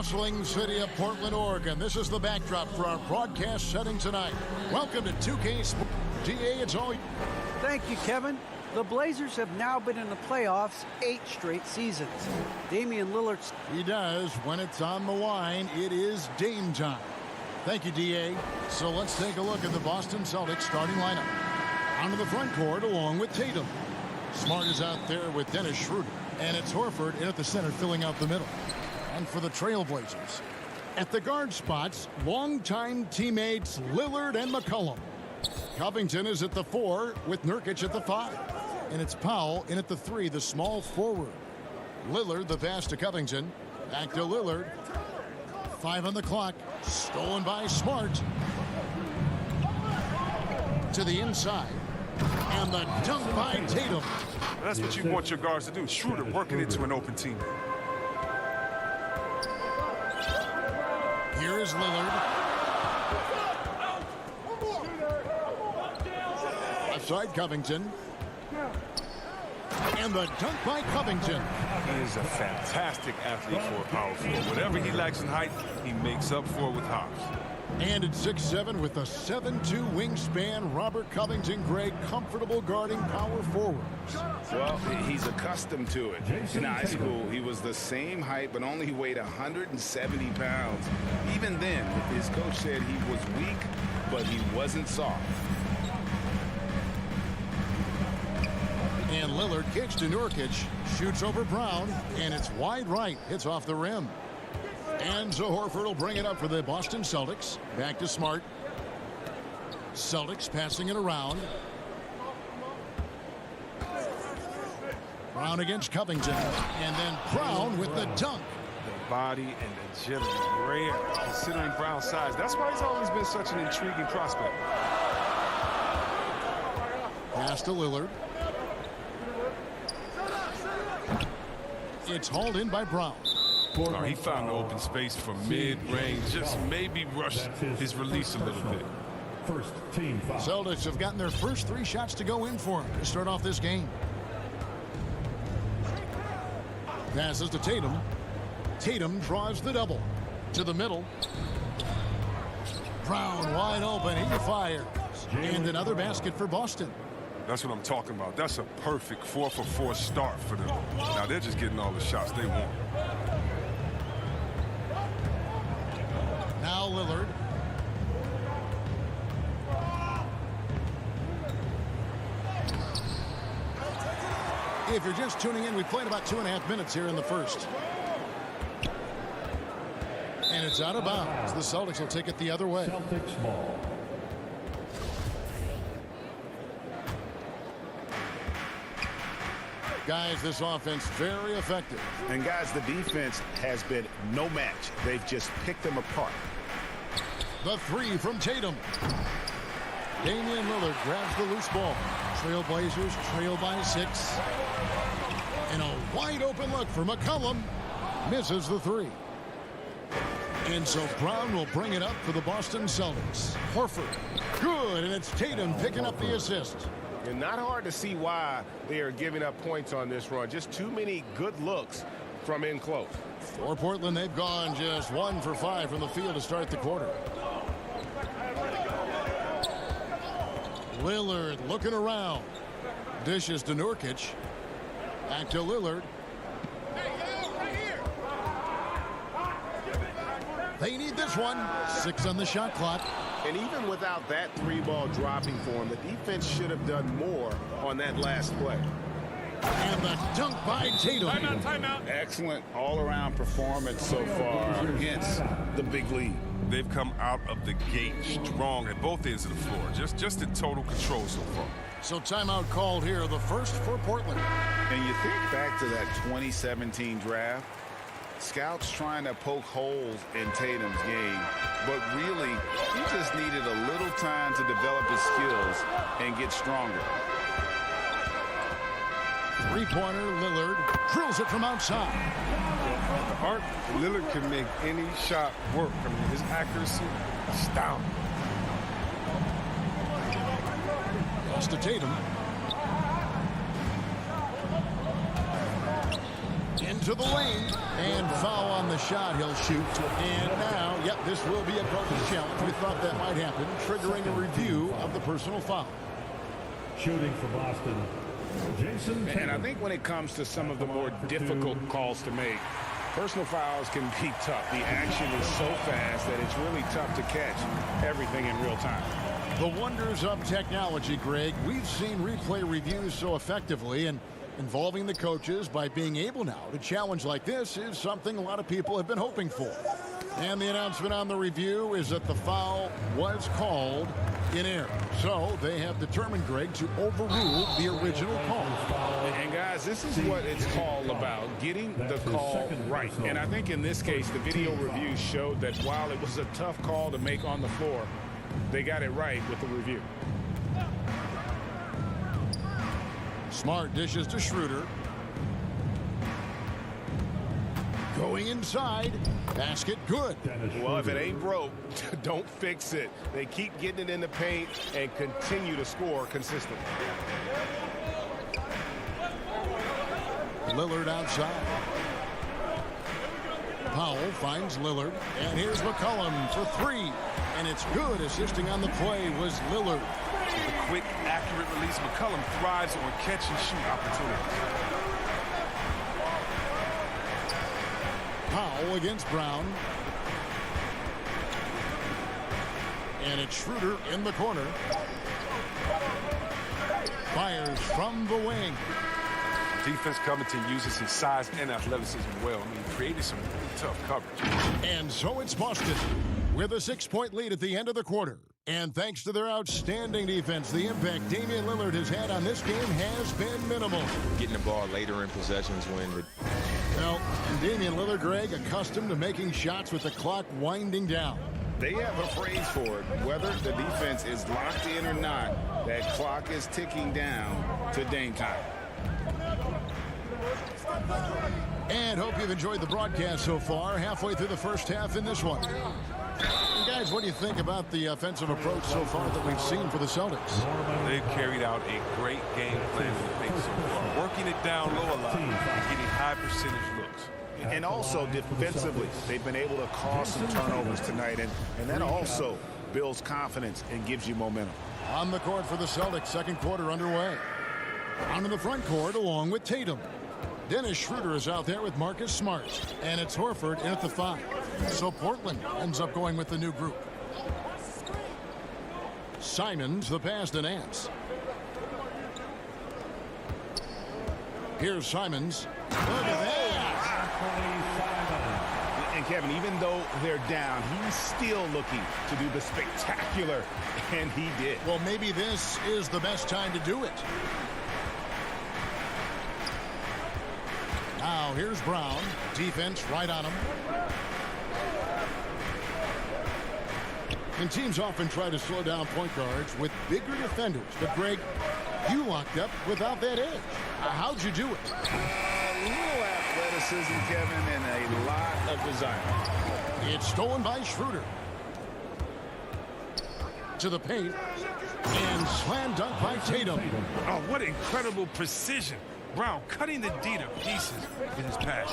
bustling city of Portland, Oregon. This is the backdrop for our broadcast setting tonight. Welcome to 2K Sports. DA, it's all. Thank you, Kevin. The Blazers have now been in the playoffs 8 straight seasons. Damian Lillard. He does. When it's on the line, it is Dame time. Thank you, DA. So let's take a look at the Boston Celtics starting lineup. Onto the front court along with Tatum. Smart is out there with Dennis Schroeder. And it's Horford in at the center filling out the middle. And for the Trailblazers, at the guard spots, longtime teammates Lillard and McCollum. Covington is at the 4 with Nurkic at the 5. And it's Powell in at the 3, the small forward. Lillard, the pass to Covington. Back to Lillard. 5 on the clock. Stolen by Smart. To the inside. And the dunk by Tatum. That's what you want your guards to do. Schroeder working into an open team. Here is Lillard. Left side, Covington. And the dunk by Covington. He is a fantastic athlete for a power forward. Whatever he lacks in height, he makes up for it with hops. And at 6'7" with a 7'2" wingspan, Robert Covington, Greg, comfortable guarding power forwards. Well, he's accustomed to it. In high school, he was the same height, but only weighed 170 pounds. Even then, his coach said he was weak, but he wasn't soft. And Lillard kicks to Nurkic, shoots over Brown, and it's wide right, hits off the rim. And so Horford will bring it up for the Boston Celtics. Back to Smart. Celtics passing it around. Brown against Covington. And then Brown with the dunk. The body and agility, rare considering Brown's size. That's why he's always been such an intriguing prospect. Pass to Lillard. It's hauled in by Brown. Oh, he found the open space from mid-range, just maybe rushed his release a little bit. First team foul. Celtics have gotten their first 3 shots to go in for him to start off this game. Passes to Tatum. Tatum draws the double. To the middle. Brown wide open. He fires. And another basket for Boston. That's what I'm talking about. That's a perfect 4-for-4 start for them. Now they're just getting all the shots they want. Now Lillard. If you're just tuning in, we played about 2.5 minutes here in the first. And it's out of bounds. The Celtics will take it the other way. Celtics ball. Guys, this offense very effective. And guys, the defense has been no match. They've just picked them apart. The 3 from Tatum. Damian Lillard grabs the loose ball. Trailblazers trail by 6. And a wide open look for McCollum. Misses the 3. And so Brown will bring it up for the Boston Celtics. Horford. Good, and it's Tatum picking up the assist. And not hard to see why they are giving up points on this run. Just too many good looks from in close. For Portland, they've gone just 1 for 5 from the field to start the quarter. Lillard looking around. Dishes to Nurkic. Back to Lillard. They need this one. 6 on the shot clock. And even without that 3-ball dropping for him, the defense should have done more on that last play. And the dunk by Tatum. Timeout. Excellent all-around performance so far against the big lead. They've come out of the gate strong at both ends of the floor. Just in total control so far. So timeout called here, the first for Portland. And you think back to that 2017 draft, scouts trying to poke holes in Tatum's game, but really, he just needed a little time to develop his skills and get stronger. 3-pointer, Lillard drills it from outside. The art, Lillard can make any shot work. I mean, his accuracy, astounding. Pass to Tatum. into the lane. And foul on the shot. He'll shoot. And now, yep, this will be a coach's challenge. We thought that might happen, triggering a review of the personal foul. Shooting for Boston, Jason Tatum. And I think when it comes to some of the more difficult calls to make, personal fouls can be tough. The action is so fast that it's really tough to catch everything in real time. The wonders of technology, Greg. We've seen replay reviews so effectively, and involving the coaches by being able now to challenge like this is something a lot of people have been hoping for. And the announcement on the review is that the foul was called in error. So they have determined, Greg, to overrule the original call. And guys, this is what it's all about, getting the call right. And I think in this case, the video review showed that while it was a tough call to make on the floor, they got it right with the review. Smart dishes to Schroeder. Going inside. Basket good. Well, if it ain't broke, don't fix it. They keep getting it in the paint and continue to score consistently. Lillard outside. Powell finds Lillard. And here's McCollum for three. And it's good. Assisting on the play was Lillard. The quick, accurate release. McCollum thrives on catch-and-shoot opportunities. Powell against Brown. And it's Schroeder in the corner. Fires from the wing. Defense coming to uses his size and athleticism well. I mean, he created some really tough coverage. And so it's Boston with a 6-point lead at the end of the quarter. And thanks to their outstanding defense, the impact Damian Lillard has had on this game has been minimal. Getting the ball later in possessions when the... Well, Damian Lillard, Greg, accustomed to making shots with the clock winding down. They have a phrase for it. Whether the defense is locked in or not, that clock is ticking down to Dame time. And hope you've enjoyed the broadcast so far. Halfway through the first half in this one. And guys, what do you think about the offensive approach so far that we've seen for the Celtics? They've carried out a great game plan in the paint so far. Working it down low a lot, getting high percentage looks. And also defensively, they've been able to cause some turnovers tonight, and that also builds confidence and gives you momentum. On the court for the Celtics, second quarter underway. On to the front court along with Tatum. Dennis Schroeder is out there with Marcus Smart. And it's Horford in at the 5. So Portland ends up going with the new group. Simons, the pass to Nance. Here's Simons. Look at that. And Kevin, even though they're down, he's still looking to do the spectacular, and he did. Well, maybe this is the best time to do it. Now here's Brown. Defense right on him. And teams often try to slow down point guards with bigger defenders. But, Greg, you locked up without that edge. How'd you do it? A little athleticism, Kevin, and a lot of desire. It's stolen by Schroeder. To the paint. And slam dunk by Tatum. Oh, what incredible precision. Brown cutting the D to pieces in his pass.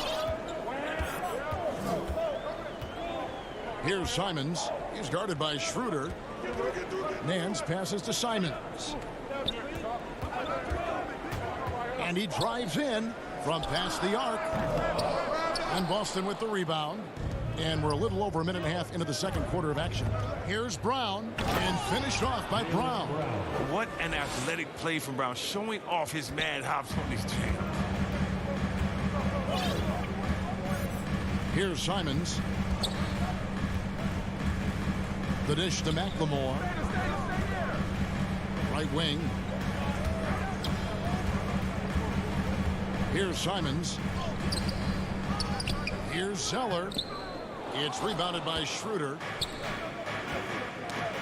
Here's Simons. He's guarded by Schroeder. Nance passes to Simons. And he drives in from past the arc. And Boston with the rebound. And we're a little over a minute and a half into the second quarter of action. Here's Brown, and finished off by Brown. What an athletic play from Brown, showing off his mad hops on his jam. Here's Simons. The dish to McLemore. Right wing. Here's Simons. Here's Zeller. It's rebounded by Schroeder.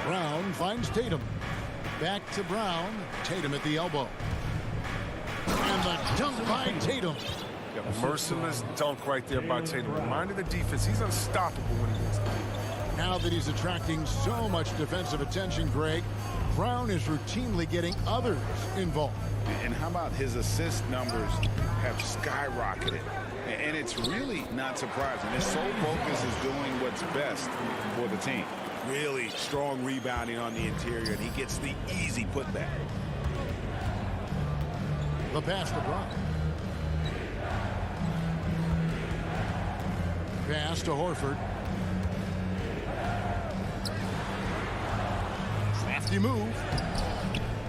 Brown finds Tatum. Back to Brown. Tatum at the elbow. And the dunk by Tatum. Yeah, merciless dunk right there by Tatum. Reminding the defense, he's unstoppable when he gets there. Now that he's attracting so much defensive attention, Greg, Brown is routinely getting others involved. And how about his assist numbers have skyrocketed? And it's really not surprising. His sole focus is doing what's best for the team. Really strong rebounding on the interior, and he gets the easy putback. The pass to Brown. Pass to Horford. Crafty move.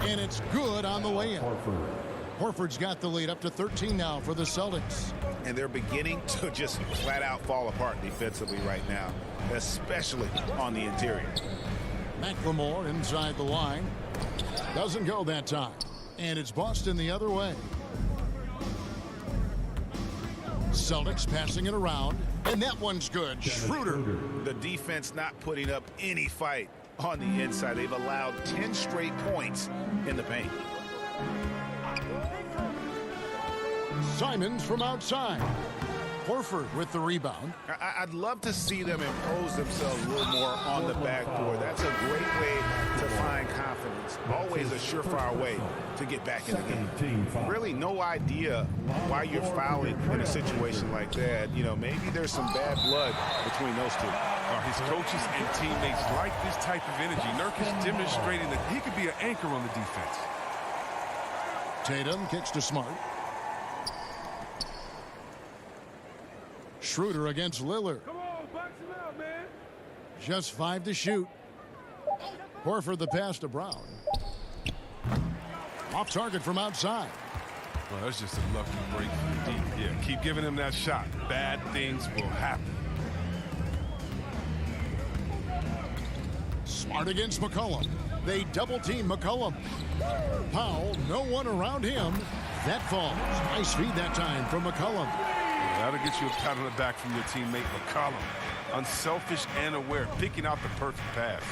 And it's good on the way in. Horford's got the lead up to 13 now for the Celtics. And they're beginning to just flat out fall apart defensively right now, especially on the interior. McLemore inside the line. Doesn't go that time. And it's Boston the other way. Celtics passing it around. And that one's good. Schroeder. The defense not putting up any fight on the inside. They've allowed 10 straight points in the paint. Simons from outside. Horford with the rebound. I'd love to see them impose themselves a little more on the backboard. That's a great way to find confidence. Always a surefire way to get back in the game. Really no idea why you're fouling in a situation like that. You know, maybe there's some bad blood between those two. His coaches and teammates like this type of energy. Nurkic demonstrating that he could be an anchor on the defense. Tatum kicks to Smart. Schroeder against Lillard. Come on, box him out, man. Just 5 to shoot. Horford the pass to Brown. Off target from outside. Well, that's just a lucky break from deep. Yeah, keep giving him that shot. Bad things will happen. Smart against McCollum. They double team McCollum. Powell, no one around him. That falls. Nice feed that time from McCollum. That'll get you a pat on the back from your teammate McCollum. Unselfish and aware, picking out the perfect pass.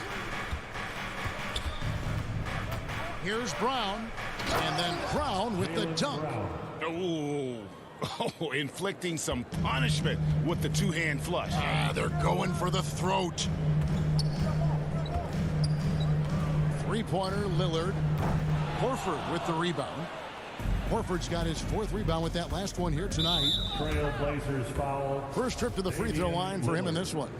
Here's Brown. And then Brown with the dunk. Oh, inflicting some punishment with the two-hand flush. They're going for the throat. Three-pointer, Lillard. Horford with the rebound. Horford's got his 4th rebound with that last one here tonight. Trailblazers foul. First trip to the free throw line for him in this one.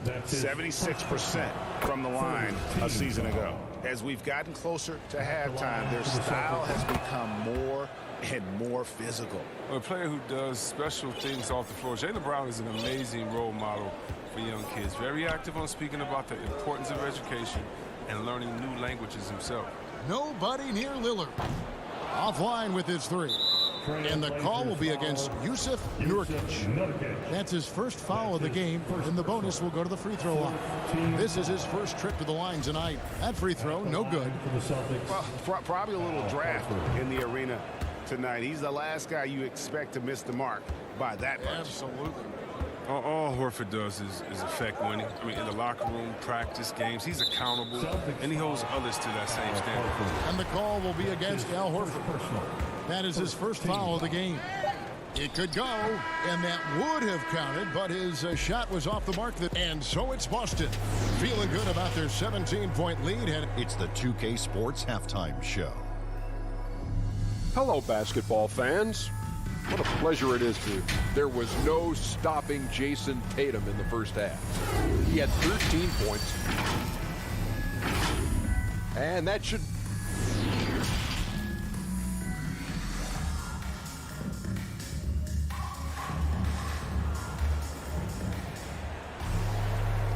76% from the line a season ago. As we've gotten closer to halftime, their style has become more and more physical. A player who does special things off the floor. Jaylen Brown is an amazing role model for young kids. Very active on speaking about the importance of education and learning new languages himself. Nobody near Lillard. Offline with his 3. And the call will be against Yusuf Nurkic. That's his first foul of the game, and the bonus will go to the free throw line. This is his first trip to the line tonight. That free throw, no good. Well, probably a little draft in the arena tonight. He's the last guy you expect to miss the mark by that much. Absolutely. All Horford does is affect winning. I mean, in the locker room, practice, games, he's accountable, and he holds others to that same standard. And the call will be against Al Horford. That is his first foul of the game. It could go, and that would have counted, but his shot was off the mark. And so it's Boston, feeling good about their 17-point lead. And it's the 2K Sports Halftime Show. Hello, basketball fans. What a pleasure it is to. There was no stopping Jason Tatum in the first half. He had 13 points. And that should...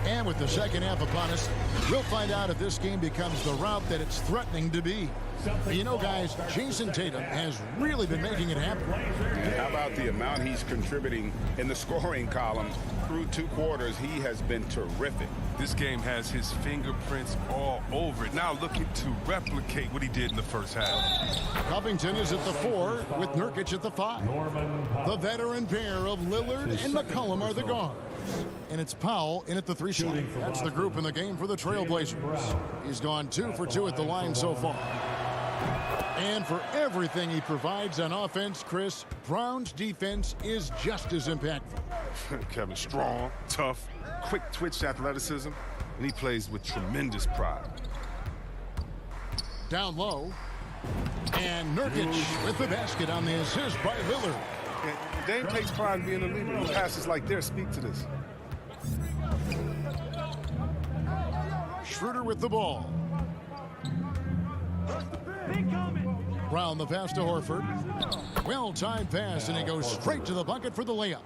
And with the second half upon us, we'll find out if this game becomes the route that it's threatening to be. You know, guys, Jason Tatum has really been making it happen. And how about the amount he's contributing in the scoring column? Through 2 quarters, he has been terrific. This game has his fingerprints all over it. Now looking to replicate what he did in the first half. Covington is at the 4 with Nurkic at the 5. The veteran pair of Lillard and McCollum are the guards. And it's Powell in at the 3 slot. That's the group in the game for the Trailblazers. He's gone 2 for 2 at the line so far. And for everything he provides on offense, Chris, Brown's defense is just as impactful. Kevin, strong, tough, quick twitch athleticism, and he plays with tremendous pride. Down low. And Nurkic with the basket on the assist by Lillard. Dame takes pride in being a leader. He passes like this. Speak to this. Schroeder with the ball. Brown the pass to Horford. Well-timed pass, and he goes straight to the bucket for the layup.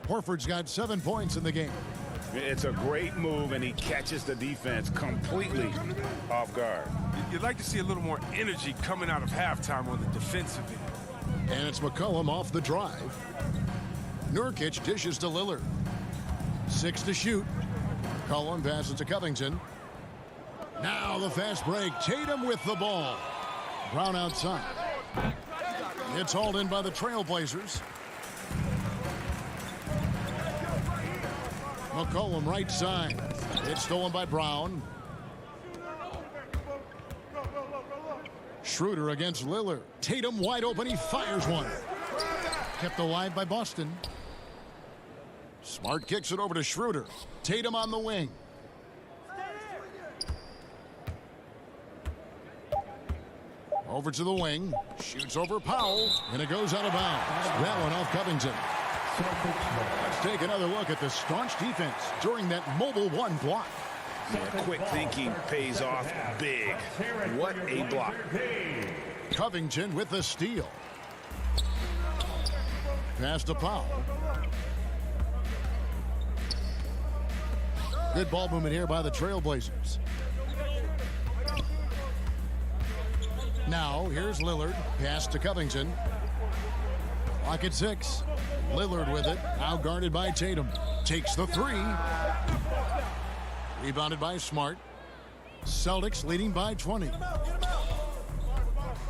Horford's got 7 points in the game. It's a great move, and he catches the defense completely off guard. You'd like to see a little more energy coming out of halftime on the defensive end. And it's McCollum off the drive. Nurkic dishes to Lillard. 6 to shoot. McCollum passes to Covington. Now the fast break. Tatum with the ball. Brown outside. It's hauled in by the Trailblazers. McCollum right side. It's stolen by Brown. Schroeder against Lillard. Tatum wide open. He fires one. Kept alive by Boston. Smart kicks it over to Schroeder. Tatum on the wing. Over to the wing. Shoots over Powell. And it goes out of bounds. That one off Covington. Let's take another look at the staunch defense during that mobile one block. Yeah, quick thinking pays off big. What a block. Covington with the steal. Pass to Powell. Good ball movement here by the Trailblazers. Now, here's Lillard. Pass to Covington. Clock at 6. Lillard with it. Now guarded by Tatum. Takes the 3. Rebounded by Smart. Celtics leading by 20.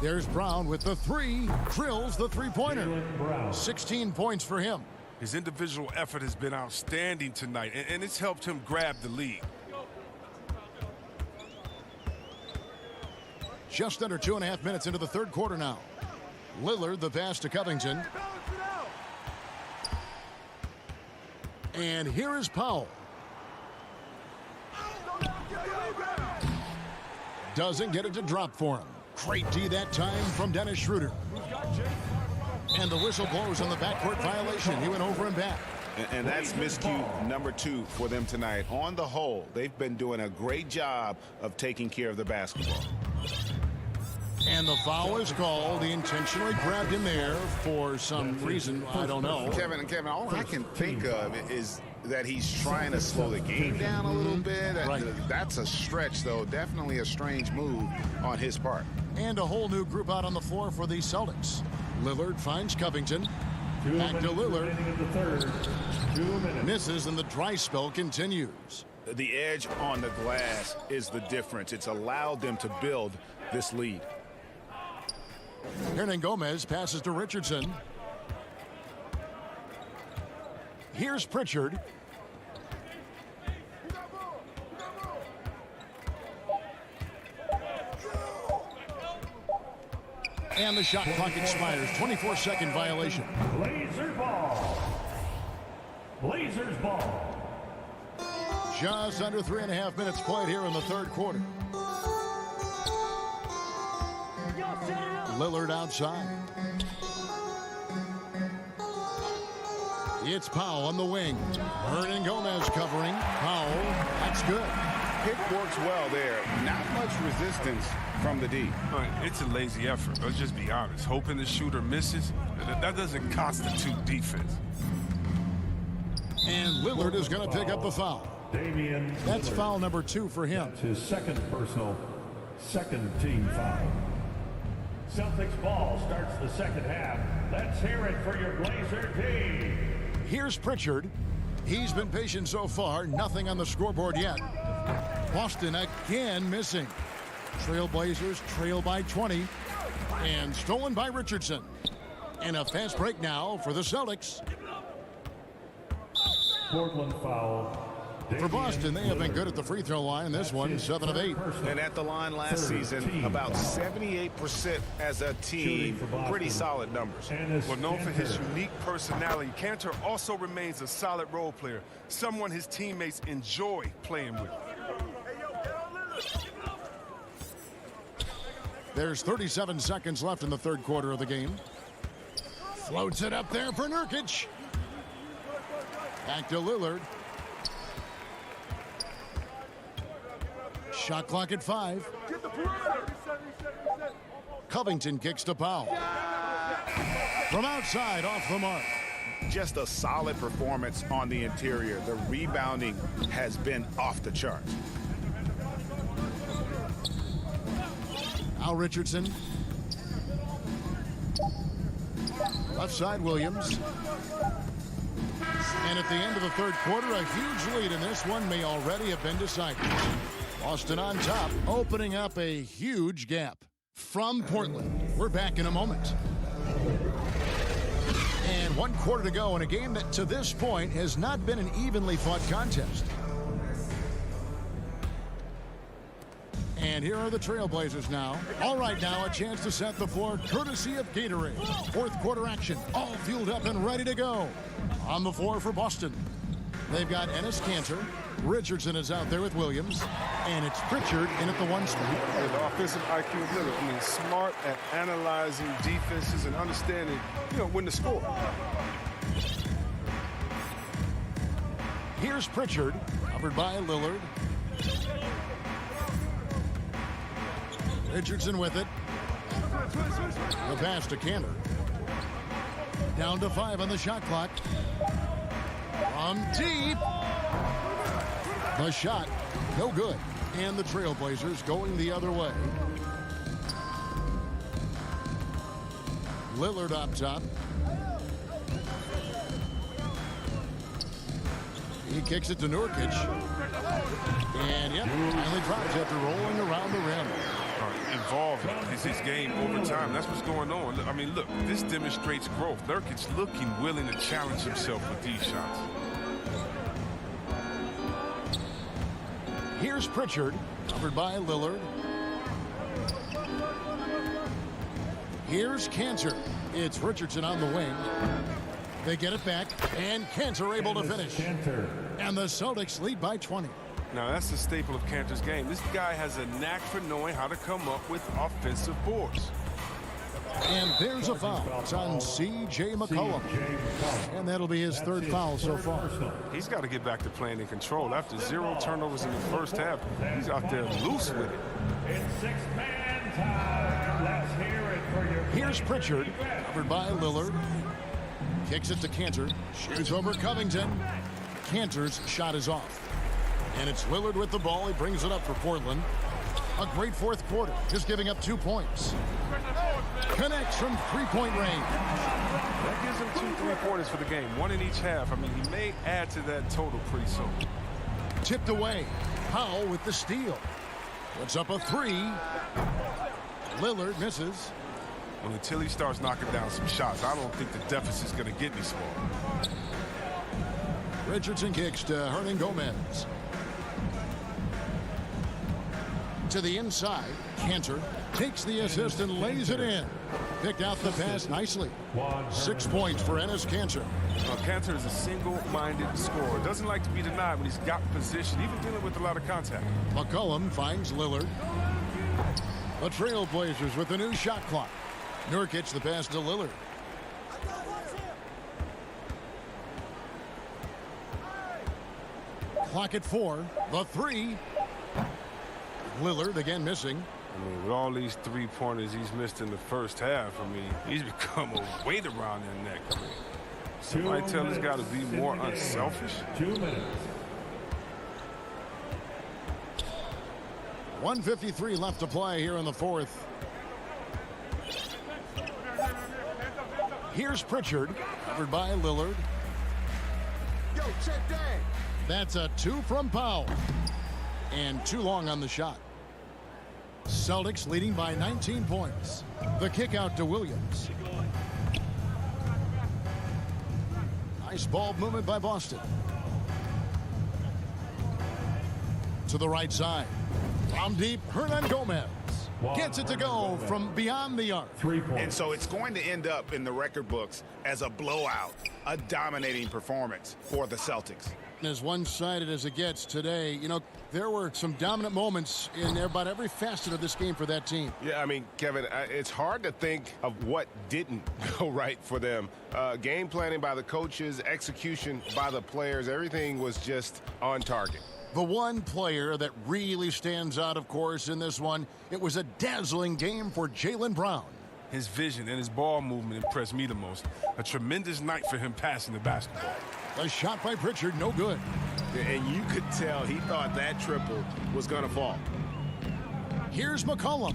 There's Brown with the 3. Drills the three-pointer. 16 points for him. His individual effort has been outstanding tonight, and it's helped him grab the lead. Just under 2.5 minutes into the third quarter now. Lillard the pass to Covington. And here is Powell. Doesn't get it to drop for him. Great D that time from Dennis Schroeder. And the whistle blows on the backcourt violation. He went over and back. And that's miscue number 2 for them tonight. On the whole, they've been doing a great job of taking care of the basketball. And the foul is called. He intentionally grabbed him there for some reason. I don't know. Kevin, all I can think of is that he's trying to slow the game down a little bit. Right. That's a stretch, though. Definitely a strange move on his part. And a whole new group out on the floor for the Celtics. Lillard finds Covington. Back to Lillard. Misses, and the dry spell continues. The edge on the glass is the difference. It's allowed them to build this lead. Hernan Gomez passes to Richardson. Here's Pritchard. And the shot clock expires. 24-second violation. Blazers ball. Blazers ball. Just under 3.5 minutes played here in the third quarter. Lillard outside. It's Powell on the wing. Hernan Gomez covering. Powell, that's good. Pick works well there. Not much resistance from the D. It's a lazy effort. Let's just be honest. Hoping the shooter misses, that doesn't constitute defense. And Lillard is going to pick up the foul. That's foul number 2 for him. That's his second personal, second team foul. Celtics ball starts the second half. Let's hear it for your Blazer team. Here's Pritchard. He's been patient so far. Nothing on the scoreboard yet. Boston again missing. Trailblazers trail by 20. And stolen by Richardson. And a fast break now for the Celtics. Portland foul. For Boston, they have been good at the free throw line. This one, 7 of 8. And at the line last season, about 78% as a team. Pretty solid numbers. Well, known for his unique personality, Cantor also remains a solid role player, someone his teammates enjoy playing with. There's 37 seconds left in the third quarter of the game. Floats it up there for Nurkic. Back to Lillard. Shot clock at 5. Covington kicks to Powell. From outside, off the mark. Just a solid performance on the interior. The rebounding has been off the charts. Al Richardson. Left side, Williams. And at the end of the third quarter, a huge lead in this one may already have been decided. Boston on top, opening up a huge gap. From Portland, we're back in a moment. And 1 quarter to go in a game that to this point has not been an evenly fought contest. And here are the Trailblazers now. All right, now a chance to set the floor courtesy of Gatorade. Fourth quarter action, all fueled up and ready to go. On the floor for Boston, they've got Enes Kanter. Richardson is out there with Williams. And it's Pritchard in at the 1 spot. Yeah, the offensive IQ of Lillard. I mean, smart at analyzing defenses and understanding, when to score. Here's Pritchard, covered by Lillard. Richardson with it. The pass to Kanter. Down to 5 on the shot clock. From deep. The shot, no good. And the Trailblazers going the other way. Lillard up top. He kicks it to Nurkic. And yep, finally drops after rolling around the rim. Involved is his game over time. That's what's going on. I mean, look, this demonstrates growth. Nurkic looking willing to challenge himself with these shots. Here's Pritchard, covered by Lillard. Here's Kanter. It's Richardson on the wing. They get it back, and Kanter able to finish. And the Celtics lead by 20. Now, that's the staple of Kanter's game. This guy has a knack for knowing how to come up with offensive boards. And there's a foul. It's on C.J. McCollum. And that'll be his third foul so far. He's got to get back to playing in control. After 0 turnovers in the first half, he's out there loose with it. It's 6-man time. Let's hear it for your... Here's Pritchard, covered by Lillard. Kicks it to Kanter. Shoots over Covington. Kanter's shot is off. And it's Lillard with the ball. He brings it up for Portland. A great fourth quarter, just giving up 2 points. Connects from three-point range. That gives him 2 3-pointers for the game, 1 in each half. I mean, he may add to that total pretty soon. Tipped away. Powell with the steal. Puts up a 3. Lillard misses. Well, until he starts knocking down some shots, I don't think the deficit's going to get any smaller. Richardson kicks to Hernangomez. To the inside, Kanter takes the assist and lays it in. Picked out the pass nicely. 6 points for Enes Kanter. Kanter is a single-minded scorer. Doesn't like to be denied when he's got position, even dealing with a lot of contact. McCollum finds Lillard. The Trailblazers with a new shot clock. Nurkic the pass to Lillard. Clock at 4. The 3. Lillard again missing. I mean, with all these 3-pointers he's missed in the first half, I mean, he's become a weight around their neck. I mean, somebody tell this guy to be more unselfish. 2 minutes. 1:53 left to play here in the fourth. Here's Pritchard, covered by Lillard. Yo, check that. That's a 2 from Powell. And too long on the shot. Celtics leading by 19 points. The kick out to Williams. Nice ball movement by Boston. To the right side. From deep, Hernangomez gets it to go from beyond the arc. 3 points. And so it's going to end up in the record books as a blowout, a dominating performance for the Celtics. As one-sided as it gets today, you know, there were some dominant moments in about every facet of this game for that team. Yeah, I mean, Kevin, it's hard to think of what didn't go right for them. Game planning by the coaches, execution by the players, everything was just on target. The one player that really stands out, of course, in this one, it was a dazzling game for Jaylen Brown. His vision and his ball movement impressed me the most. A tremendous night for him passing the basketball. A shot by Pritchard, no good. And you could tell he thought that triple was going to fall. Here's McCollum.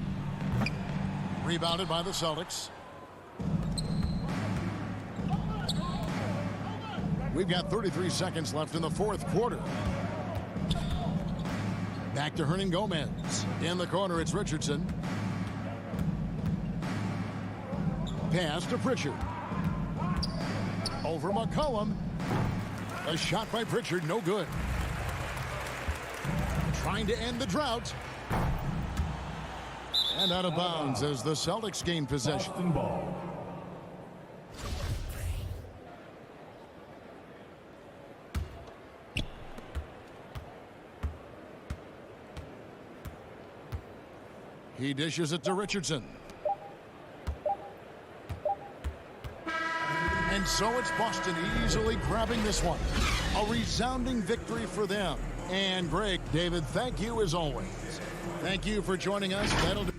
Rebounded by the Celtics. We've got 33 seconds left in the fourth quarter. Back to Hernan Gomez. In the corner, it's Richardson. Pass to Pritchard. Over McCollum. A shot by Pritchard, no good. Trying to end the drought. And out of bounds as the Celtics gain possession. Boston ball. He dishes it to Richardson. And so it's Boston easily grabbing this one. A resounding victory for them. And Greg, David, thank you as always. Thank you for joining us. That'll do.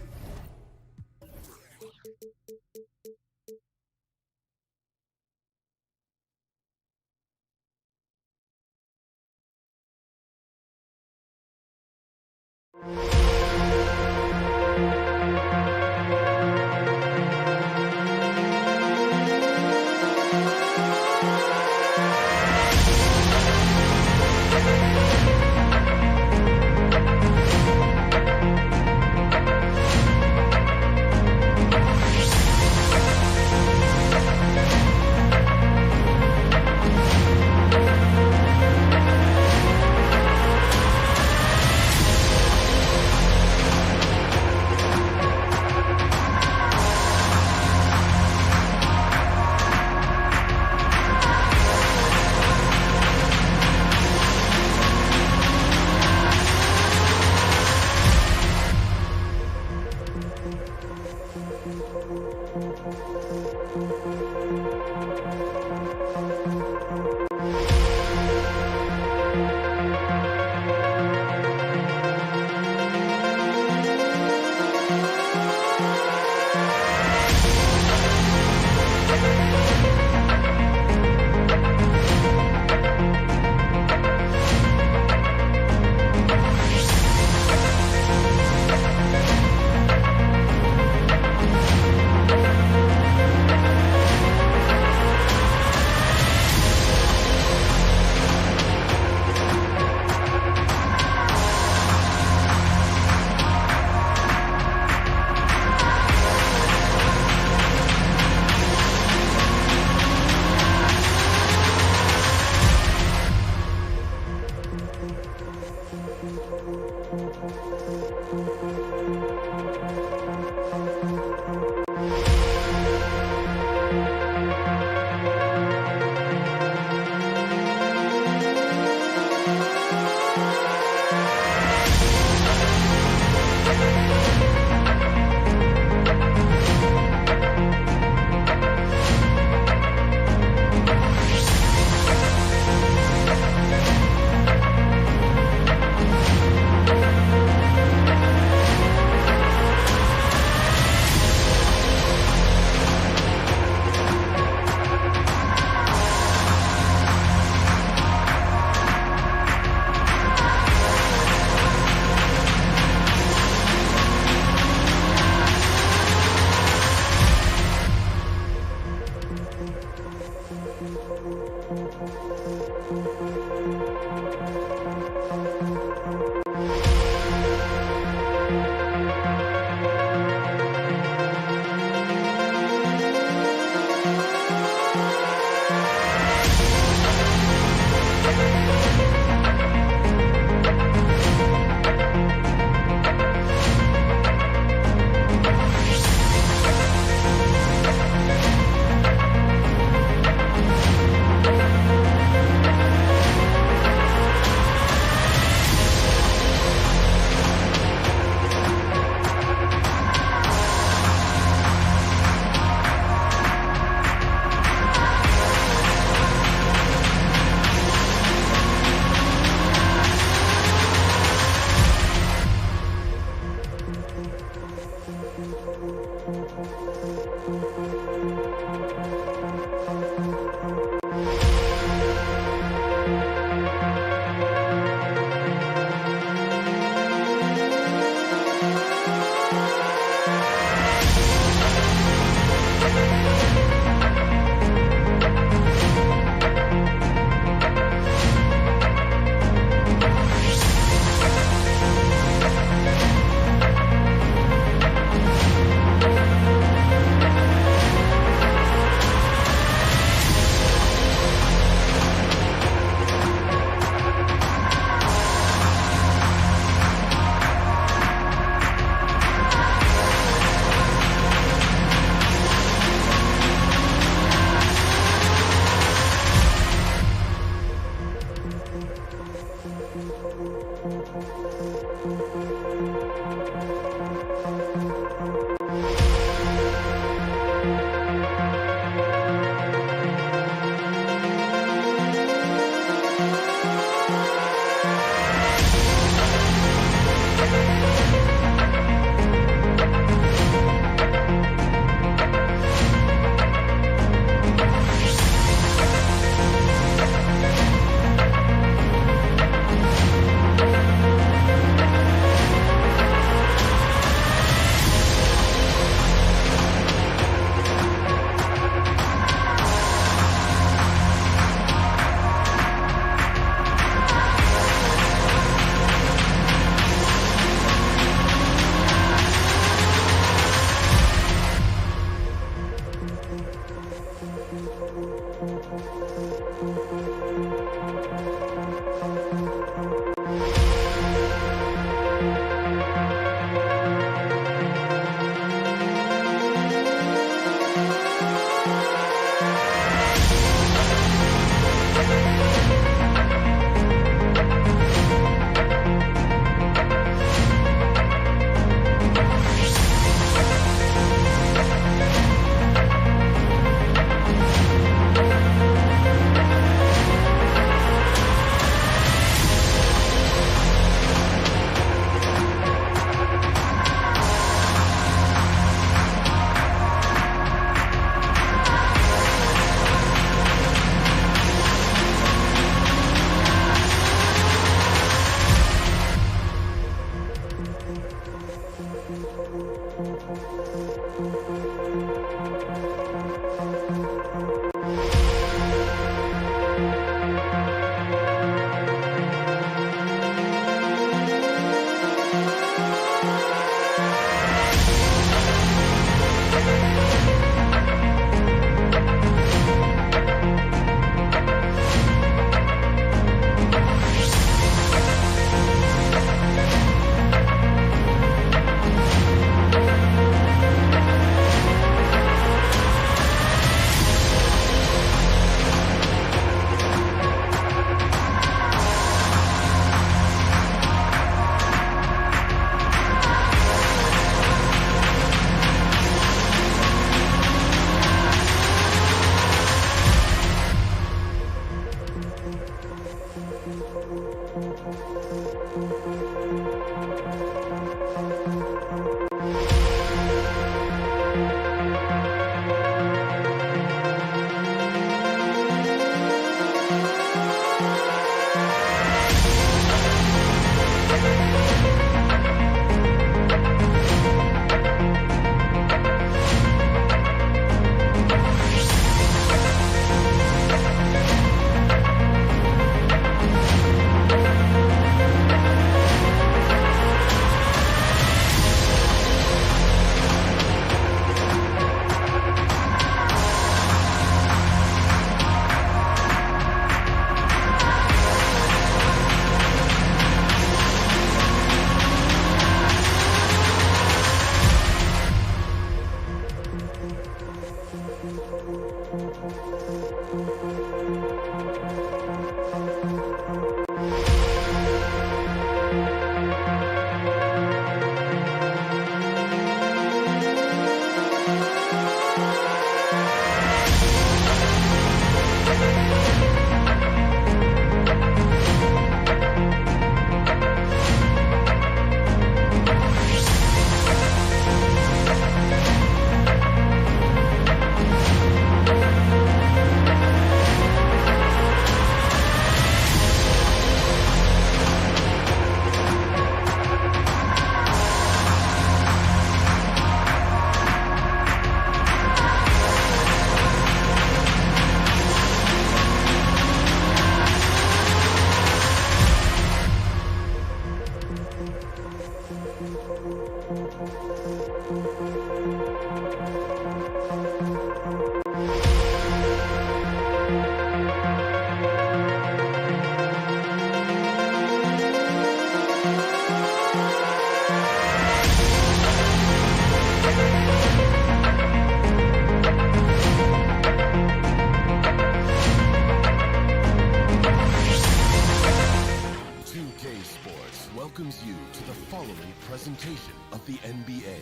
welcomes you to the following presentation of the NBA.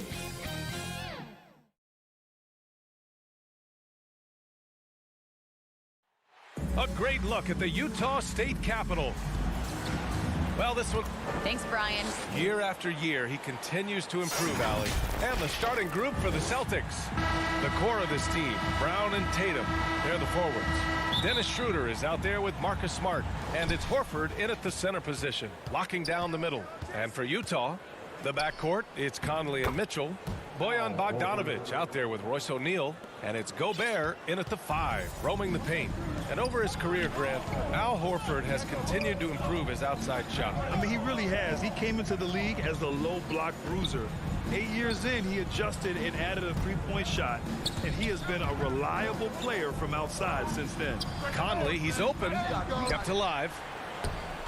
A great look at the Utah State Capitol. Well, this one... Thanks, Brian. Year after year, he continues to improve, Allie. And the starting group for the Celtics. The core of this team, Brown and Tatum, they're the forwards. Dennis Schroeder is out there with Marcus Smart. And it's Horford in at the center position, locking down the middle. And for Utah, the backcourt, it's Conley and Mitchell. Bojan Bogdanovic out there with Royce O'Neal. And it's Gobert in at the 5, roaming the paint. And over his career, Grant, Al Horford has continued to improve his outside shot. I mean, he really has. He came into the league as the low block bruiser. 8 years in, he adjusted and added a three-point shot, and he has been a reliable player from outside since then. Conley, he's open, kept alive.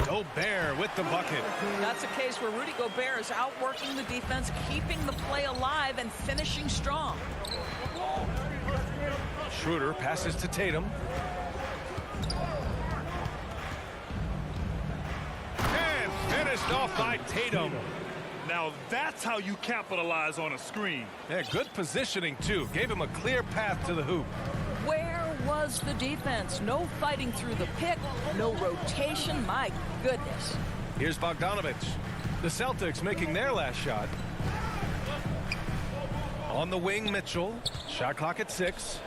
Gobert with the bucket. That's a case where Rudy Gobert is outworking the defense, keeping the play alive, and finishing strong. Schroeder passes to Tatum. And finished off by Tatum. Now that's how you capitalize on a screen. Yeah, good positioning, too. Gave him a clear path to the hoop. Where was the defense? No fighting through the pick, no rotation. My goodness. Here's Bogdanovic. The Celtics making their last shot. On the wing, Mitchell. Shot clock at 6.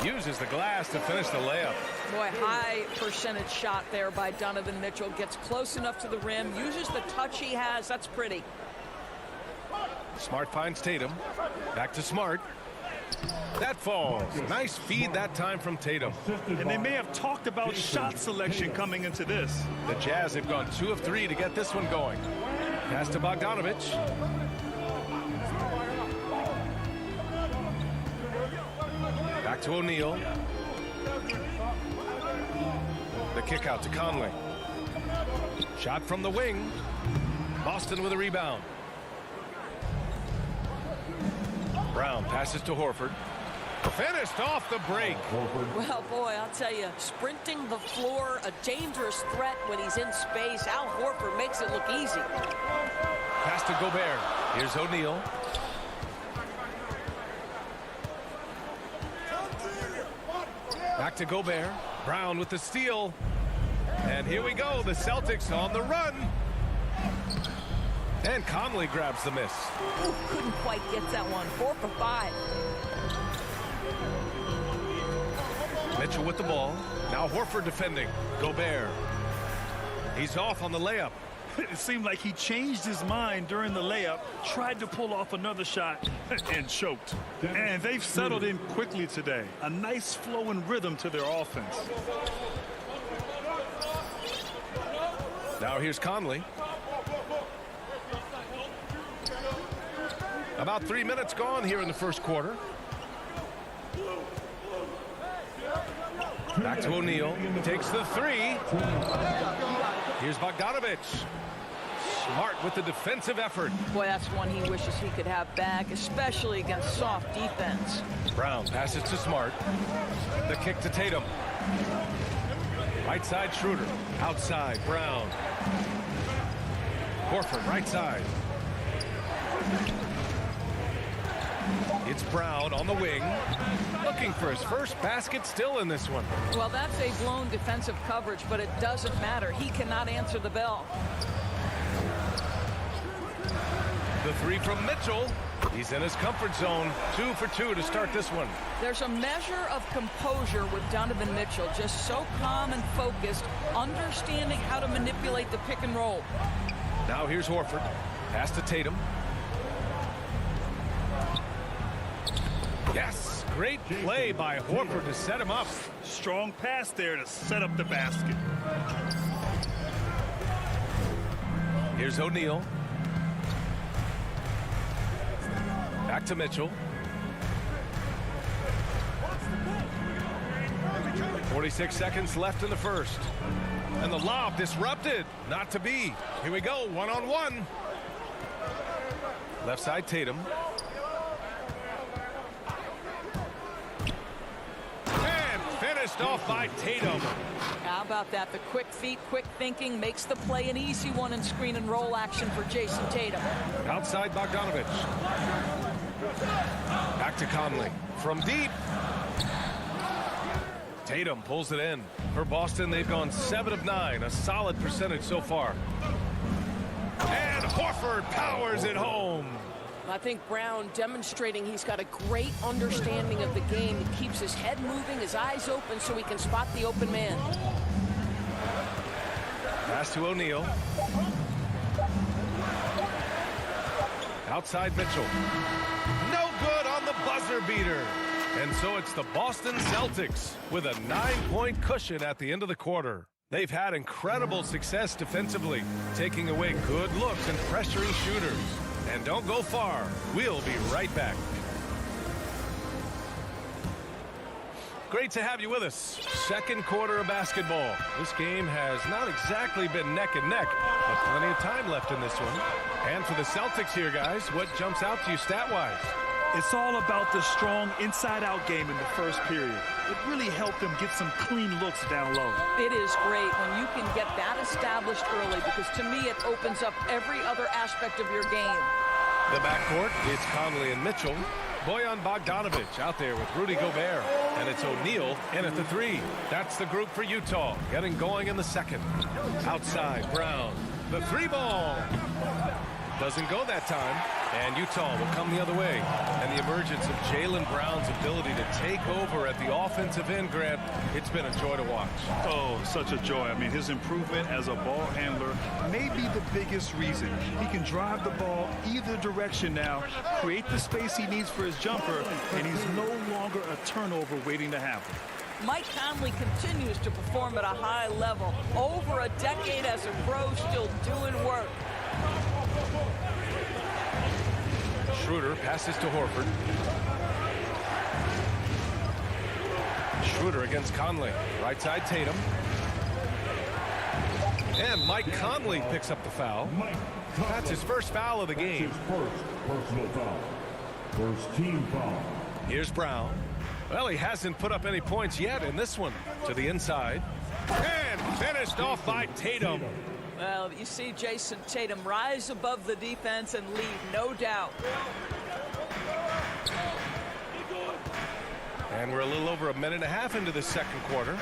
Uses the glass to finish the layup. Boy, high percentage shot there by Donovan Mitchell. Gets close enough to the rim, uses the touch he has. That's pretty. Smart finds Tatum. Back to Smart. That falls. Nice feed that time from Tatum. And they may have talked about shot selection coming into this. The Jazz have gone 2 of 3 to get this one going. Pass to Bogdanovic. Back to O'Neal. The kick out to Conley. Shot from the wing. Boston with a rebound. Brown passes to Horford. Finished off the break. Well, boy, I'll tell you, sprinting the floor, a dangerous threat when he's in space. Al Horford makes it look easy. Pass to Gobert. Here's O'Neal. Back to Gobert. Brown with the steal. And here we go. The Celtics on the run. And Conley grabs the miss. Ooh, couldn't quite get that one. 4 for 5. Mitchell with the ball. Now Horford defending. Gobert. He's off on the layup. It seemed like he changed his mind during the layup, tried to pull off another shot, and choked. And they've settled in quickly today. A nice flow and rhythm to their offense. Now here's Conley. About 3 minutes gone here in the first quarter. Back to O'Neal. Takes the 3. Here's Bogdanovic. Smart with the defensive effort. Boy, that's one he wishes he could have back, especially against soft defense. Brown passes to Smart. The kick to Tatum. Right side, Schroeder. Outside, Brown. Horford, right side. It's Brown on the wing. Looking for his first basket still in this one. Well, that's a blown defensive coverage, but it doesn't matter. He cannot answer the bell. The 3 from Mitchell. He's in his comfort zone. 2 for 2 to start this one. There's a measure of composure with Donovan Mitchell. Just so calm and focused, understanding how to manipulate the pick and roll. Now here's Horford. Pass to Tatum. Yes, great play by Horford to set him up. Strong pass there to set up the basket. Here's O'Neal. Back to Mitchell. 46 seconds left in the first. And the lob disrupted. Not to be. Here we go, one-on-one. Left side, Tatum. Finished off by Tatum. How about that? The quick feet, quick thinking makes the play an easy one in screen and roll action for Jason Tatum. Outside Bogdanovich. Back to Conley. From deep. Tatum pulls it in. For Boston, they've gone 7 of 9, a solid percentage so far. And Horford powers it home. I think Brown demonstrating he's got a great understanding of the game. He keeps his head moving, his eyes open so he can spot the open man. Pass to O'Neal. Outside Mitchell. No good on the buzzer beater. And so it's the Boston Celtics with a 9-point cushion at the end of the quarter. They've had incredible success defensively, taking away good looks and pressuring shooters. And don't go far. We'll be right back. Great to have you with us. Second quarter of basketball. This game has not exactly been neck and neck, but plenty of time left in this one. And for the Celtics here, guys, what jumps out to you stat-wise? It's all about the strong inside-out game in the first period. It really helped them get some clean looks down low. It is great when you can get that established early because to me it opens up every other aspect of your game. The backcourt is Conley and Mitchell. Bojan Bogdanovich out there with Rudy Gobert. And it's O'Neal in at the 3. That's the group for Utah, getting going in the second. Outside, Brown. The 3-ball. Doesn't go that time. And Utah will come the other way. And the emergence of Jaylen Brown's ability to take over at the offensive end, Grant, it's been a joy to watch. Oh, such a joy. I mean, his improvement as a ball handler may be the biggest reason. He can drive the ball either direction now, create the space he needs for his jumper, and he's no longer a turnover waiting to happen. Mike Conley continues to perform at a high level. Over a decade as a pro, still doing work. Schroeder passes to Horford. Schroeder against Conley. Right side Tatum. And Mike Conley picks up the foul. That's his first foul of the game. First personal foul. First team foul. Here's Brown. Well, he hasn't put up any points yet in this one. To the inside. And finished off by Tatum. Well, you see Jason Tatum rise above the defense and lead, no doubt. And we're a little over a minute and a half into the second quarter.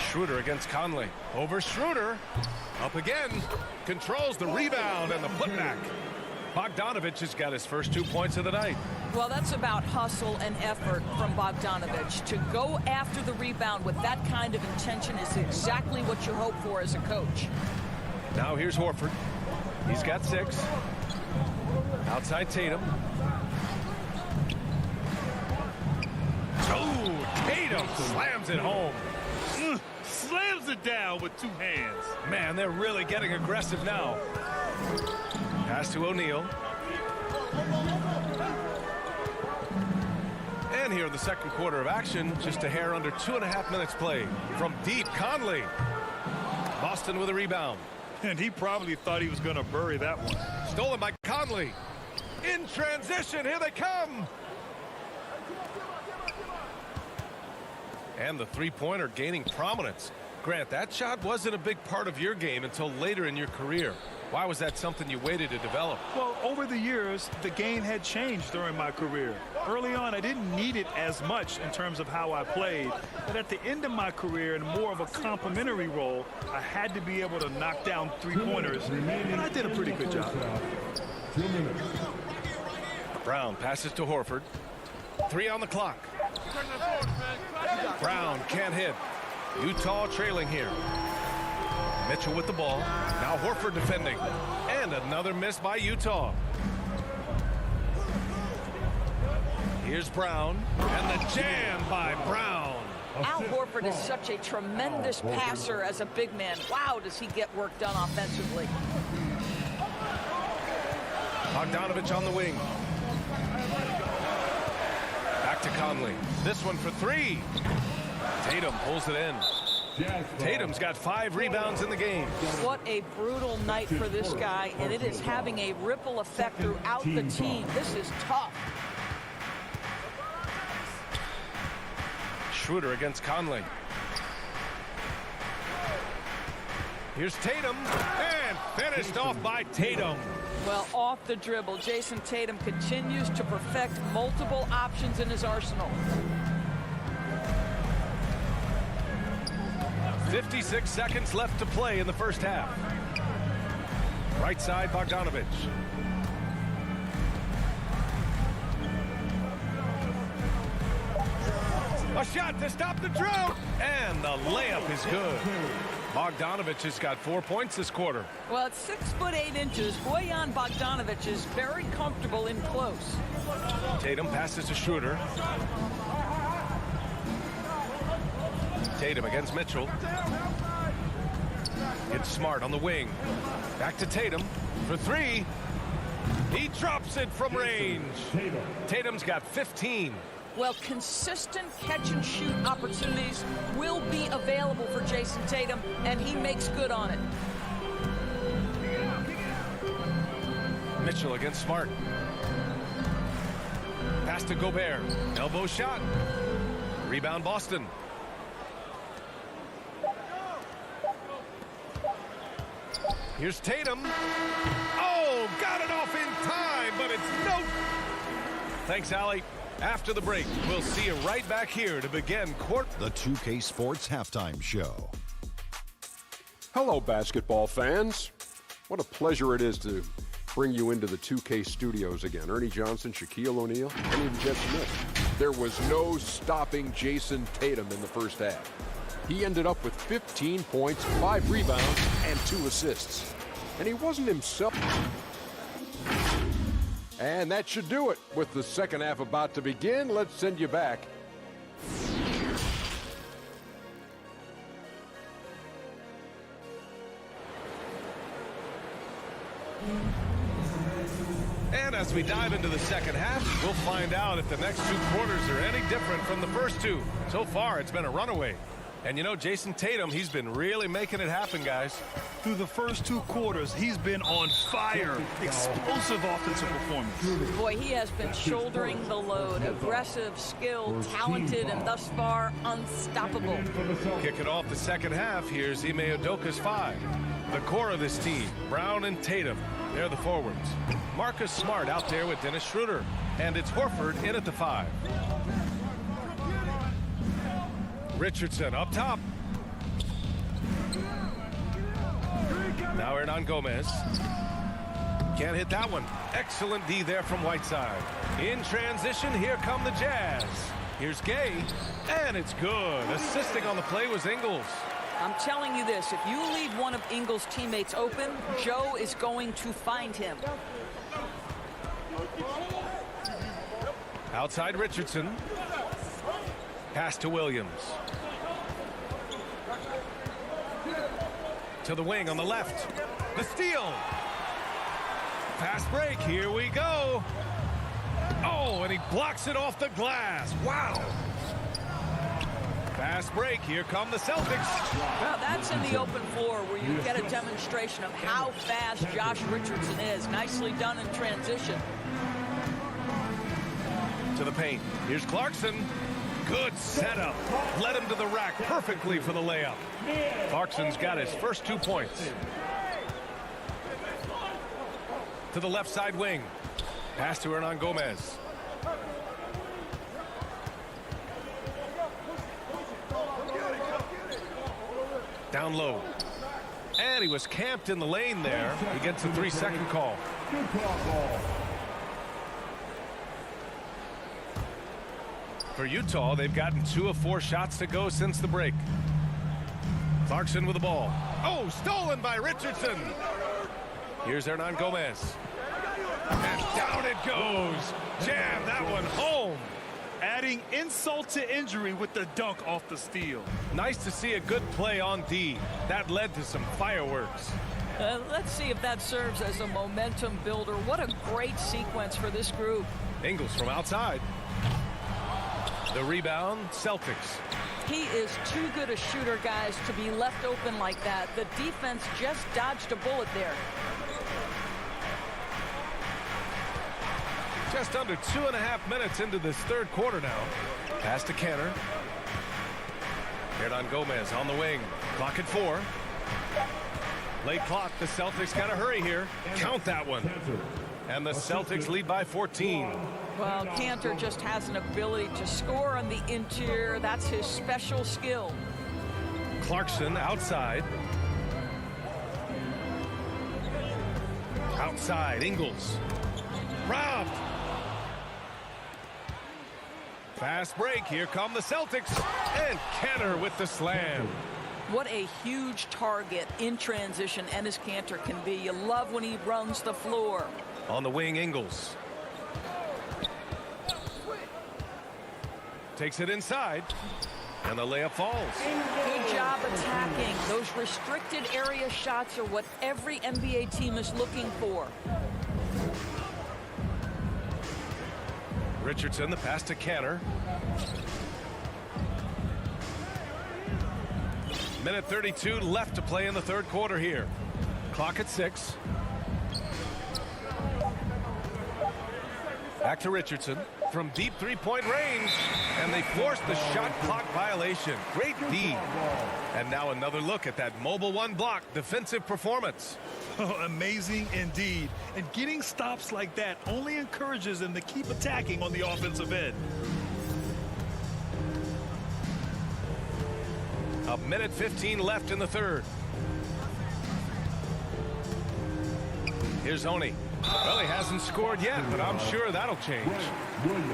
Schroeder against Conley. Over Schroeder. Up again. Controls the rebound and the putback. Bogdanovich has got his first 2 points of the night. Well, that's about hustle and effort from Bogdanovich. To go after the rebound with that kind of intention is exactly what you hope for as a coach. Now here's Horford. He's got 6. Outside Tatum. Oh, Tatum slams it home. Slams it down with 2 hands. Man, they're really getting aggressive now. Pass to O'Neal. And here in the second quarter of action, just a hair under 2.5 minutes played. From deep, Conley. Boston with a rebound. And he probably thought he was going to bury that one. Stolen by Conley. In transition, here they come. And the three-pointer gaining prominence. Grant, that shot wasn't a big part of your game until later in your career. Why was that something you waited to develop? Well, over the years, the game had changed during my career. Early on, I didn't need it as much in terms of how I played. But at the end of my career, in more of a complementary role, I had to be able to knock down three-pointers, and I did a pretty good job. 2 minutes. Brown passes to Horford. 3 on the clock. Brown can't hit. Utah trailing here. Mitchell with the ball. Now Horford defending. And another miss by Utah. Here's Brown. And the jam by Brown. Al Horford is such a tremendous passer as a big man. Wow, does he get work done offensively. Bogdanovich on the wing. Back to Conley. This one for 3. Tatum pulls it in. Tatum's got 5 rebounds in the game. What a brutal night for this guy, and it is having a ripple effect throughout the team. This is tough. Schroeder against Conley. Here's Tatum, and finished off by Tatum. Well, off the dribble, Jason Tatum continues to perfect multiple options in his arsenal. 56 seconds left to play in the first half. Right side, Bogdanovich. A shot to stop the drought, and the layup is good. Bogdanovich has got 4 points this quarter. Well, at 6'8". Bojan Bogdanovich is very comfortable in close. Tatum passes to Schroeder. Tatum against Mitchell. It's Smart on the wing. Back to Tatum for three. He drops it from range. Tatum's got 15. Well, consistent catch-and-shoot opportunities will be available for Jason Tatum, and he makes good on it. Mitchell against Smart. Pass to Gobert. Elbow shot. Rebound Boston. Here's Tatum. Oh, got it off in time, but it's no. Thanks, Allie. After the break, we'll see you right back here to begin the 2K Sports Halftime Show. Hello, basketball fans. What a pleasure it is to bring you into the 2K studios again. Ernie Johnson, Shaquille O'Neal, and even Jeff Smith. There was no stopping Jason Tatum in the first half. He ended up with 15 points, 5 rebounds, and 2 assists. And he wasn't himself. And that should do it. With the second half about to begin, let's send you back. And as we dive into the second half, we'll find out if the next 2 quarters are any different from the first 2. So far, it's been a runaway. And you know, Jason Tatum, he's been really making it happen, guys. Through the first 2 quarters, he's been on fire. Explosive offensive performance. Boy, he has been shouldering the load. Aggressive, skilled, talented, and thus far, unstoppable. Kicking off the second half, here's Ime Udoka's 5. The core of this team, Brown and Tatum, they're the forwards. Marcus Smart out there with Dennis Schroeder. And it's Horford in at the 5. Richardson up top. Now Hernan Gomez. Can't hit that one. Excellent D there from Whiteside. In transition, here come the Jazz. Here's Gay, and it's good. Assisting on the play was Ingles. I'm telling you this, if you leave one of Ingles' teammates open, Joe is going to find him. Outside Richardson. Pass to Williams. To the wing on the left. The steal. Fast break. Here we go. Oh, and he blocks it off the glass. Wow. Fast break. Here come the Celtics. Well, that's in the open floor where you get a demonstration of how fast Josh Richardson is. Nicely done in transition. To the paint. Here's Clarkson. Good setup. Led him to the rack perfectly for the layup. Clarkson's got his first 2 points. To the left side wing. Pass to Hernan Gomez. Down low. And he was camped in the lane there. He gets a 3-second call. For Utah, they've gotten 2 of 4 shots to go since the break. Clarkson with the ball. Oh, stolen by Richardson. Here's Hernan Gomez. And down it goes. Jam that one home. Adding insult to injury with the dunk off the steal. Nice to see a good play on D. That led to some fireworks. Let's see if that serves as a momentum builder. What a great sequence for this group. Ingles from outside. The rebound, Celtics. He is too good a shooter, guys, to be left open like that. The defense just dodged a bullet there. Just under 2.5 minutes into this third quarter now. Pass to Kenner. Gomez on the wing. Clock at 4. Late clock. The Celtics got to hurry here. Count that one. And the Celtics lead by 14. Well, Cantor just has an ability to score on the interior. That's his special skill. Clarkson outside. Outside, Ingles. Robbed. Fast break. Here come the Celtics. And Cantor with the slam. What a huge target in transition Enes Kanter can be. You love when he runs the floor. On the wing, Ingles. Takes it inside. And the layup falls. Good job attacking. Those restricted area shots are what every NBA team is looking for. Richardson, the pass to Cantor. Minute 32 left to play in the third quarter here. Clock at 6. Back to Richardson from deep three-point range. And they forced the shot clock violation. Great D. And now another look at that mobile one block defensive performance. Oh, amazing indeed. And getting stops like that only encourages them to keep attacking on the offensive end. A minute 15 left in the third. Here's Oni. Well, he hasn't scored yet, but I'm sure that'll change. Williams.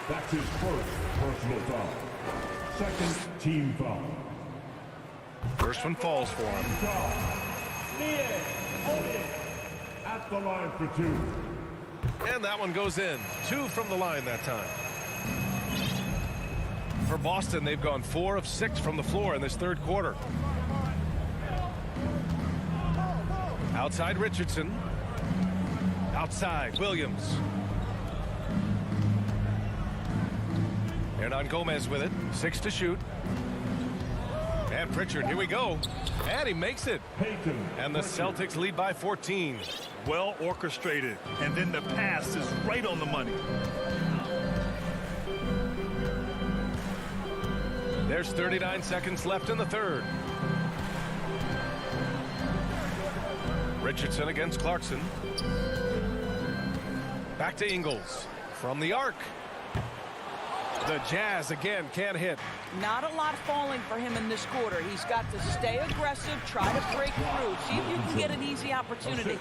That's his first personal foul. Second team foul. First one falls for him. At the line for 2. And that one goes in. 2 from the line that time. For Boston, they've gone 4 of 6 from the floor in this third quarter. Outside Richardson. Outside Williams. Hernan Gomez with it. 6 to shoot. And Pritchard, here we go. And he makes it. And the Celtics lead by 14. Well orchestrated. And then the pass is right on the money. There's 39 seconds left in the third. Richardson against Clarkson. Back to Ingles. From the arc. The Jazz again can't hit. Not a lot falling for him in this quarter. He's got to stay aggressive, try to break through, see if you can get an easy opportunity.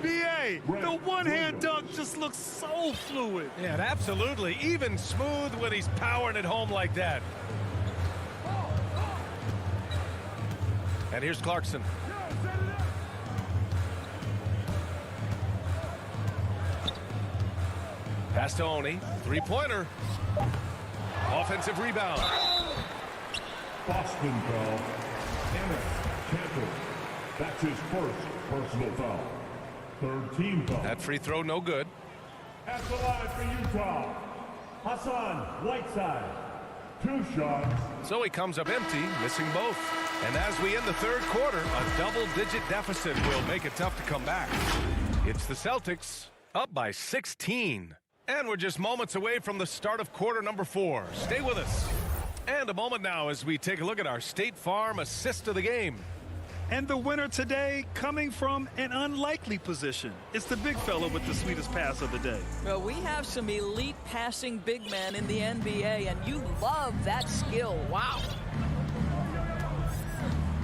B.A., the one-hand dunk just looks so fluid. Yeah, absolutely. Even smooth when he's powering it home like that. And here's Clarkson. Pass to Oni. Three-pointer. Offensive rebound. Boston foul. Enes Kanter. That's his first personal foul. Third team foul. That free throw no good. At the line for Utah, Hassan Whiteside. 2 shots. So he comes up empty, missing both. And as we end the third quarter, a double-digit deficit will make it tough to come back. It's the Celtics up by 16. And we're just moments away from the start of quarter number 4. Stay with us. And a moment now as we take a look at our State Farm assist of the game. And the winner today coming from an unlikely position. It's the big fella with the sweetest pass of the day. Well, we have some elite passing big men in the NBA, and you love that skill. Wow.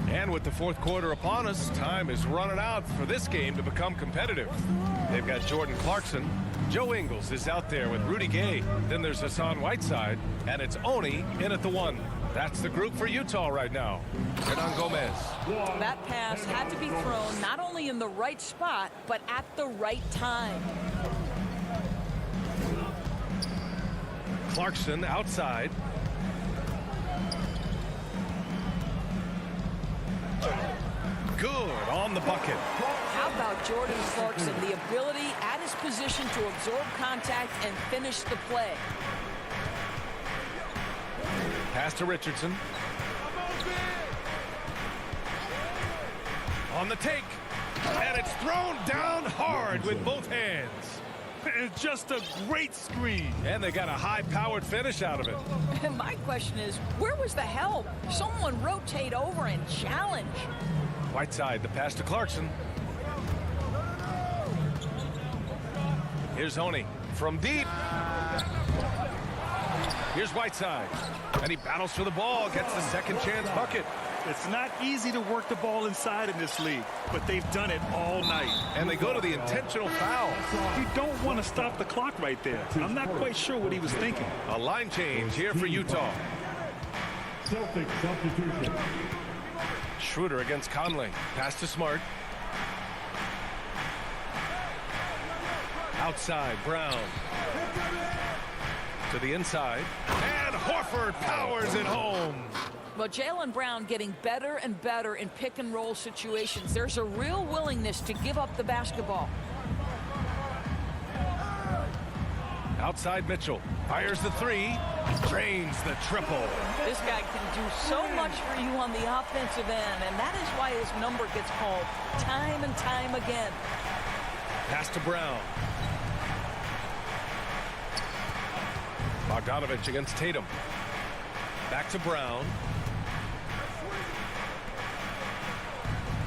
And with the fourth quarter upon us, time is running out for this game to become competitive. They've got Jordan Clarkson. Joe Ingles is out there with Rudy Gay. Then there's Hassan Whiteside, and it's Oni in at the 1. That's the group for Utah right now. Hernan Gomez. That pass had to be thrown not only in the right spot, but at the right time. Clarkson outside. Good on the bucket. How about Jordan Clarkson, the ability at his position to absorb contact and finish the play. Pass to Richardson. On the take. And it's thrown down hard with both hands. It's just a great screen. And they got a high-powered finish out of it. And my question is, where was the help? Someone rotate over and challenge. Whiteside, the pass to Clarkson. Here's Honey from deep. Here's Whiteside. And he battles for the ball, gets the second chance bucket. It's not easy to work the ball inside in this league, but they've done it all night. And they go to the intentional foul. You don't want to stop the clock right there. I'm not quite sure what he was thinking. A line change here for Utah. Celtic substitution. Schroeder against Conley. Pass to Smart. Outside, Brown. To the inside. And Horford powers it home. Well, Jaylen Brown getting better and better in pick-and-roll situations. There's a real willingness to give up the basketball. Outside Mitchell. Fires the three. Drains the triple. This guy can do so much for you on the offensive end, and that is why his number gets called time and time again. Pass to Brown. Bogdanovich against Tatum. Back to Brown.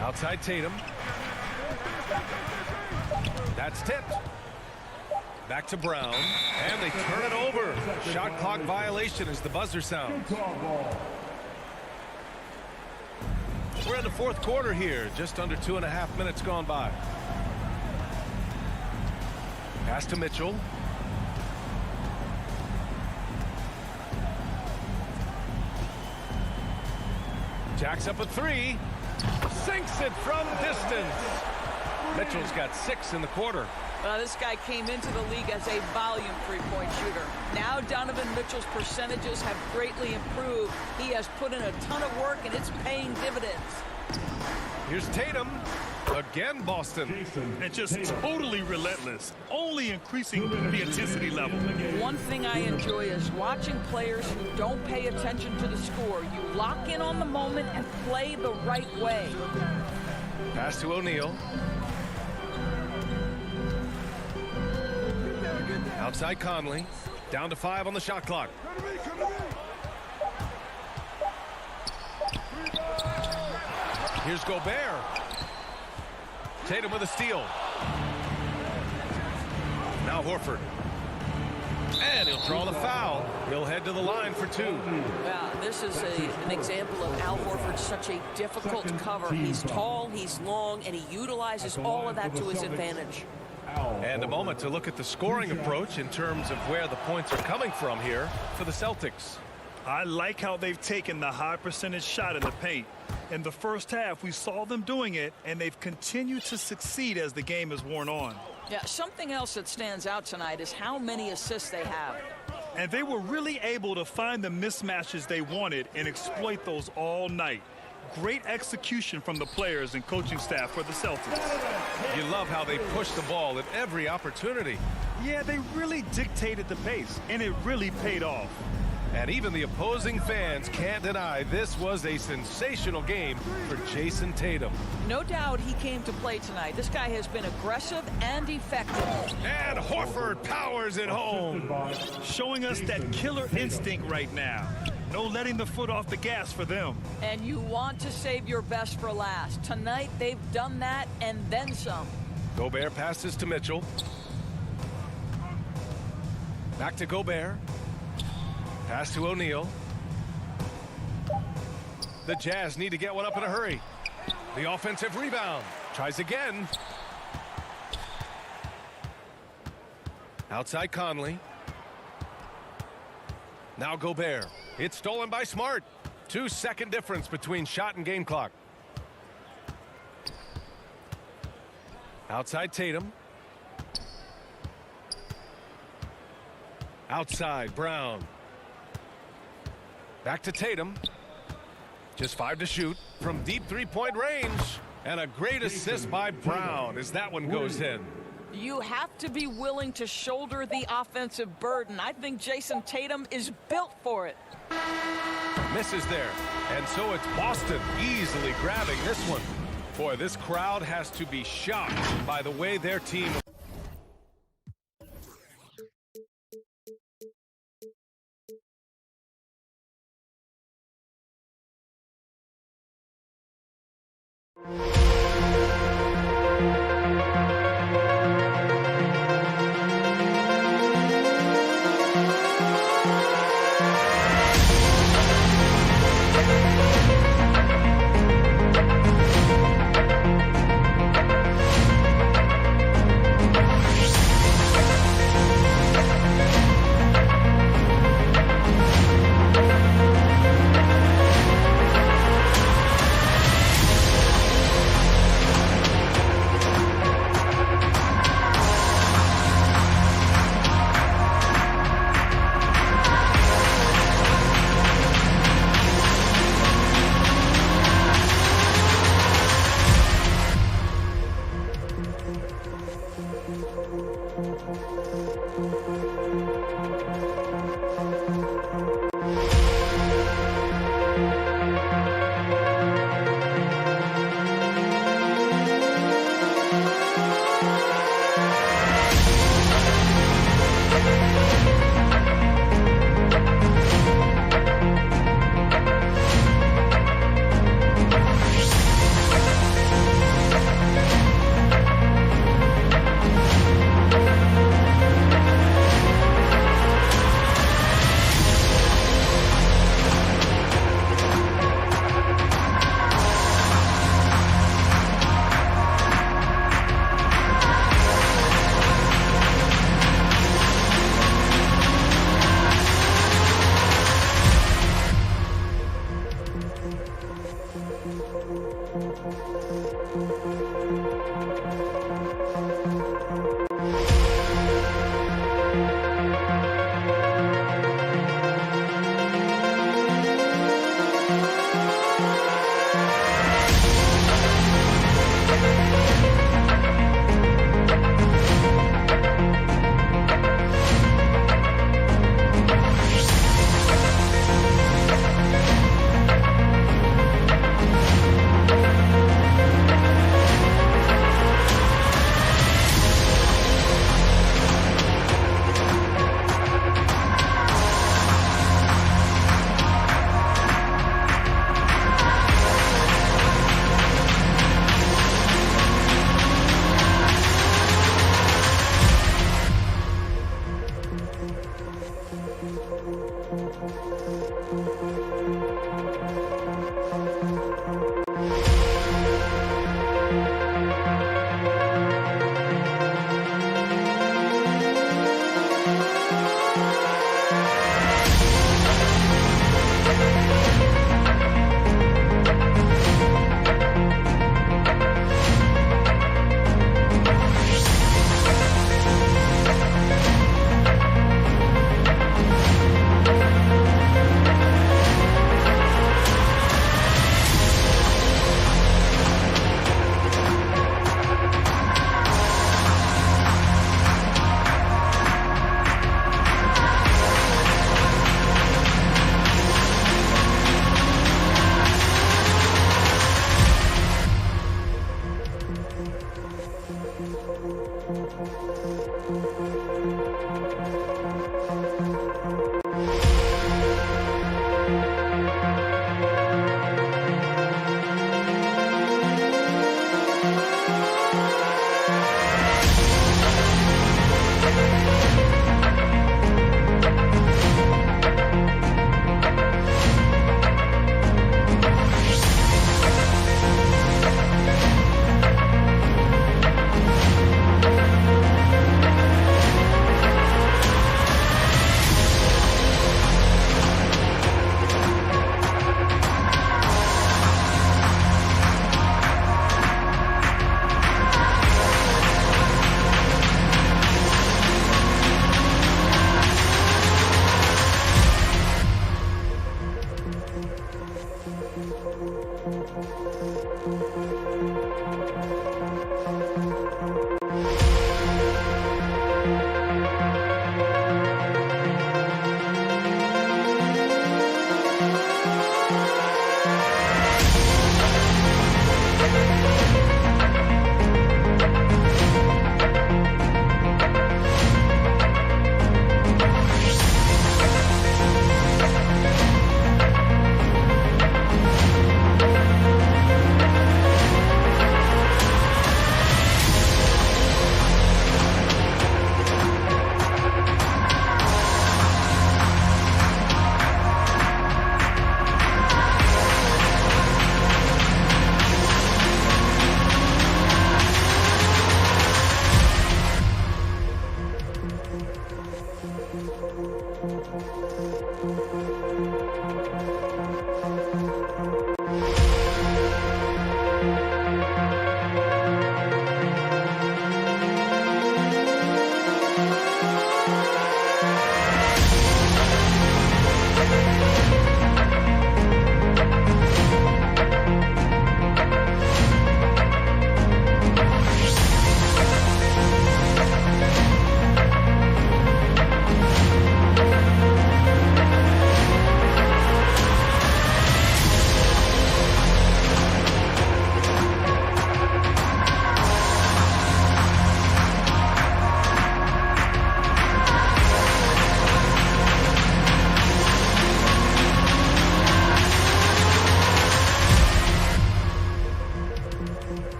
Outside Tatum. That's tipped. Back to Brown. And they turn it over. Shot clock violation as the buzzer sounds. We're in the fourth quarter here. Just under 2.5 minutes gone by. Pass to Mitchell. Jacks up a three. Sinks it from distance. Mitchell's got 6 in the quarter. This guy came into the league as a volume three-point shooter. Now Donovan Mitchell's percentages have greatly improved. He has put in a ton of work, and it's paying dividends. Here's Tatum. Again, Boston. And just totally relentless, only increasing the intensity level. One thing I enjoy is watching players who don't pay attention to the score. You lock in on the moment and play the right way. Pass to O'Neal. Outside Conley. Down to 5 on the shot clock. Here's Gobert. Tatum with a steal. Now Horford. And he'll draw the foul. He'll head to the line for 2. Yeah, this is an example of Al Horford's such a difficult cover. He's tall, he's long, and he utilizes all of that to his advantage. And a moment to look at the scoring approach in terms of where the points are coming from here for the Celtics. I like how they've taken the high percentage shot in the paint. In the first half, we saw them doing it, and they've continued to succeed as the game has worn on. Yeah, something else that stands out tonight is how many assists they have. And they were really able to find the mismatches they wanted and exploit those all night. Great execution from the players and coaching staff for the Celtics. You love how they push the ball at every opportunity. Yeah, they really dictated the pace, and it really paid off. And even the opposing fans can't deny this was a sensational game for Jason Tatum. No doubt he came to play tonight. This guy has been aggressive and effective. And Horford powers it home. Showing us that killer instinct right now. No letting the foot off the gas for them. And you want to save your best for last. Tonight they've done that and then some. Gobert passes to Mitchell. Back to Gobert. Pass to O'Neal. The Jazz need to get one up in a hurry. The offensive rebound. Tries again. Outside Conley. Now Gobert. It's stolen by Smart. 2-second difference between shot and game clock. Outside Tatum. Outside Brown. Back to Tatum. Just 5 to shoot from deep three-point range. And a great assist by Brown as that one goes in. You have to be willing to shoulder the offensive burden. I think Jason Tatum is built for it. Misses there. And so it's Boston easily grabbing this one. Boy, this crowd has to be shocked by the way their team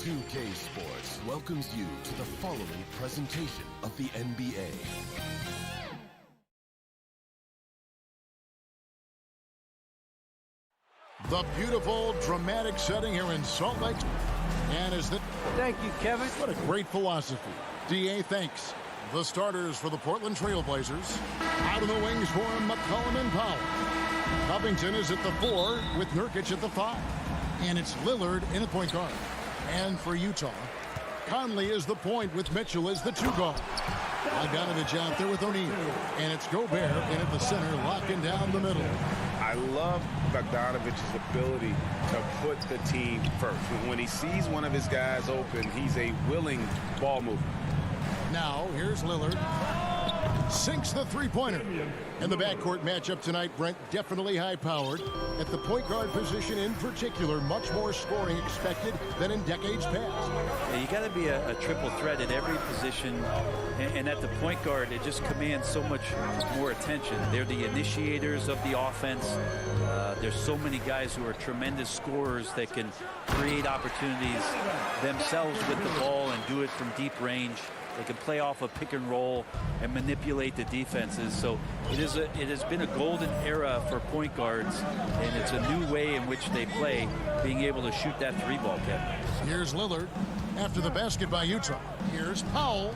2K Sports welcomes you to the following presentation of the NBA. The beautiful, dramatic setting here in Salt Lake. And is that... Thank you, Kevin. What a great philosophy. DA, thanks. The starters for the Portland Trail Blazers. Out of the wings for McCollum and Powell. Covington is at the 4 with Nurkic at the 5. And it's Lillard in at point guard. And for Utah, Conley is the point with Mitchell as the 2 guard. Bogdanovich out there with O'Neal. And it's Gobert in at the center, locking down the middle. I love Bogdanovich's ability to put the team first. When he sees one of his guys open, he's a willing ball mover. Now, here's Lillard. sinks the three-pointer. And the backcourt matchup tonight, Brent, definitely high-powered. At the point guard position in particular, much more scoring expected than in decades past. Yeah, you got to be a triple threat at every position, and at the point guard, it just commands so much more attention. They're the initiators of the offense. There's so many guys who are tremendous scorers that can create opportunities themselves with the ball and do it from deep range. They can play off a pick and roll and manipulate the defenses. So it has been a golden era for point guards, and it's a new way in which they play, being able to shoot that three ball, Kevin. Here's Lillard after the basket by Utah. Here's Powell.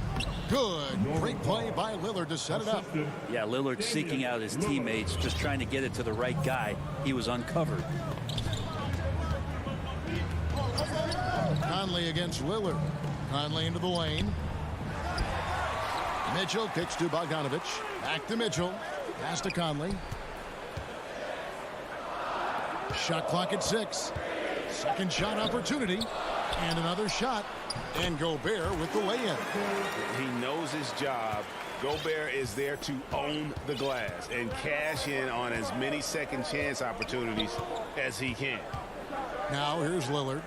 Good. Great play by Lillard to set it up. Yeah, Lillard seeking out his teammates, just trying to get it to the right guy. He was uncovered. Conley against Lillard. Conley into the lane. Mitchell kicks to Bogdanovich. Back to Mitchell. Pass to Conley. Shot clock at 6. Second shot opportunity. And another shot. And Gobert with the lay-in. He knows his job. Gobert is there to own the glass and cash in on as many second chance opportunities as he can. Now here's Lillard.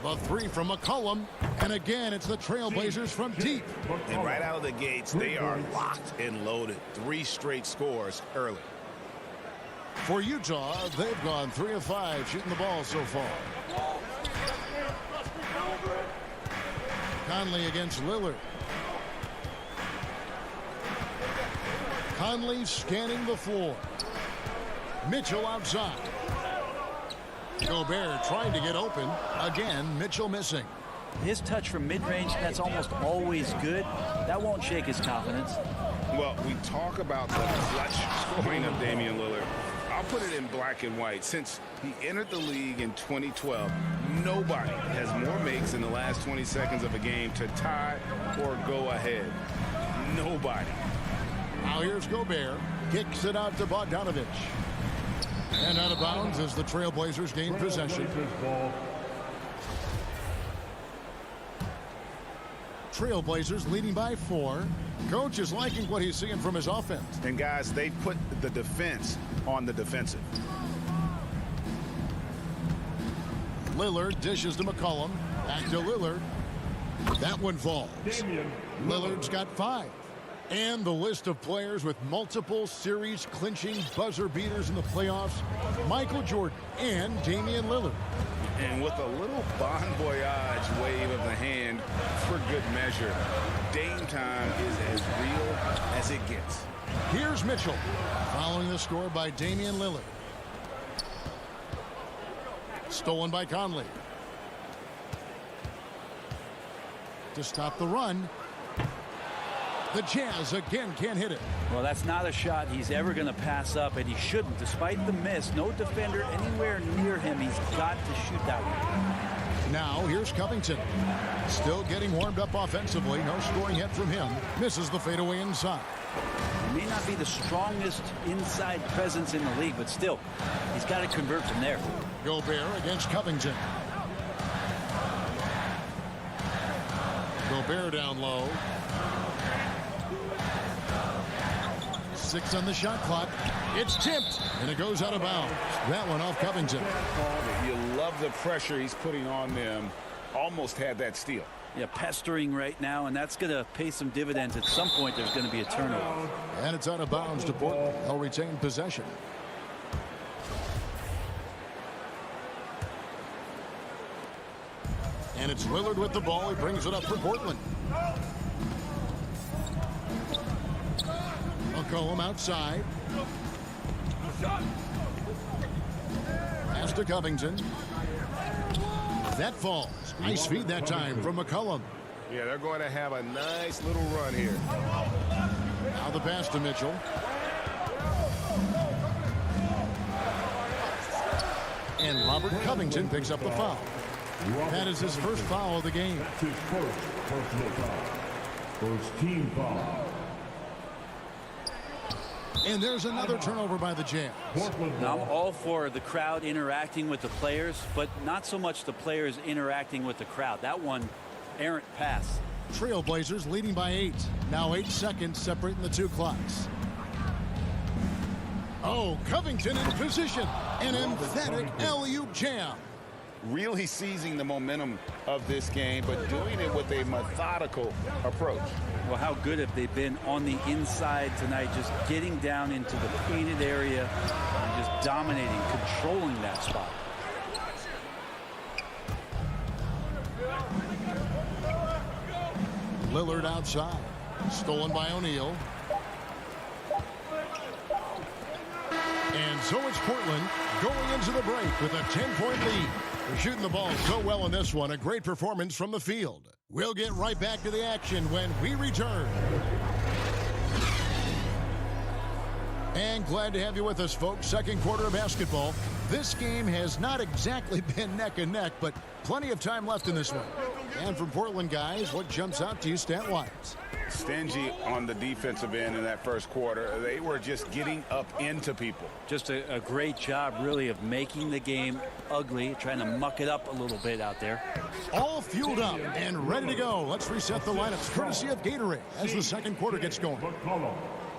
The three from McCollum. And again, it's the Trailblazers from deep. And right out of the gates, they are locked and loaded. 3 straight scores early. For Utah, they've gone 3 of 5 shooting the ball so far. Conley against Lillard. Conley scanning the floor. Mitchell outside. Gobert trying to get open. Again, Mitchell missing. His touch from mid-range, that's almost always good. That won't shake his confidence. Well, we talk about the clutch scoring of Damian Lillard. I'll put it in black and white. Since he entered the league in 2012, nobody has more makes in the last 20 seconds of a game to tie or go ahead. Nobody. Now here's Gobert. Kicks it out to Bogdanovich. And out of bounds as the Trailblazers gain possession. Trailblazers leading by 4. Coach is liking what he's seeing from his offense. And guys, they put the defense on the defensive. Lillard dishes to McCollum. Back to Lillard. That one falls. Lillard's got 5. And the list of players with multiple series clinching buzzer beaters in the playoffs: Michael Jordan and Damian Lillard. And with a little bon voyage wave of the hand for good measure, Dame time is as real as it gets. Here's Mitchell following the score by Damian Lillard. Stolen by Conley. To stop the run. The Jazz again can't hit it. Well, that's not a shot he's ever going to pass up, and he shouldn't. Despite the miss, no defender anywhere near him. He's got to shoot that one. Now here's Covington. Still getting warmed up offensively. No scoring yet from him. Misses the fadeaway inside. He may not be the strongest inside presence in the league, but still, he's got to convert from there. Gobert against Covington. Gobert down low. 6 on the shot clock. It's tipped, and it goes out of bounds. That one off Covington. You love the pressure he's putting on them. Almost had that steal. Yeah, pestering right now, and that's going to pay some dividends. At some point, there's going to be a turnover. And it's out of bounds to Portland. They'll retain possession. And it's Lillard with the ball. He brings it up for Portland. McCollum outside. Pass to Covington. That falls. Nice feed that time from McCollum. Yeah, they're going to have a nice little run here. Now the pass to Mitchell. And Robert Covington picks up the foul. That is his first foul of the game. That's his first personal foul. First team foul. And there's another turnover by the Jazz. Now, I'm all for the crowd interacting with the players, but not so much the players interacting with the crowd. That one, errant pass. Trailblazers leading by 8. Now 8 seconds separating the two clocks. Oh, Covington in position. An emphatic alley-oop jam. Really seizing the momentum of this game, but doing it with a methodical approach. Well, how good have they been on the inside tonight, just getting down into the painted area and just dominating, controlling that spot. Lillard outside. Stolen by O'Neal. And so it's Portland going into the break with a 10-point lead. They're shooting the ball so well in this one. A great performance from the field. We'll get right back to the action when we return. And glad to have you with us, folks. Second quarter of basketball. This game has not exactly been neck and neck, but plenty of time left in this one. And from Portland, guys, what jumps out to you stat-wise? Stingy on the defensive end in that first quarter. They were just getting up into people. Just a great job, really, of making the game ugly, trying to muck it up a little bit out there. All fueled up and ready to go. Let's reset the lineups courtesy of Gatorade as the second quarter gets going.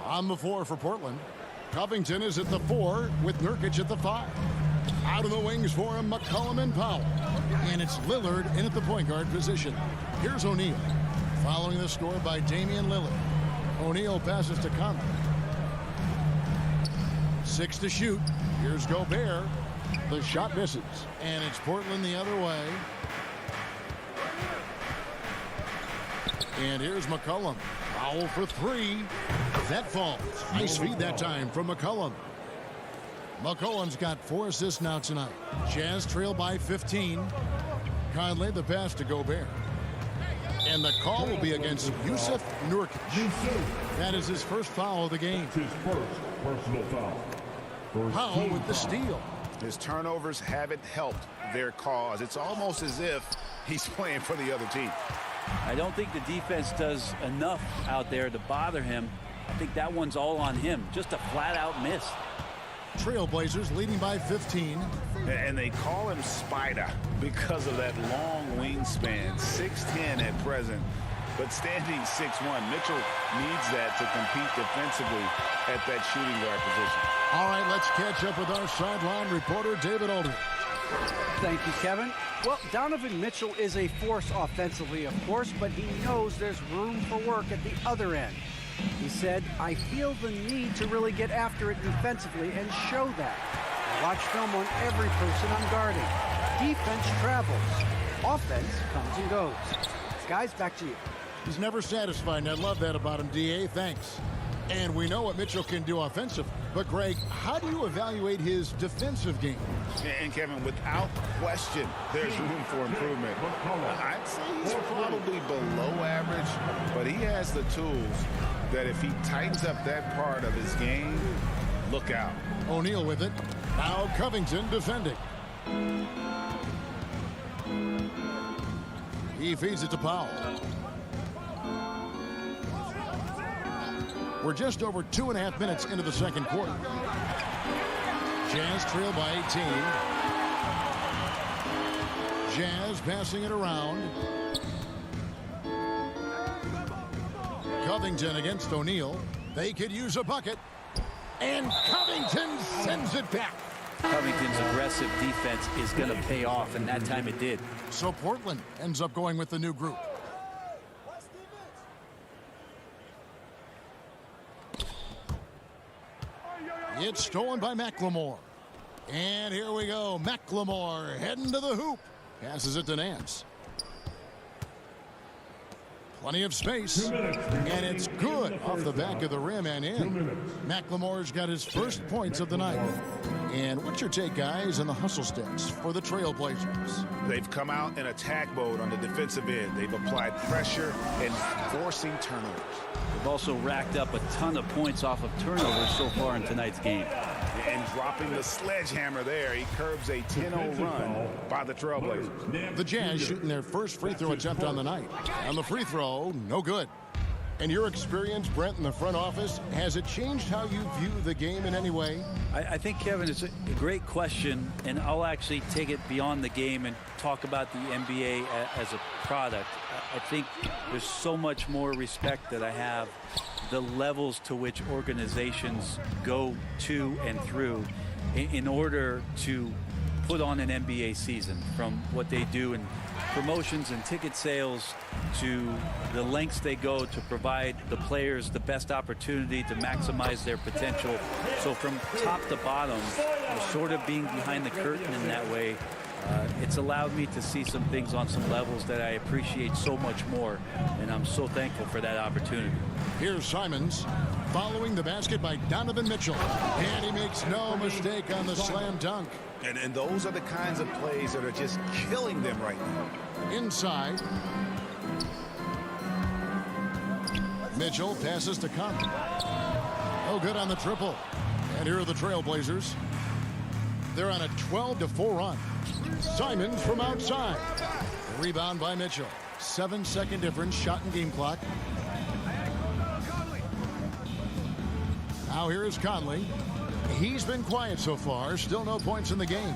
On the floor for Portland, Covington is at the 4 with Nurkic at the 5. Out of the wings for him, McCollum and Powell. And it's Lillard in at the point guard position. Here's O'Neal. Following the score by Damian Lillard. O'Neal passes to Conley. 6 to shoot. Here's Gobert. The shot misses. And it's Portland the other way. And here's McCollum. Foul for 3. That falls. Nice feed that time from McCollum. McCollum's got 4 assists now tonight. Jazz trail by 15. Conley the pass to Gobert. And the call will be against Yusuf Nurkic. That is his first foul of the game. His first personal foul. Powell with the steal. His turnovers haven't helped their cause. It's almost as if he's playing for the other team. I don't think the defense does enough out there to bother him. I think that one's all on him. Just a flat-out miss. Trailblazers leading by 15. And they call him Spider because of that long wingspan, 6'10" at present, but standing 6'1". Mitchell needs that to compete defensively at that shooting guard position. All right, let's catch up with our sideline reporter, David Aldridge. Thank you, Kevin. Well, Donovan Mitchell is a force offensively, of course, but he knows there's room for work at the other end. He said, I feel the need to really get after it defensively and show that. I watch film on every person I'm guarding. Defense travels. Offense comes and goes. Guys, back to you. He's never satisfied, and I love that about him, D.A. Thanks. And we know what Mitchell can do offensively. But, Greg, how do you evaluate his defensive game? And, Kevin, without question, there's room for improvement. I'd say he's probably below average, but he has the tools that if he tightens up that part of his game, look out. O'Neal with it. Now Covington defending. He feeds it to Powell. We're just over 2.5 minutes into the second quarter. Jazz trail by 18. Jazz passing it around. Covington against O'Neal. They could use a bucket. And Covington sends it back. Covington's aggressive defense is going to pay off, and that time it did. So Portland ends up going with the new group. It's stolen by McLemore. And here we go. McLemore heading to the hoop. Passes it to Nance. Plenty of space. And it's good off the back of the rim and in. McLemore's got his first points of the night. And what's your take, guys, on the hustle stats for the Trailblazers? They've come out in attack mode on the defensive end. They've applied pressure and forcing turnovers. They've also racked up a ton of points off of turnovers so far in tonight's game. And dropping the sledgehammer there, he curbs a 10-0 run by the Trailblazers. The Jazz shooting their first free throw attempt on the night. And the free throw, no good. In your experience, Brent, in the front office, has it changed how you view the game in any way? I think, Kevin, it's a great question, and I'll actually take it beyond the game and talk about the NBA as a product. I think there's so much more respect that I have the levels to which organizations go to and through in order to put on an NBA season, from what they do in promotions and ticket sales to the lengths they go to provide the players the best opportunity to maximize their potential. So from top to bottom, sort of being behind the curtain in that way, it's allowed me to see some things on some levels that I appreciate so much more, and I'm so thankful for that opportunity. Here's Simons following the basket by Donovan Mitchell, and he makes no mistake on the slam dunk. And those are the kinds of plays that are just killing them right now. Inside, Mitchell passes to Conley. Oh, good on the triple. And here are the Trailblazers. They're on a 12-4 run. Simons from outside. Rebound by Mitchell. 7-second difference, shot and game clock. Now here is Conley. He's been quiet so far. Still no points in the game.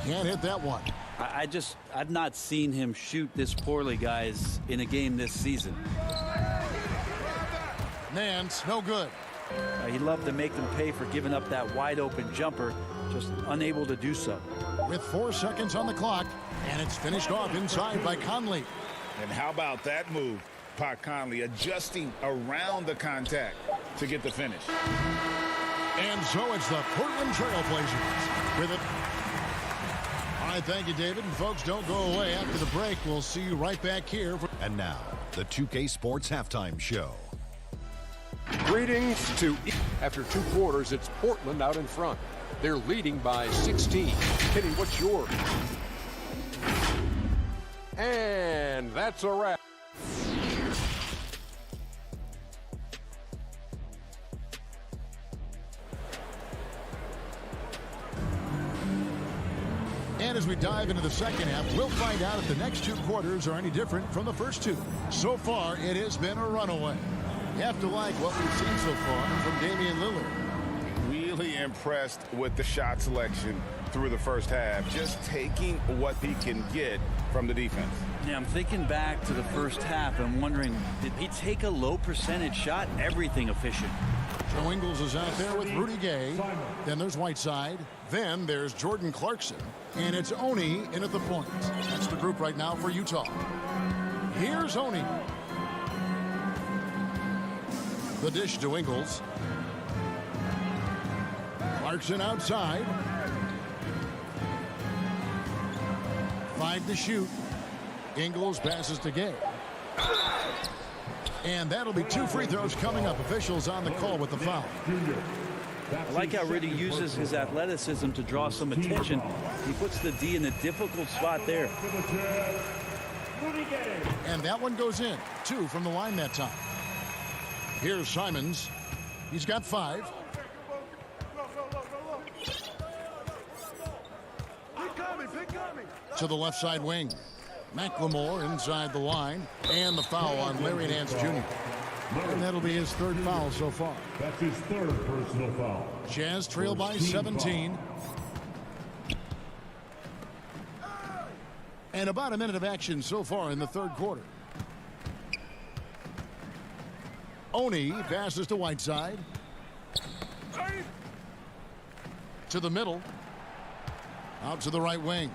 Can't hit that one. I've not seen him shoot this poorly, guys, in a game this season. Nance, no good. He'd love to make them pay for giving up that wide open jumper, just unable to do so. With 4 seconds on the clock, and it's finished off inside by Conley. And how about that move? Pat Conley adjusting around the contact to get the finish. And so it's the Portland Trailblazers with it. All right, thank you, David. And folks, don't go away. After the break, we'll see you right back here. And now, the 2K Sports Halftime Show. Greetings to... After 2 quarters, it's Portland out in front. They're leading by 16. Kenny, what's yours? And that's a wrap. And as we dive into the second half, we'll find out if the next 2 quarters are any different from the first 2. So far, it has been a runaway. You have to like what we've seen so far from Damian Lillard. Really impressed with the shot selection through the first half, just taking what he can get from the defense. Yeah, I'm thinking back to the first half and wondering, did he take a low percentage shot? Everything efficient. Joe Ingles is out there with Rudy Gay. Then there's Whiteside. Then there's Jordan Clarkson. And it's Oni in at the point. That's the group right now for Utah. Here's Oni. The dish to Ingles. Clarkson outside. 5 to shoot. Ingles passes to Gay. And that'll be 2 free throws coming up. Officials on the call with the foul. I like how Rudy uses his athleticism to draw some attention. He puts the D in a difficult spot there. And that one goes in. 2 from the line that time. Here's Simons. He's got 5. To the left side wing. McLemore inside the line. And the foul on Larry Nance Jr. And that'll be his 3rd foul so far. That's his 3rd personal foul. Jazz trail by 17. And about a minute of action so far in the 3rd quarter. Oni passes to Whiteside. To the middle. Out to the right wing.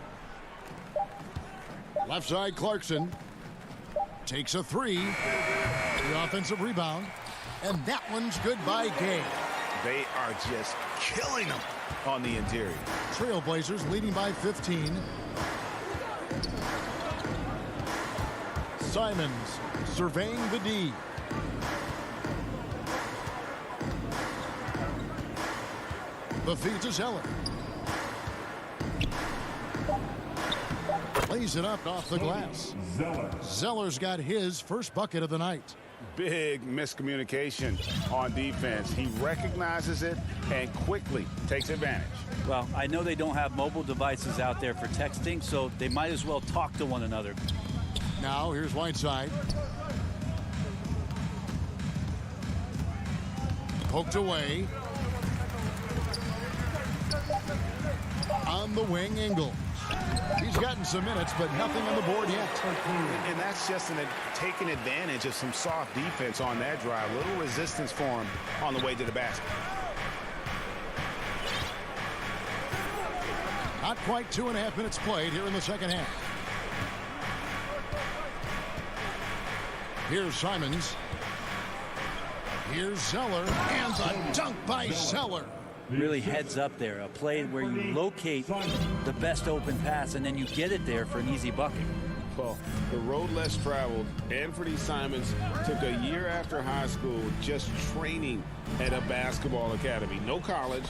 Left side Clarkson. Takes a 3. The offensive rebound. And that one's good by Gay. They are just killing them on the interior. Trailblazers leading by 15. Simons surveying the D. The feed to Zeller. Lays it up off the glass. Zeller's got his first bucket of the night. Big miscommunication on defense. He recognizes it and quickly takes advantage. Well, I know they don't have mobile devices out there for texting, so they might as well talk to one another. Now here's Whiteside. Poked away. On the wing, Ingles. He's gotten some minutes, but nothing on the board yet. And that's just taking advantage of some soft defense on that drive. Little resistance for him on the way to the basket. Not quite 2.5 minutes played here in the second half. Here's Simons. Here's Zeller, and the dunk by Zeller. Really heads up there, a play where you locate the best open pass and then you get it there for an easy bucket. Well, the road less traveled. Anthony Simons took a year after high school just training at a basketball academy. No college,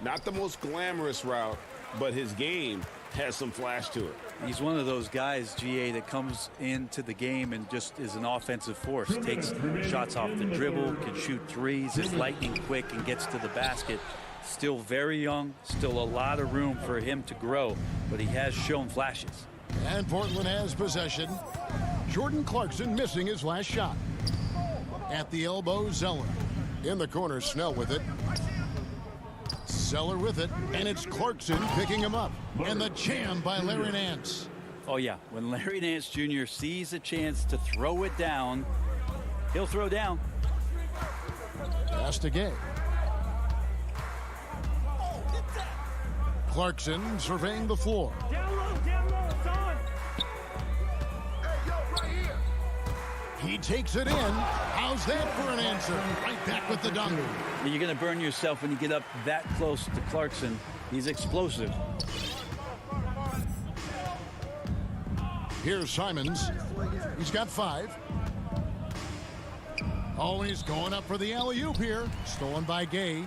not the most glamorous route, but his game has some flash to it. He's one of those guys, GA, that comes into the game and just is an offensive force. Takes shots off the dribble, can shoot threes, is lightning quick, and gets to the basket. Still very young, still a lot of room for him to grow, but he has shown flashes. And Portland has possession. Jordan Clarkson missing his last shot. At the elbow, Zeller. In the corner, Snell with it. Zeller with it, and it's Clarkson picking him up. And the jam by Larry Nance. Oh, yeah. When Larry Nance Jr. sees a chance to throw it down, he'll throw down. Pass to Gay. Clarkson surveying the floor. Down low, it's on. Hey, yo, right here. He takes it in. How's that for an answer? Right back with the dunk. You're going to burn yourself when you get up that close to Clarkson. He's explosive. Here's Simons. He's got 5. Oh, he's going up for the alley-oop here. Stolen by Gay.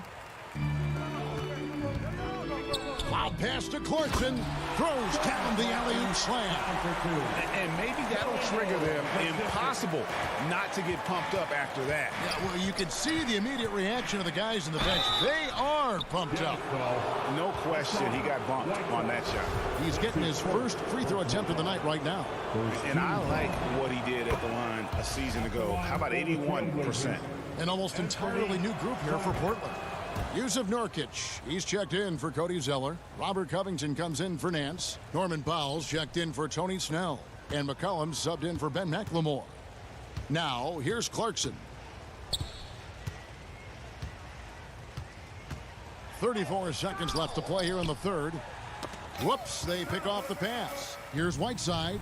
Loud pass to Clarkson. Throws down the alley-oop slam. And maybe that'll trigger them. Impossible not to get pumped up after that. Yeah, well, you can see the immediate reaction of the guys in the bench. They are pumped up. No question, he got bumped on that shot. He's getting his first free throw attempt of the night right now. And I like what he did at the line a season ago. How about 81%? An almost entirely new group here for Portland. Yusuf Nurkic, he's checked in for Cody Zeller. Robert Covington comes in for Nance. Norman Powell's checked in for Tony Snell. And McCollum subbed in for Ben McLemore. Now, here's Clarkson. 34 seconds left to play here in the third. Whoops, they pick off the pass. Here's Whiteside.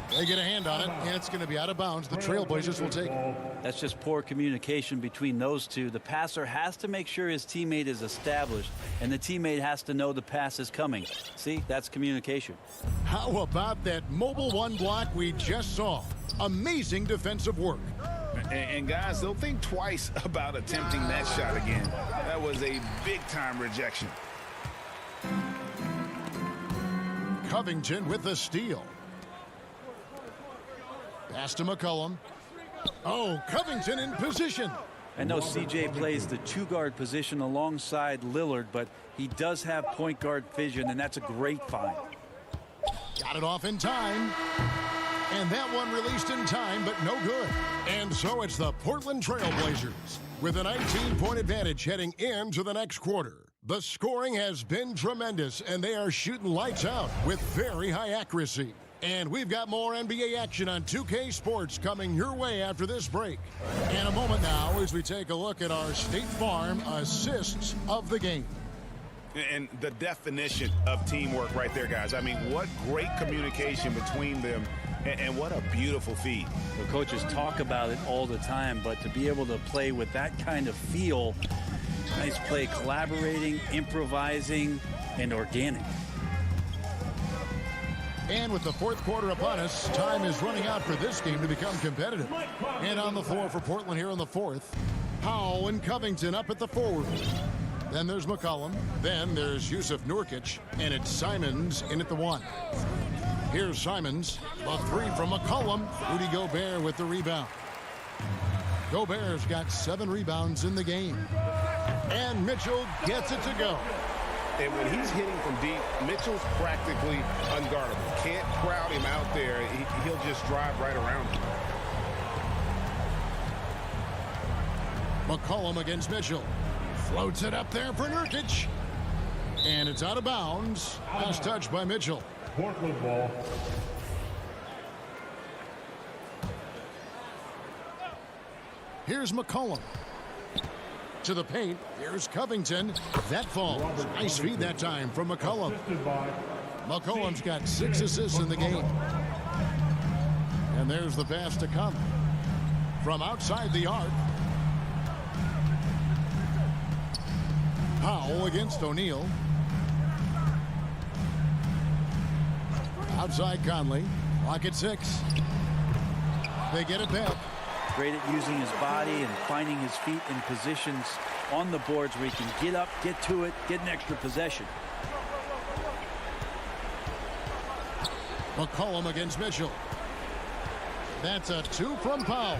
They get a hand on it, and it's going to be out of bounds. The Trailblazers will take it. That's just poor communication between those two. The passer has to make sure his teammate is established, and the teammate has to know the pass is coming. See, that's communication. How about that mobile one block we just saw? Amazing defensive work. And guys, they'll think twice about attempting that shot again. That was a big-time rejection. Covington with the steal. Pass to McCollum. Oh, Covington in position. I know CJ plays the 2-guard position alongside Lillard, but he does have point guard vision, and that's a great find. Got it off in time. And that one released in time, but no good. And so it's the Portland Trailblazers with a 19-point advantage heading into the next quarter. The scoring has been tremendous, and they are shooting lights out with very high accuracy. And we've got more NBA action on 2K Sports coming your way after this break. In a moment now as we take a look at our State Farm assists of the game. And the definition of teamwork right there, guys. I mean, what great communication between them, and what a beautiful feed. The coaches talk about it all the time, but to be able to play with that kind of feel, nice play, collaborating, improvising, and organic. And with the fourth quarter upon us, time is running out for this game to become competitive. And on the floor for Portland here in the fourth, Powell and Covington up at the forward. Then there's McCollum. Then there's Yusuf Nurkic. And it's Simons in at the 1. Here's Simons. The 3 from McCollum. Rudy Gobert with the rebound. Gobert's got 7 rebounds in the game. And Mitchell gets it to go. And when he's hitting from deep, Mitchell's practically unguardable. Can't crowd him out there. He'll just drive right around him. McCollum against Mitchell. Floats it up there for Nurkic. And it's out of bounds. Last touch by Mitchell. Portland ball. Here's McCollum. To the paint. Here's Covington. That falls. Nice feed that time from McCollum. McCollum's got 6 assists in the game. And there's the pass to come. From outside the arc. Powell against O'Neal. Outside Conley. Clock at 6. They get it back. Great at using his body and finding his feet in positions on the boards where he can get up, get to it, get an extra possession. McCollum against Mitchell. That's a 2 from Powell.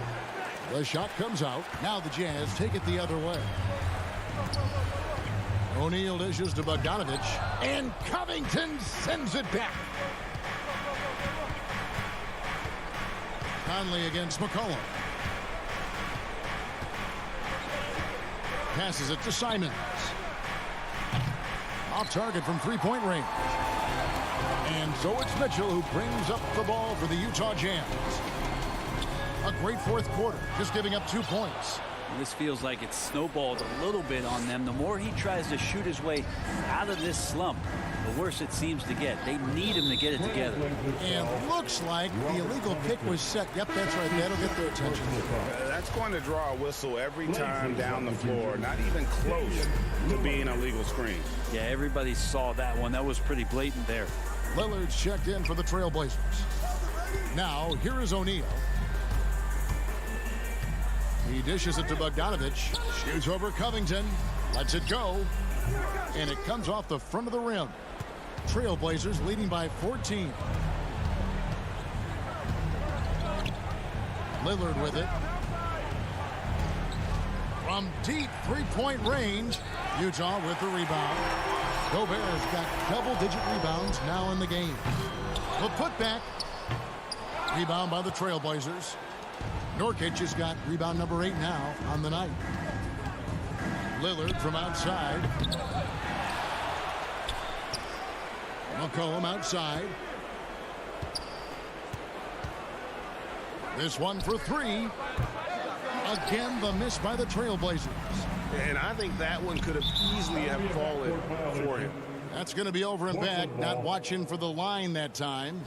The shot comes out. Now the Jazz take it the other way. O'Neal dishes to Bogdanovich. And Covington sends it back. Conley against McCollum. Passes it to Simons. Off target from three-point range. And so it's Mitchell who brings up the ball for the Utah Jazz. A great fourth quarter, just giving up 2 points. And this feels like it's snowballed a little bit on them. The more he tries to shoot his way out of this slump, the worse it seems to get. They need him to get it together. And looks like the illegal kick was set. Yep, that's right. That'll get their attention. That's going to draw a whistle every time down the floor. Not even close to being a legal screen. Yeah, everybody saw that one. That was pretty blatant there. Lillard's checked in for the Trailblazers. Now, here is O'Neal. He dishes it to Bogdanovich. Shoots over Covington. Lets it go. And it comes off the front of the rim. Trailblazers leading by 14. Lillard with it. From deep three-point range. Utah with the rebound. Gobert's got double-digit rebounds now in the game. The putback. Rebound by the Trailblazers. Nurkic has got rebound number 8 now on the night. Lillard from outside. McCollum outside. This one for 3. Again, the miss by the Trailblazers. And I think that one could have easily have fallen for him. That's going to be over and back. Not watching for the line that time.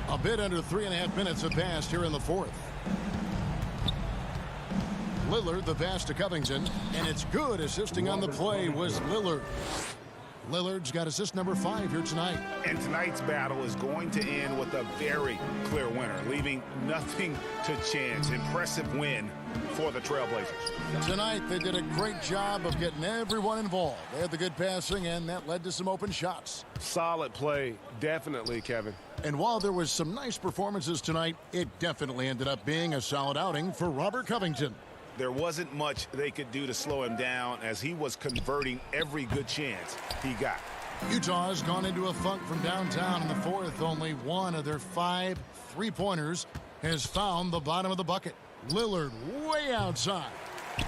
A bit under 3.5 minutes have passed here in the fourth. Lillard, the pass to Covington, and it's good. Assisting on the play was Lillard. Lillard's got assist number 5 here tonight. And tonight's battle is going to end with a very clear winner, leaving nothing to chance. Impressive win for the Trailblazers. Tonight, they did a great job of getting everyone involved. They had the good passing, and that led to some open shots. Solid play, definitely, Kevin. And while there was some nice performances tonight, it definitely ended up being a solid outing for Robert Covington. There wasn't much they could do to slow him down as he was converting every good chance he got. Utah has gone into a funk from downtown in the fourth. Only one of their 5 three-pointers has found the bottom of the bucket. Lillard way outside.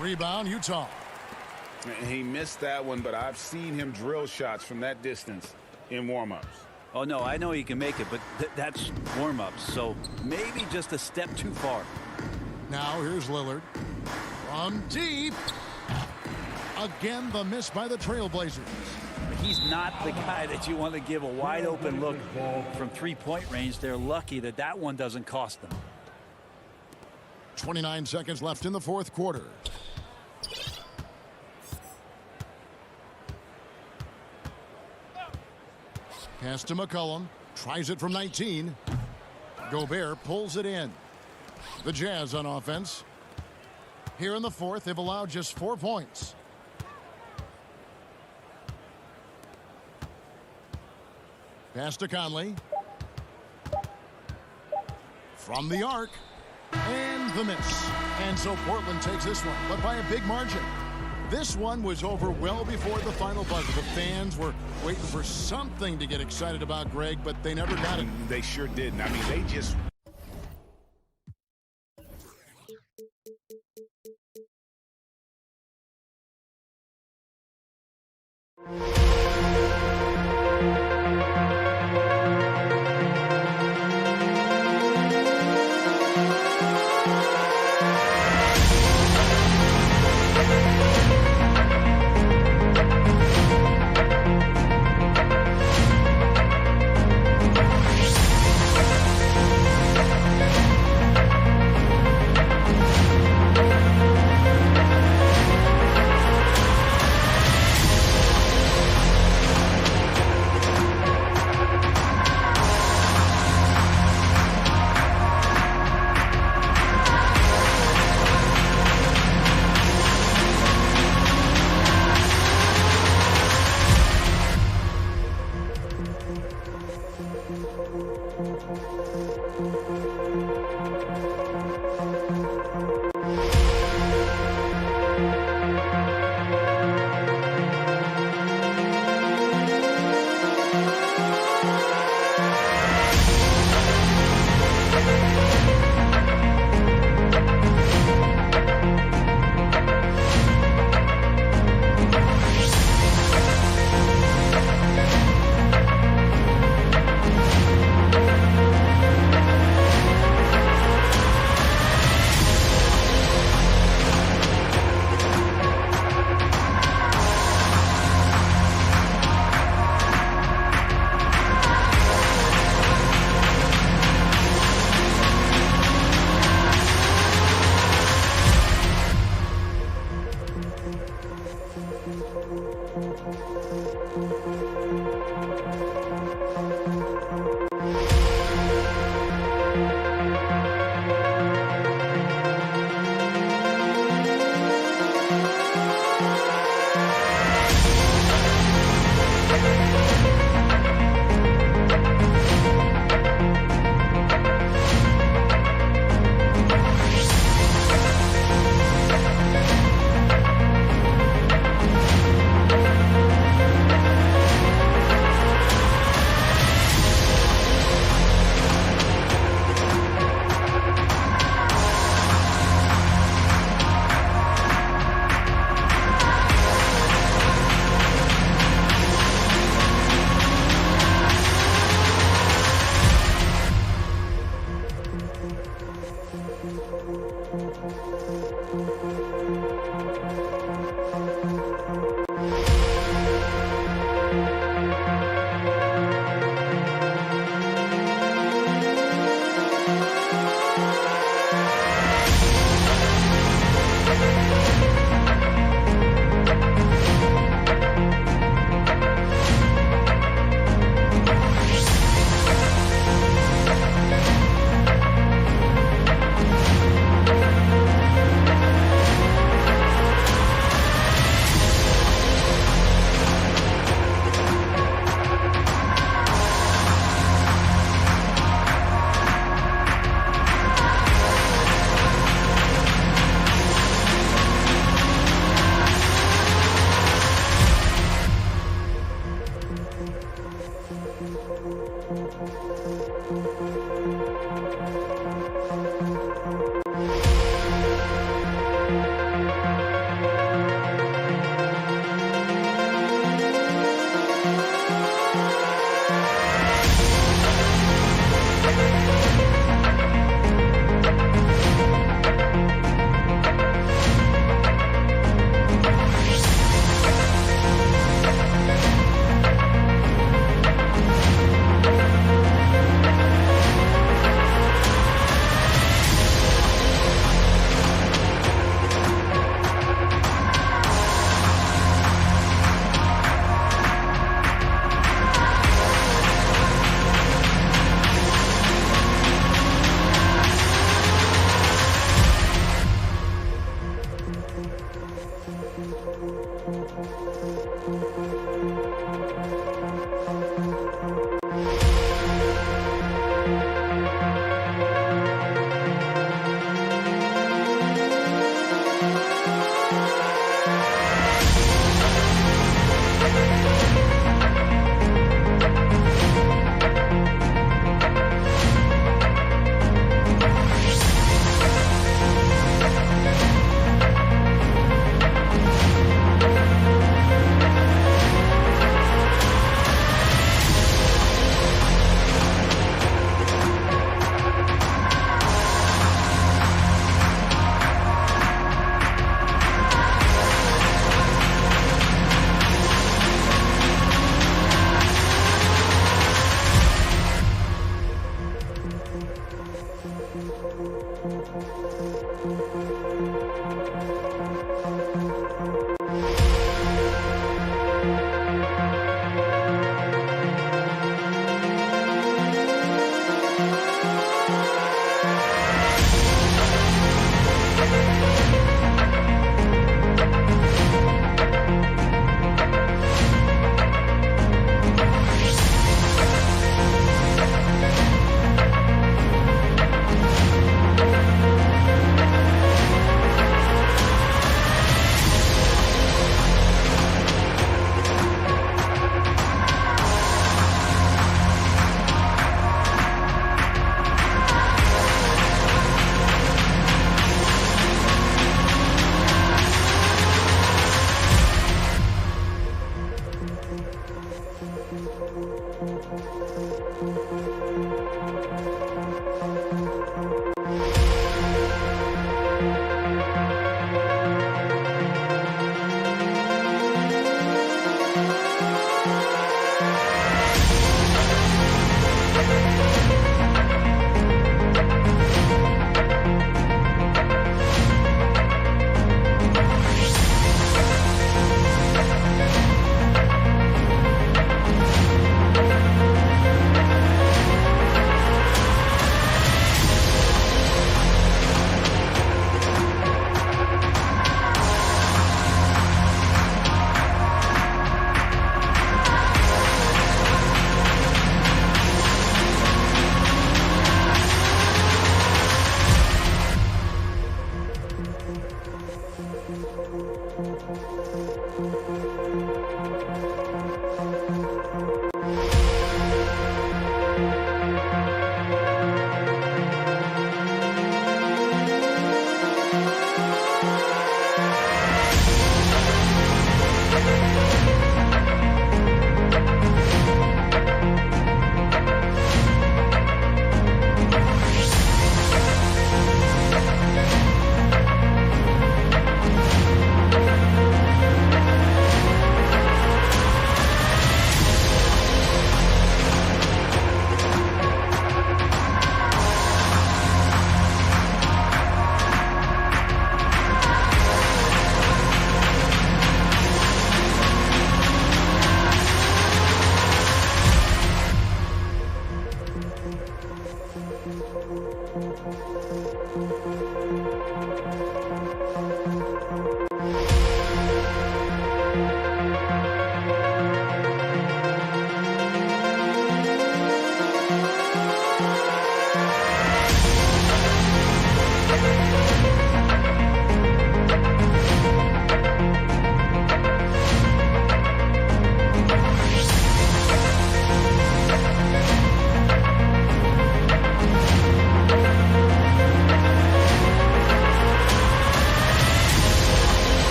Rebound, Utah. He missed that one, but I've seen him drill shots from that distance in warm-ups. Oh, no, I know he can make it, but that's warm-ups, so maybe just a step too far. Now here's Lillard. From deep. Again, the miss by the Trailblazers. He's not the guy that you want to give a wide-open look from three-point range. They're lucky that that one doesn't cost them. 29 seconds left in the fourth quarter. Pass to McCollum. Tries it from 19. Gobert pulls it in. The Jazz on offense. Here in the fourth, they've allowed just 4 points. Pass to Conley. From the arc. And the miss. And so Portland takes this one, but by a big margin. This one was over well before the final buzzer. The fans were waiting for something to get excited about, Greg, but they never got it. They sure didn't. I mean, they just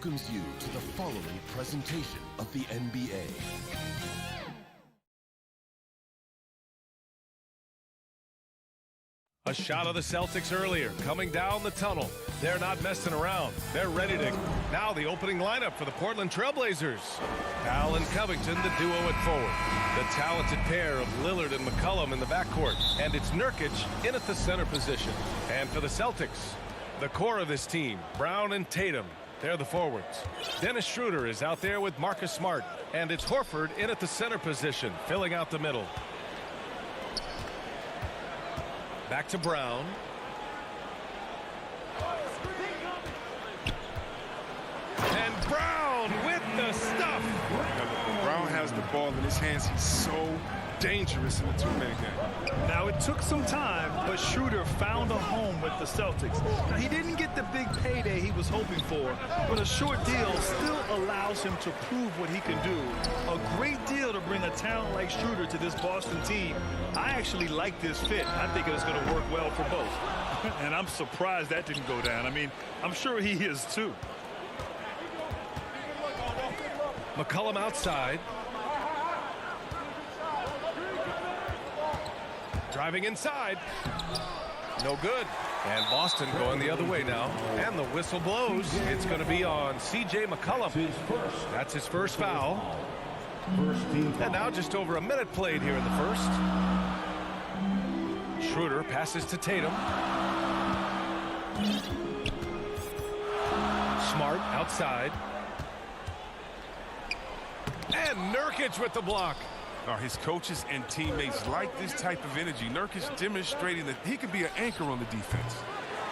welcomes you to the following presentation of the NBA. A shot of the Celtics earlier, coming down the tunnel. They're not messing around. They're ready to... Now the opening lineup for the Portland Trailblazers. Powell and Covington, the duo at forward. The talented pair of Lillard and McCollum in the backcourt. And it's Nurkic in at the center position. And for the Celtics, the core of this team, Brown and Tatum. They're the forwards. Dennis Schroeder is out there with Marcus Smart. And it's Horford in at the center position, filling out the middle. Back to Brown. And Brown with the stuff. Brown has the ball in his hands. He's so dangerous in the two-minute game. Now, it took some time, but Schroeder found a home with the Celtics. Now, he didn't get the big payday he was hoping for, but a short deal still allows him to prove what he can do. A great deal to bring a talent like Schroeder to this Boston team. I actually like this fit. I think it's going to work well for both. And I'm surprised that didn't go down. I mean, I'm sure he is too. McCollum outside. Driving inside. No good. And Boston going the other way now. And the whistle blows. It's going to be on C.J. McCollum. That's his first foul. And now just over a minute played here in the first. Schroeder passes to Tatum. Smart outside. And Nurkic with the block. His coaches and teammates like this type of energy. Nurkic demonstrating that he can be an anchor on the defense.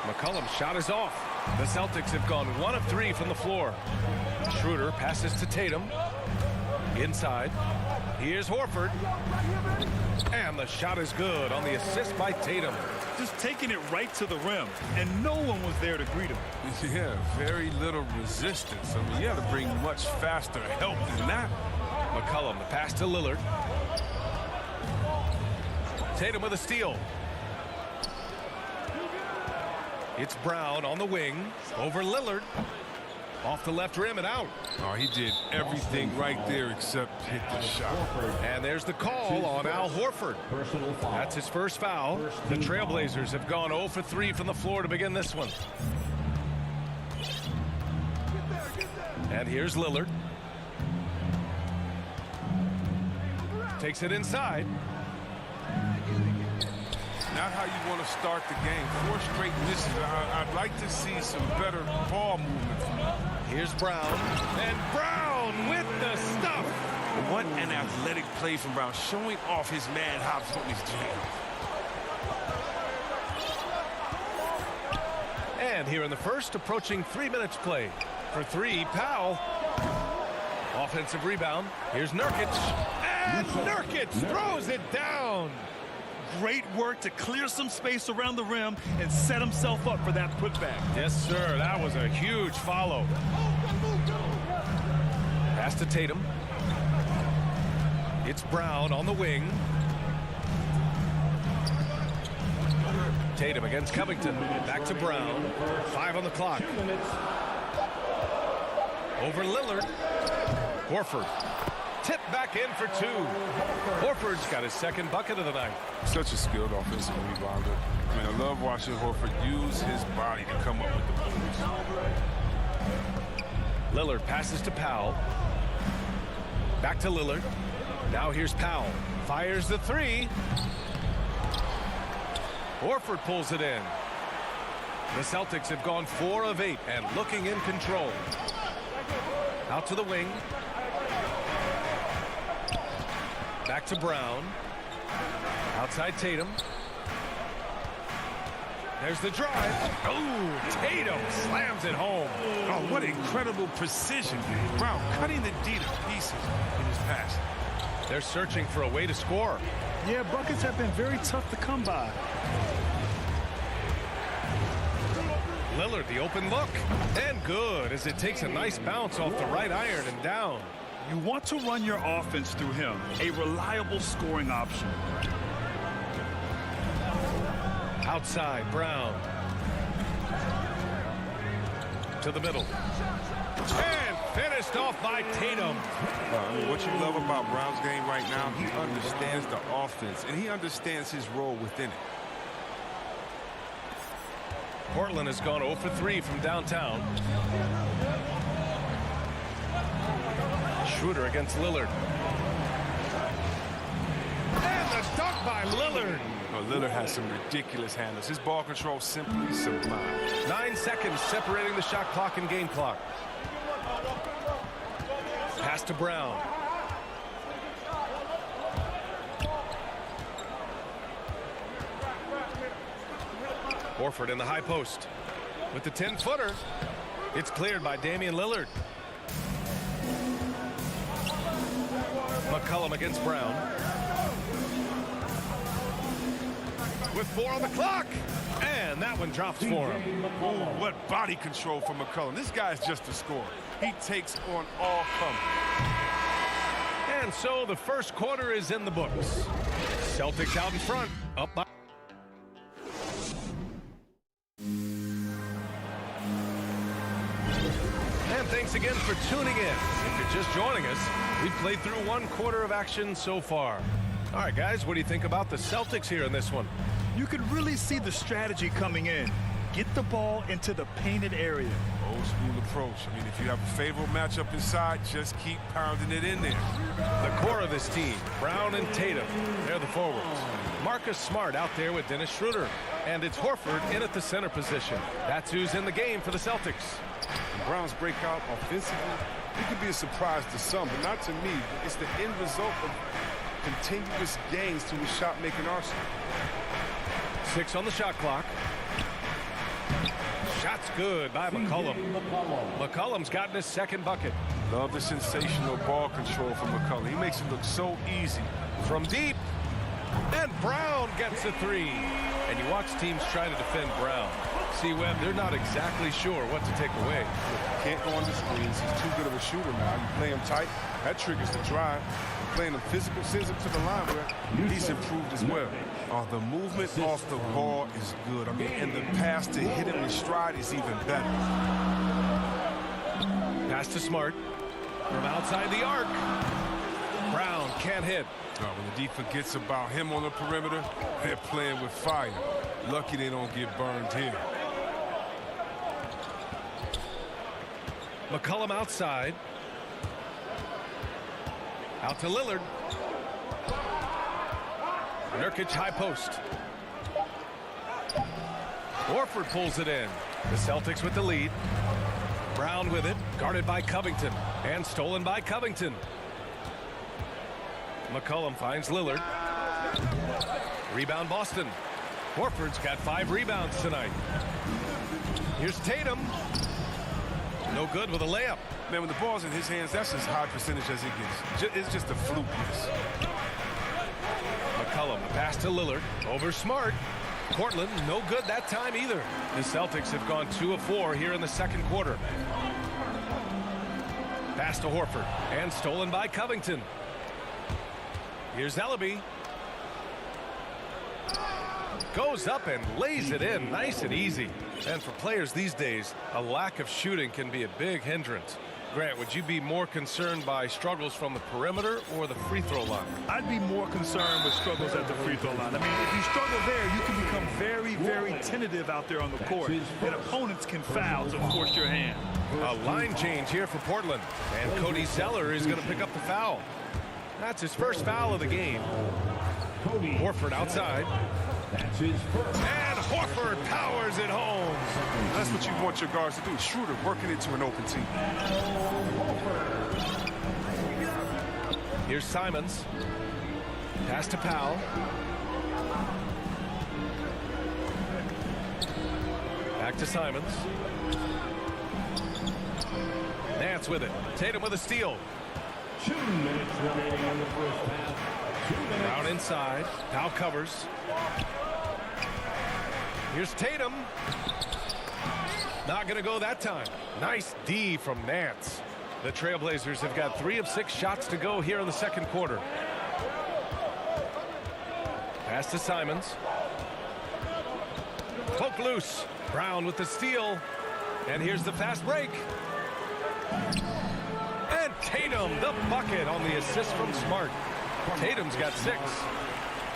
McCollum's shot is off. The Celtics have gone 1 of 3 from the floor. Schroeder passes to Tatum. Inside. Here's Horford. And the shot is good on the assist by Tatum. Just taking it right to the rim, and no one was there to greet him. Yeah, very little resistance. I mean, you have to bring much faster help than that. McCollum, the pass to Lillard. Tatum with a steal. It's Brown on the wing. Over Lillard. Off the left rim and out. He did everything right there except hit the shot. And there's the call on Al Horford. That's his first foul. The Trailblazers have gone 0 for 3 from the floor to begin this one. And here's Lillard. Takes it inside. Not how you want to start the game. 4 straight misses. I'd like to see some better ball movement from him. Here's Brown. And Brown with the stuff. What an athletic play from Brown, showing off his mad hops on his jam. And here in the first, approaching 3 minutes played. For three, Powell. Offensive rebound. Here's Nurkic. And Nurkic throws it down. Great work to clear some space around the rim and set himself up for that putback. Yes, sir. That was a huge follow. Pass to Tatum. It's Brown on the wing. Tatum against Covington. Back to Brown. 5 on the clock. Over Lillard. Horford. Tip back in for 2. Horford's got his second bucket of the night. Such a skilled offensive rebounder. I mean, I love watching Horford use his body to come up with the balls. Lillard passes to Powell. Back to Lillard. Now here's Powell. Fires the 3. Horford pulls it in. The Celtics have gone 4 of 8 and looking in control. Out to the wing. Back to Brown. Outside Tatum. There's the drive. Oh, Tatum slams it home. Oh, what incredible precision. Brown cutting the D to pieces in his pass. They're searching for a way to score. Yeah, buckets have been very tough to come by. Lillard, the open look. And good, as it takes a nice bounce off the right iron and down. You want to run your offense through him, a reliable scoring option. Outside, Brown. To the middle. And finished off by Tatum. I mean, what you love about Brown's game right now, he understands the offense, and he understands his role within it. Portland has gone 0 for 3 from downtown. Schroeder against Lillard. And the dunk by Lillard. Oh, Lillard has some ridiculous handles. His ball control simply sublime. 9 seconds separating the shot clock and game clock. Pass to Brown. Horford in the high post. With the 10-footer. It's cleared by Damian Lillard. McCollum against Brown. With 4 on the clock. And that one drops for him. Ooh, what body control from McCollum. This guy's just a scorer. He takes on all comers. And so the first quarter is in the books. Celtics out in front. Up by. And thanks again for tuning in. If you're just joining us, we've played through 1 quarter of action so far. All right, guys, what do you think about the Celtics here in this one? You could really see the strategy coming in. Get the ball into the painted area. Old school approach. I mean, if you have a favorable matchup inside, just keep pounding it in there. The core of this team, Brown and Tatum, they're the forwards. Marcus Smart out there with Dennis Schroeder. And it's Horford in at the center position. That's who's in the game for the Celtics. And Brown's breakout offensively, it could be a surprise to some, but not to me. It's the end result of continuous gains to his shot-making arsenal. 6 on the shot clock. Shot's good by McCollum. McCollum's gotten his second bucket. Love the sensational ball control from McCollum. He makes it look so easy. From deep. And Brown gets a 3. And you watch teams try to defend Brown. See, Webb, they're not exactly sure what to take away. Can't go on the screens. He's too good of a shooter now. You play him tight, that triggers the drive. Playing him physical, sends him to the line where he's improved as well. The movement off the ball is good. I mean, and the pass to hit him in stride is even better. Pass to Smart. From outside the arc. Brown can't hit. When the D forgets about him on the perimeter, they're playing with fire. Lucky they don't get burned here. McCollum outside. Out to Lillard. Nurkic high post. Horford pulls it in. The Celtics with the lead. Brown with it. Guarded by Covington. And stolen by Covington. McCollum finds Lillard. Rebound Boston. Horford's got 5 rebounds tonight. Here's Tatum. No good with a layup. Man, when the ball's in his hands, that's as high percentage as it gets. It's just a fluke miss. McCollum, a pass to Lillard. Over Smart. Portland, no good that time either. The Celtics have gone 2 of 4 here in the second quarter. Pass to Horford. And stolen by Covington. Here's Ellaby. Goes up and lays it in nice and easy. And for players these days, a lack of shooting can be a big hindrance. Grant, would you be more concerned by struggles from the perimeter or the free throw line? I'd be more concerned with struggles at the free throw line. I mean, if you struggle there, you can become very, very tentative out there on the court. And opponents can foul to force your hand. A line change here for Portland. And Cody Zeller is going to pick up the foul. That's his first foul of the game. Horford outside. That's his first. And Horford powers it home. That's what you want your guards to do. Schroeder working into an open team. Here's Simons. Pass to Powell. Back to Simons. Nance with it. Tatum with a steal. 2 minutes remaining in the first half. 2 minutes. Down inside. Powell covers. Here's Tatum. Not going to go that time. Nice D from Nance. The Trailblazers have got 3 of 6 shots to go here in the second quarter. Pass to Simons. Cloak loose. Brown with the steal. And here's the fast break. And Tatum, the bucket on the assist from Smart. Tatum's got 6.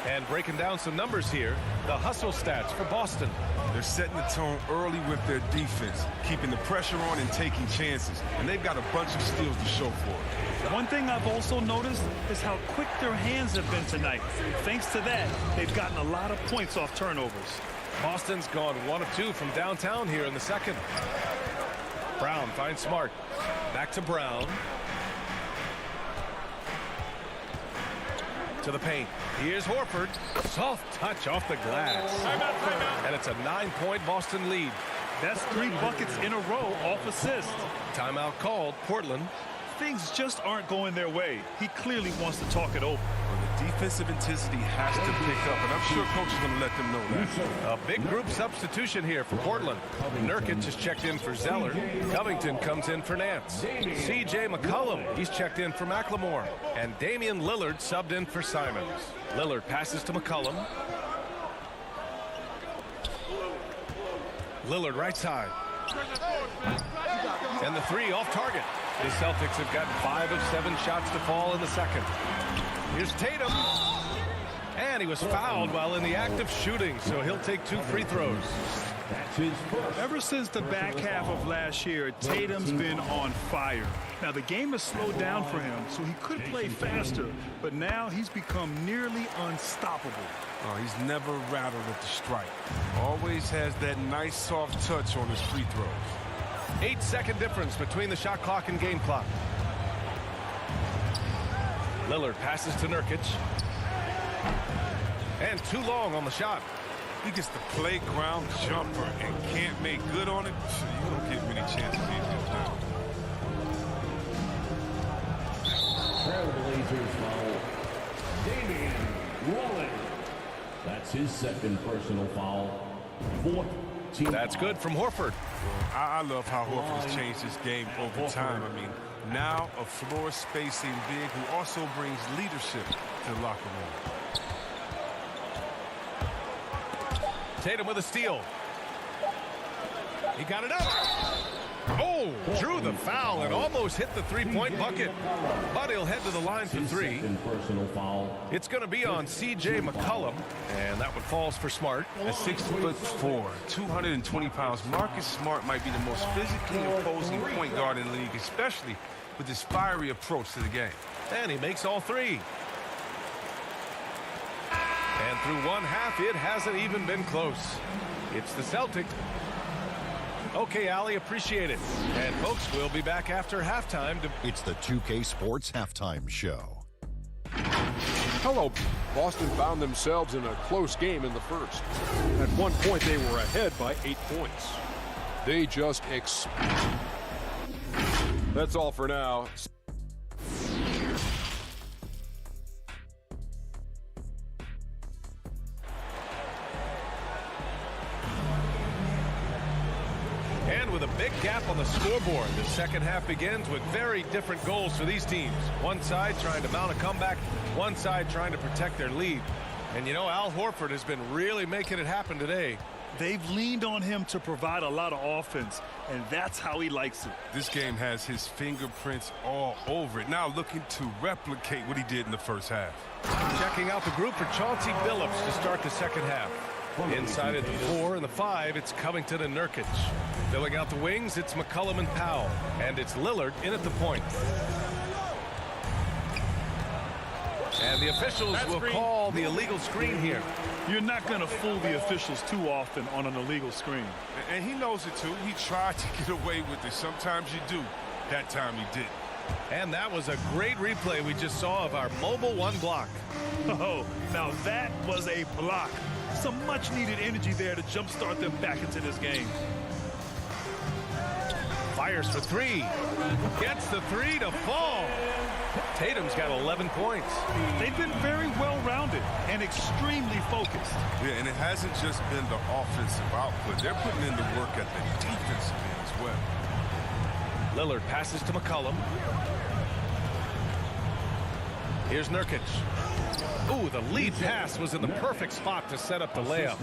And breaking down some numbers here, the hustle stats for Boston. They're setting the tone early with their defense, keeping the pressure on and taking chances. And they've got a bunch of steals to show for it. One thing I've also noticed is how quick their hands have been tonight. Thanks to that, they've gotten a lot of points off turnovers. Boston's gone 1 of 2 from downtown here in the second. Brown finds Smart. Back to Brown. To the paint. Here's Horford. Soft touch off the glass. And it's a 9-point Boston lead. That's 3 buckets in a row off assist. Timeout called. Portland. Things just aren't going their way. He clearly wants to talk it over. Well, the defensive intensity has to pick up, and I'm sure coach is going to let them know that. A big group substitution here for Portland. Nurkic is checked in for Zeller. Covington comes in for Nance. C.J. McCollum, he's checked in for McLemore. And Damian Lillard subbed in for Simons. Lillard passes to McCollum. Lillard right side. And the 3 off target. The Celtics have gotten 5 of 7 shots to fall in the second. Here's Tatum. And he was fouled while in the act of shooting, so he'll take 2 free throws. Ever since the back half of last year, Tatum's been on fire. Now, the game has slowed down for him, so he could play faster, but now he's become nearly unstoppable. Oh, he's never rattled at the strike. Always has that nice soft touch on his free throws. 8-second difference between the shot clock and game clock. Lillard passes to Nurkic. And too long on the shot. He gets the playground jumper and can't make good on it. You don't get many chances in this now. Trailblazers foul. Damian Lillard. That's his second personal foul. 4th team. That's good from Horford. I love how Horford has changed his game over time. I mean, now a floor spacing big who also brings leadership to the locker room. Tatum with a steal. He got it up. Oh, drew the foul and almost hit the 3-point bucket. But he'll head to the line for 3. Personal foul. It's going to be on C.J. McCollum. And that one falls for Smart. At 6'4", 220 pounds, Marcus Smart might be the most physically imposing point guard in the league, especially with his fiery approach to the game. And he makes all 3. And through 1 half, it hasn't even been close. It's the Celtics. Okay, Ali, appreciate it. And folks, we'll be back after halftime. It's the 2K Sports Halftime Show. Hello. Boston found themselves in a close game in the first. At one point, they were ahead by 8 points. They just That's all for now. And with a big gap on the scoreboard, the second half begins with very different goals for these teams. One side trying to mount a comeback, one side trying to protect their lead. And you know, Al Horford has been really making it happen today. They've leaned on him to provide a lot of offense, and that's how he likes it. This game has his fingerprints all over it. Now looking to replicate what he did in the first half. Checking out the group for Chauncey Billups to start the second half. Inside at the 4 and the 5, it's Covington and Nurkic. Filling out the wings, it's McCollum and Powell. And it's Lillard in at the point. And the officials will call the illegal screen here. You're not going to fool the officials too often on an illegal screen. And he knows it too. He tried to get away with it. Sometimes you do. That time he didn't. And that was a great replay we just saw of our mobile one block. Oh, now that was a block. Some much-needed energy there to jumpstart them back into this game. Fires for 3. Gets the 3 to fall. Tatum's got 11 points. They've been very well-rounded and extremely focused. Yeah, and it hasn't just been the offensive output. They're putting in the work at the defensive end as well. Lillard passes to McCollum. Here's Nurkic. Ooh, the lead pass was in the perfect spot to set up the layup.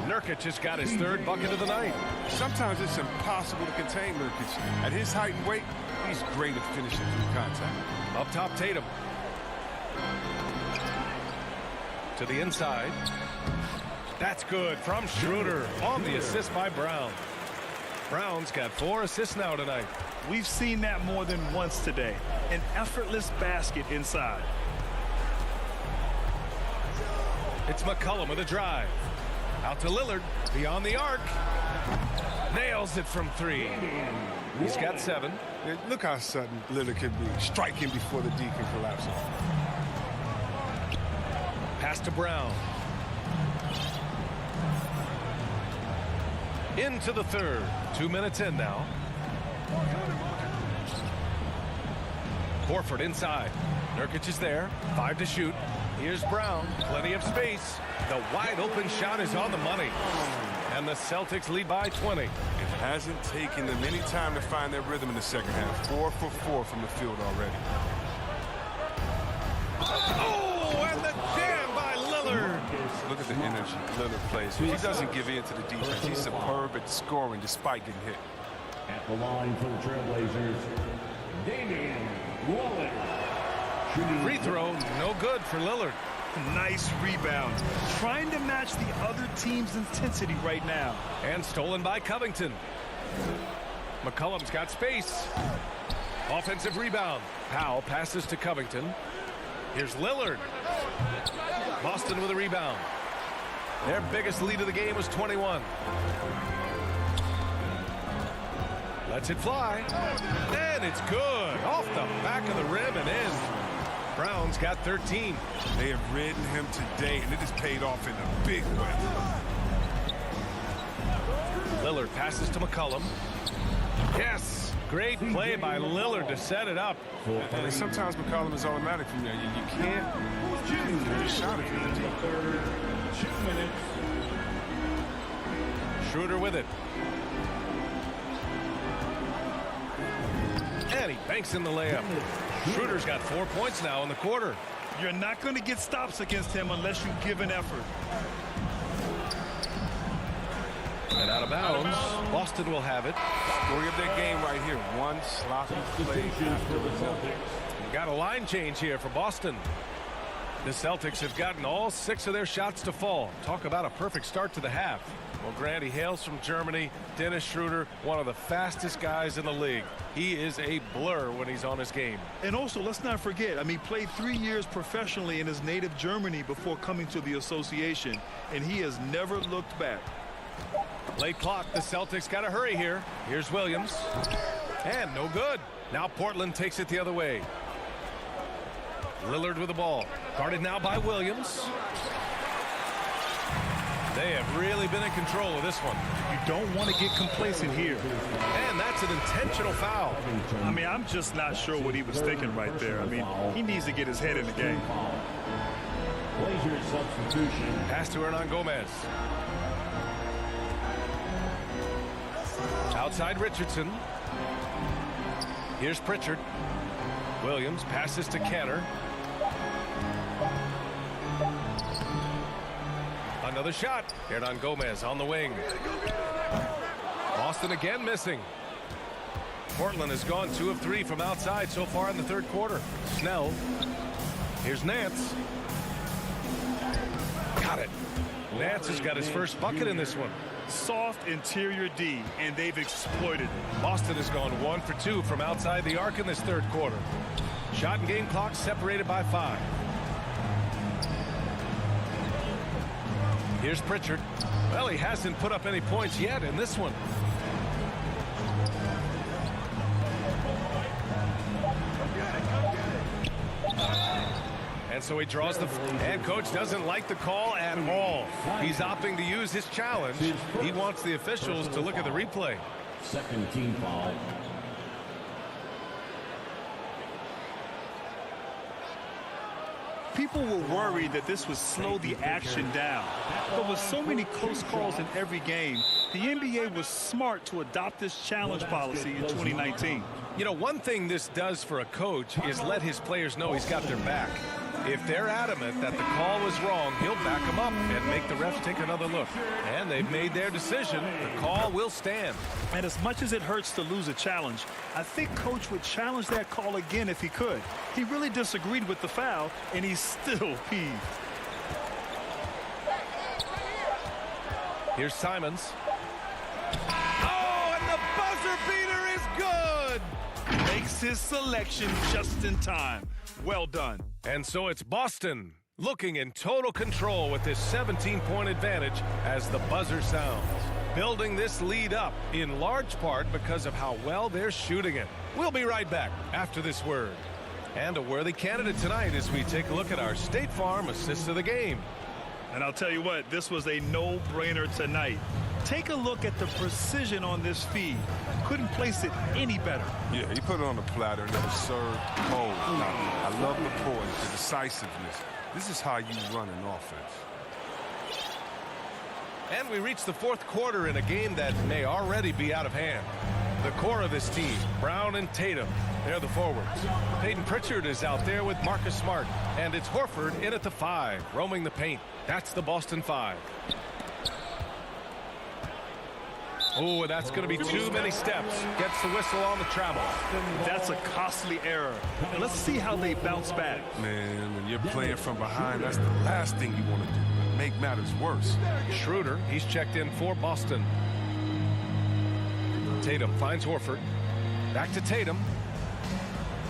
Nurkic just got his 3rd bucket of the night. Sometimes it's impossible to contain Nurkic. At his height and weight, he's great at finishing through contact. Up top, Tatum. To the inside. That's good from Schroeder on the assist by Brown. Brown's got 4 assists now tonight. We've seen that more than once today. An effortless basket inside. It's McCollum with a drive. Out to Lillard, beyond the arc. Nails it from 3. He's got 7. Look how sudden Lillard can be. Striking before the D can collapse. Pass to Brown. Into the 3rd. 2 minutes in now. Horford inside. Nurkic is there. 5 to shoot. Here's Brown. Plenty of space. The wide open shot is on the money. And the Celtics lead by 20. It hasn't taken them any time to find their rhythm in the second half. 4 for 4 from the field already. Oh, and the jam by Lillard. Look at the energy Lillard plays. He doesn't give in to the defense. He's superb at scoring despite getting hit. At the line for the Trailblazers, Damian Lillard. Free throw, no good for Lillard. Nice rebound. Trying to match the other team's intensity right now. And stolen by Covington. McCollum's got space. Offensive rebound. Powell passes to Covington. Here's Lillard. Boston with a rebound. Their biggest lead of the game was 21. Lets it fly. And it's good. Off the back of the rim and in. Brown's got 13. They have ridden him today, and it has paid off in a big way. Lillard passes to McCollum. Yes! Great play by Lillard to set it up. And sometimes McCollum is automatic from there. You can't get a shot if you're the deep. 2 minutes. Schroeder with it. And he banks in the layup. Schroeder's got 4 points now in the quarter. You're not going to get stops against him unless you give an effort. And out of bounds. Boston will have it. Story of their game right here. One sloppy play after another. We've got a line change here for Boston. The Celtics have gotten all 6 of their shots to fall. Talk about a perfect start to the half. Well, Grant, he hails from Germany. Dennis Schroeder, one of the fastest guys in the league. He is a blur when he's on his game. And also, let's not forget, he played 3 years professionally in his native Germany before coming to the association, and he has never looked back. Late clock, the Celtics got to hurry here. Here's Williams. And no good. Now Portland takes it the other way. Lillard with the ball. Guarded now by Williams. They have really been in control of this one. You don't want to get complacent here. And that's an intentional foul. I mean, I'm just not sure what he was thinking right there. I mean, he needs to get his head in the game. Blazers substitution. Pass to Hernan Gomez. Outside Richardson. Here's Pritchard. Williams passes to Canner. Another shot. Hernan Gomez on the wing. Boston again missing. Portland has gone 2 of 3 from outside so far in the third quarter. Snell. Here's Nance. Got it. Nance has got his first bucket in this one. Soft interior D, and they've exploited it. Boston has gone 1 for 2 from outside the arc in this third quarter. Shot and game clock separated by 5. Here's Pritchard. Well, he hasn't put up any points yet in this one. And so he draws the... And coach doesn't like the call at all. He's opting to use his challenge. He wants the officials to look at the replay. Second team foul. People were worried that this would slow the action down. But with so many close calls in every game, the NBA was smart to adopt this challenge policy in 2019. You know, one thing this does for a coach is let his players know he's got their back. If they're adamant that the call was wrong, he'll back them up and make the refs take another look. And they've made their decision. The call will stand. And as much as it hurts to lose a challenge, I think Coach would challenge that call again if he could. He really disagreed with the foul, and he's still peeved. Here's Simons. Oh, and the buzzer beater is good! Makes his selection just in time. Well done. And so it's Boston looking in total control with this 17-point advantage as the buzzer sounds. Building this lead up in large part because of how well they're shooting it. We'll be right back after this word. And a worthy candidate tonight as we take a look at our State Farm assist of the game. And I'll tell you what, this was a no-brainer tonight. Take a look at the precision on this feed. Couldn't place it any better. Yeah, he put it on the platter and it was served cold. I love the poise, the decisiveness. This is how you run an offense. And we reach the fourth quarter in a game that may already be out of hand. The core of this team, Brown and Tatum, they're the forwards. Peyton Pritchard is out there with Marcus Smart. And it's Horford in at the 5, roaming the paint. That's the Boston 5. Oh, that's going to be too many steps. Gets the whistle on the travel. That's a costly error. And let's see how they bounce back. Man, when you're playing from behind, that's the last thing you want to do. Make matters worse. Schroeder, he's checked in for Boston. Tatum finds Horford. Back to Tatum.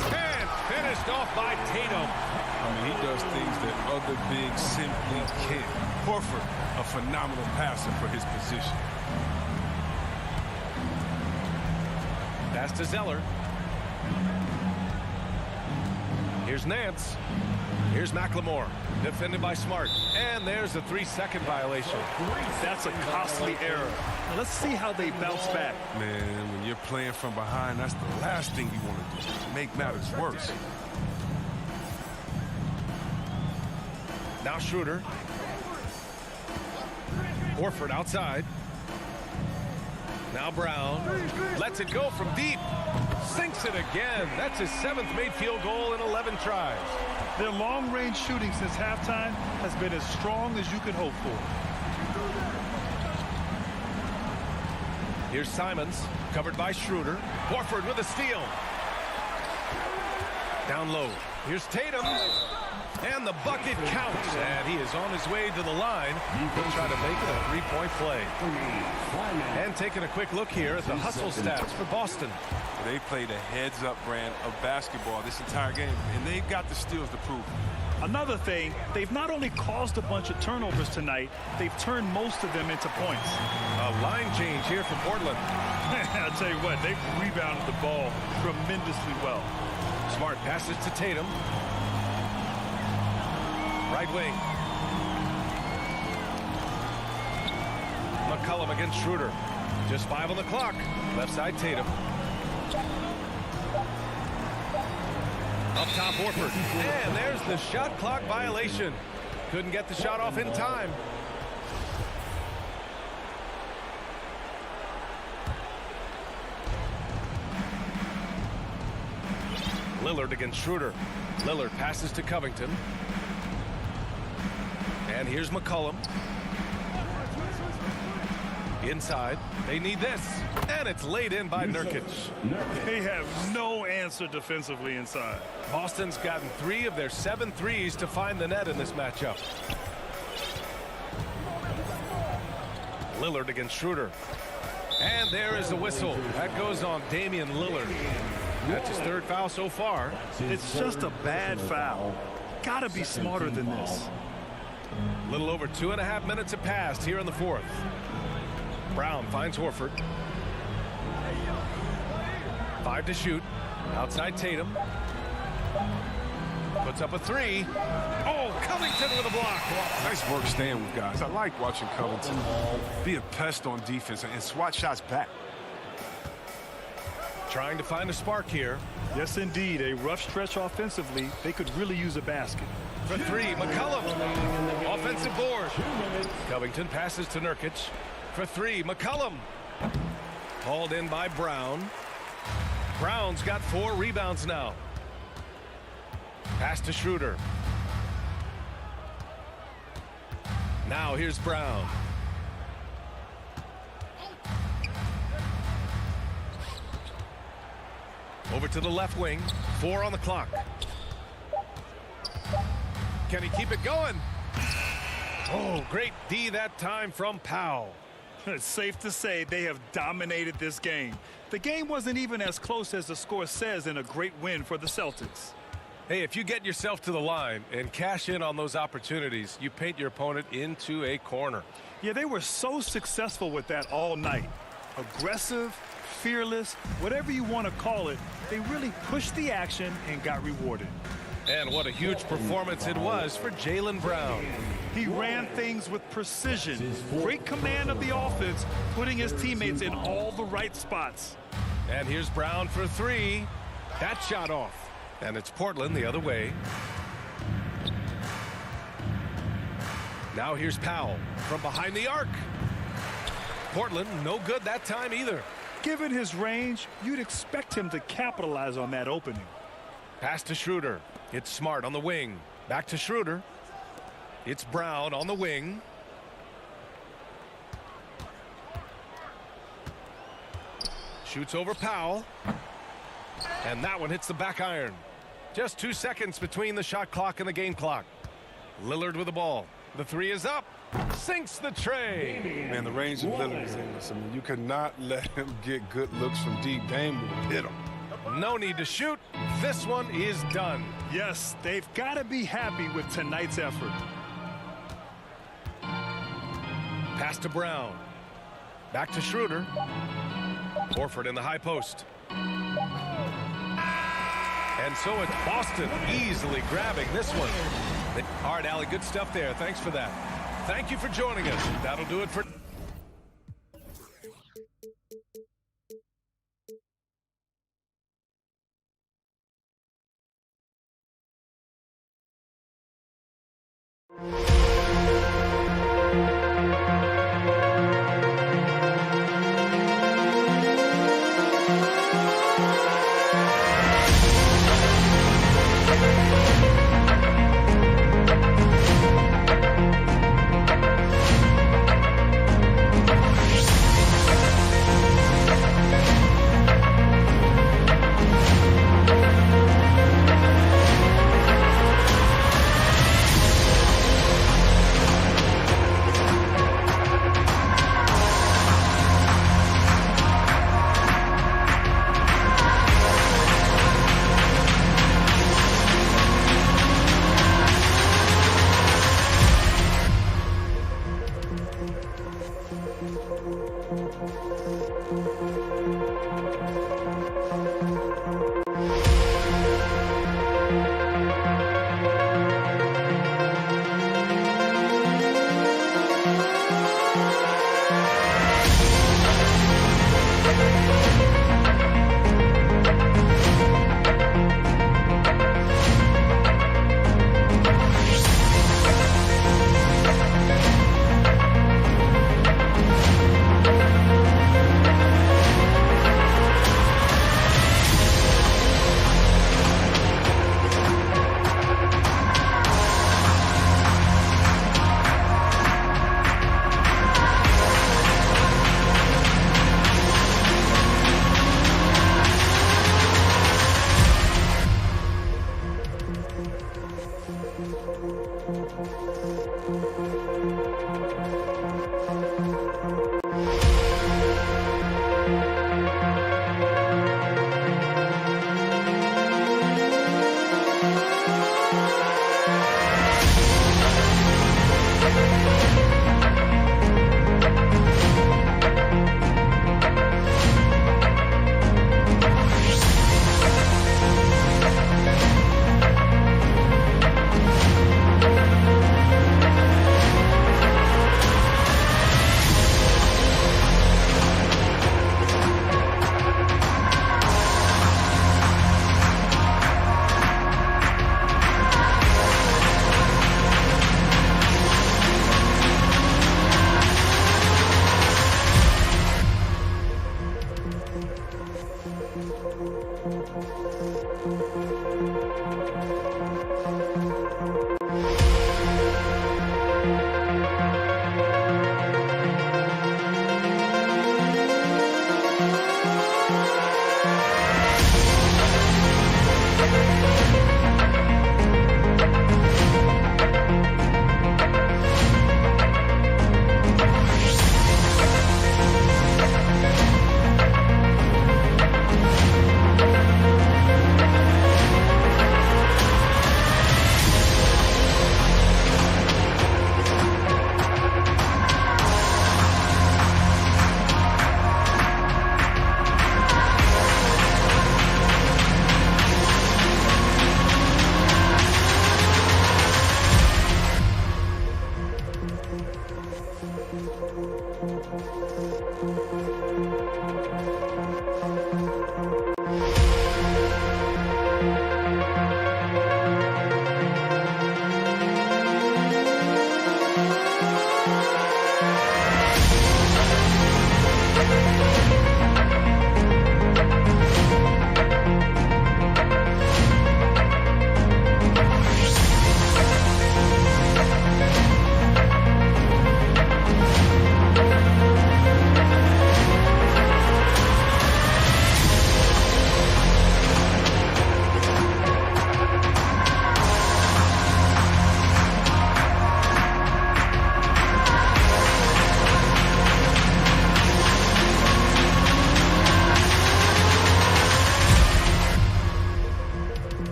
And finished off by Tatum. I mean, he does things that other bigs simply can't. Horford, a phenomenal passer for his position. Pass to Zeller. Here's Nance. Here's McLemore. Defended by Smart. And there's a 3-second violation. That's a costly error. Now let's see how they bounce back. Man, when you're playing from behind, that's the last thing you want to do. Make matters worse. Now Schroeder. Horford outside. Now Brown lets it go from deep. Sinks it again. That's his 7th made field goal in 11 tries. Their long-range shooting since halftime has been as strong as you could hope for. Here's Simons, covered by Schroeder. Horford with a steal. Down low. Here's Tatum. And the bucket counts. And he is on his way to the line. He'll try to make it a 3-point play. And taking a quick look here at the hustle stats for Boston. They played a heads-up brand of basketball this entire game, and they've got the steals to prove it. Another thing, they've not only caused a bunch of turnovers tonight, they've turned most of them into points. A line change here for Portland. I'll tell you what, they've rebounded the ball tremendously well. Smart passes to Tatum. Right wing. McCollum against Schroeder. Just 5 on the clock. Left side Tatum. Up top Horford. And there's the shot clock violation. Couldn't get the shot off in time. Lillard against Schroeder. Lillard passes to Covington. And here's McCollum. Inside. They need this. And it's laid in by Nurkic. They have no answer defensively inside. Boston's gotten 3 of their 7 threes to find the net in this matchup. Lillard against Schroeder. And there is the whistle. That goes on Damian Lillard. That's his 3rd foul so far. It's just a bad foul. Gotta be smarter than this. A little over 2.5 minutes have passed here in the 4th. Brown finds Horford. 5 to shoot. Outside Tatum. Puts up a 3. Oh, Covington with a block. Nice work staying with guys. I like watching Covington be a pest on defense and swat shots back. Trying to find a spark here. Yes, indeed. A rough stretch offensively. They could really use a basket. For 3, McCollum. Offensive board. Covington passes to Nurkic. For 3, McCollum. Hauled in by Brown. Brown's got 4 rebounds now. Pass to Schroeder. Now here's Brown. Over to the left wing. 4 on the clock. Can he keep it going? Oh, great D that time from Powell. It's safe to say they have dominated this game. The game wasn't even as close as the score says in a great win for the Celtics. Hey, if you get yourself to the line and cash in on those opportunities, you paint your opponent into a corner. Yeah, they were so successful with that all night. Aggressive, fearless, whatever you want to call it, they really pushed the action and got rewarded. And what a huge performance it was for Jaylen Brown. He ran things with precision. Great command of the offense, putting his teammates in all the right spots. And here's Brown for 3. That shot off. And it's Portland the other way. Now here's Powell from behind the arc. Portland no good that time either. Given his range, you'd expect him to capitalize on that opening. Pass to Schroeder. It's Smart on the wing. Back to Schroeder. It's Brown on the wing. Shoots over Powell. And that one hits the back iron. Just 2 seconds between the shot clock and the game clock. Lillard with the ball. The 3 is up. Sinks the tray. Man, the range of Lillard is endless. I mean, you cannot let him get good looks from deep. Dame will hit him. No need to shoot. This one is done. Yes, they've got to be happy with tonight's effort. Pass to Brown. Back to Schroeder. Horford in the high post. And so it's Boston easily grabbing this one. All right, Allie, good stuff there. Thanks for that. Thank you for joining us. That'll do it for...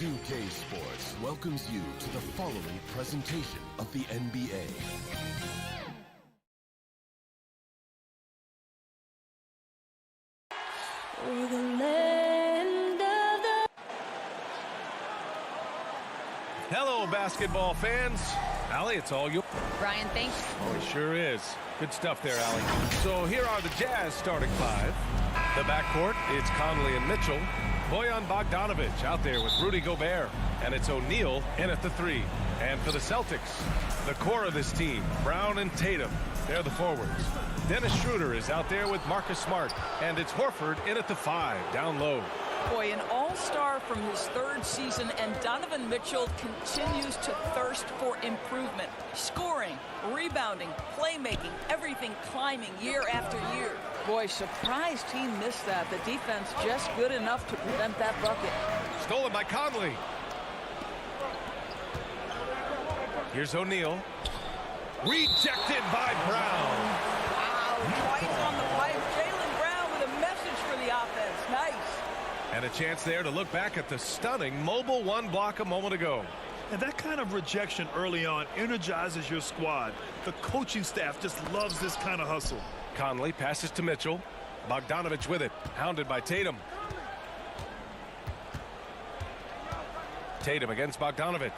2K Sports welcomes you to the following presentation of the NBA. Hello, basketball fans. Allie, it's all you. Brian, thanks. Oh, it sure is. Good stuff there, Allie. So here are the Jazz starting five. The backcourt, it's Conley and Mitchell. Bojan Bogdanovic out there with Rudy Gobert. And it's O'Neal in at the 3. And for the Celtics, the core of this team, Brown and Tatum. They're the forwards. Dennis Schroeder is out there with Marcus Smart. And it's Horford in at the 5, down low. Boy, an all-star from his 3rd season, and Donovan Mitchell continues to thirst for improvement. Scoring, rebounding, playmaking, everything climbing year after year. Boy, surprised he missed that. The defense just good enough to prevent that bucket. Stolen by Conley. Here's O'Neal. Rejected by Brown. Wow, twice on the pipe. Jaylen Brown with a message for the offense. Nice. And a chance there to look back at the stunning mobile 1 block a moment ago. And that kind of rejection early on energizes your squad. The coaching staff just loves this kind of hustle. Conley passes to Mitchell. Bogdanovic with it, hounded by Tatum. Tatum against Bogdanovic.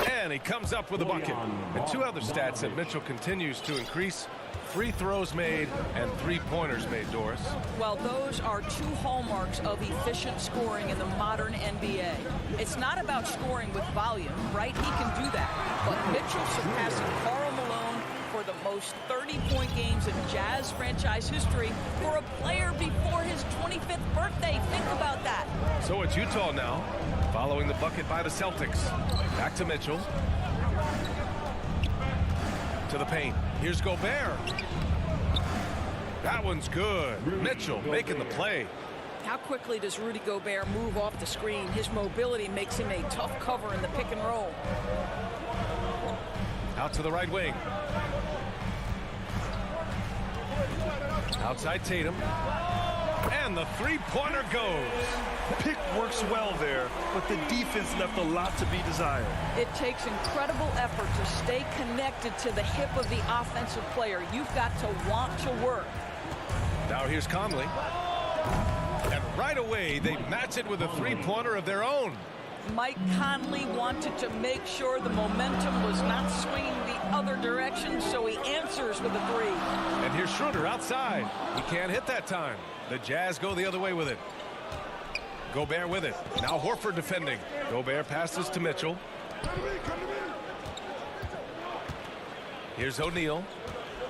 And he comes up with a bucket. And 2 other stats that Mitchell continues to increase. Free throws made and 3-pointers made, Doris. Well, those are 2 hallmarks of efficient scoring in the modern NBA. It's not about scoring with volume, right? He can do that. But Mitchell surpassing Karl Malone for the most 30-point games in Jazz franchise history for a player before his 25th birthday. Think about that. So it's Utah now, following the bucket by the Celtics. Back to Mitchell. To the paint. Here's Gobert. That one's good. Mitchell making the play. How quickly does Rudy Gobert move off the screen? His mobility makes him a tough cover in the pick and roll. Out to the right wing. Outside Tatum. And the 3-pointer goes. Pick works well there, but the defense left a lot to be desired. It takes incredible effort to stay connected to the hip of the offensive player. You've got to want to work. Now here's Conley. And right away, they match it with a 3-pointer of their own. Mike Conley wanted to make sure the momentum was not swinging the other direction, so he answers with a 3. And here's Schroeder outside. He can't hit that time. The Jazz go the other way with it. Gobert with it. Now Horford defending. Gobert passes to Mitchell. Here's O'Neal.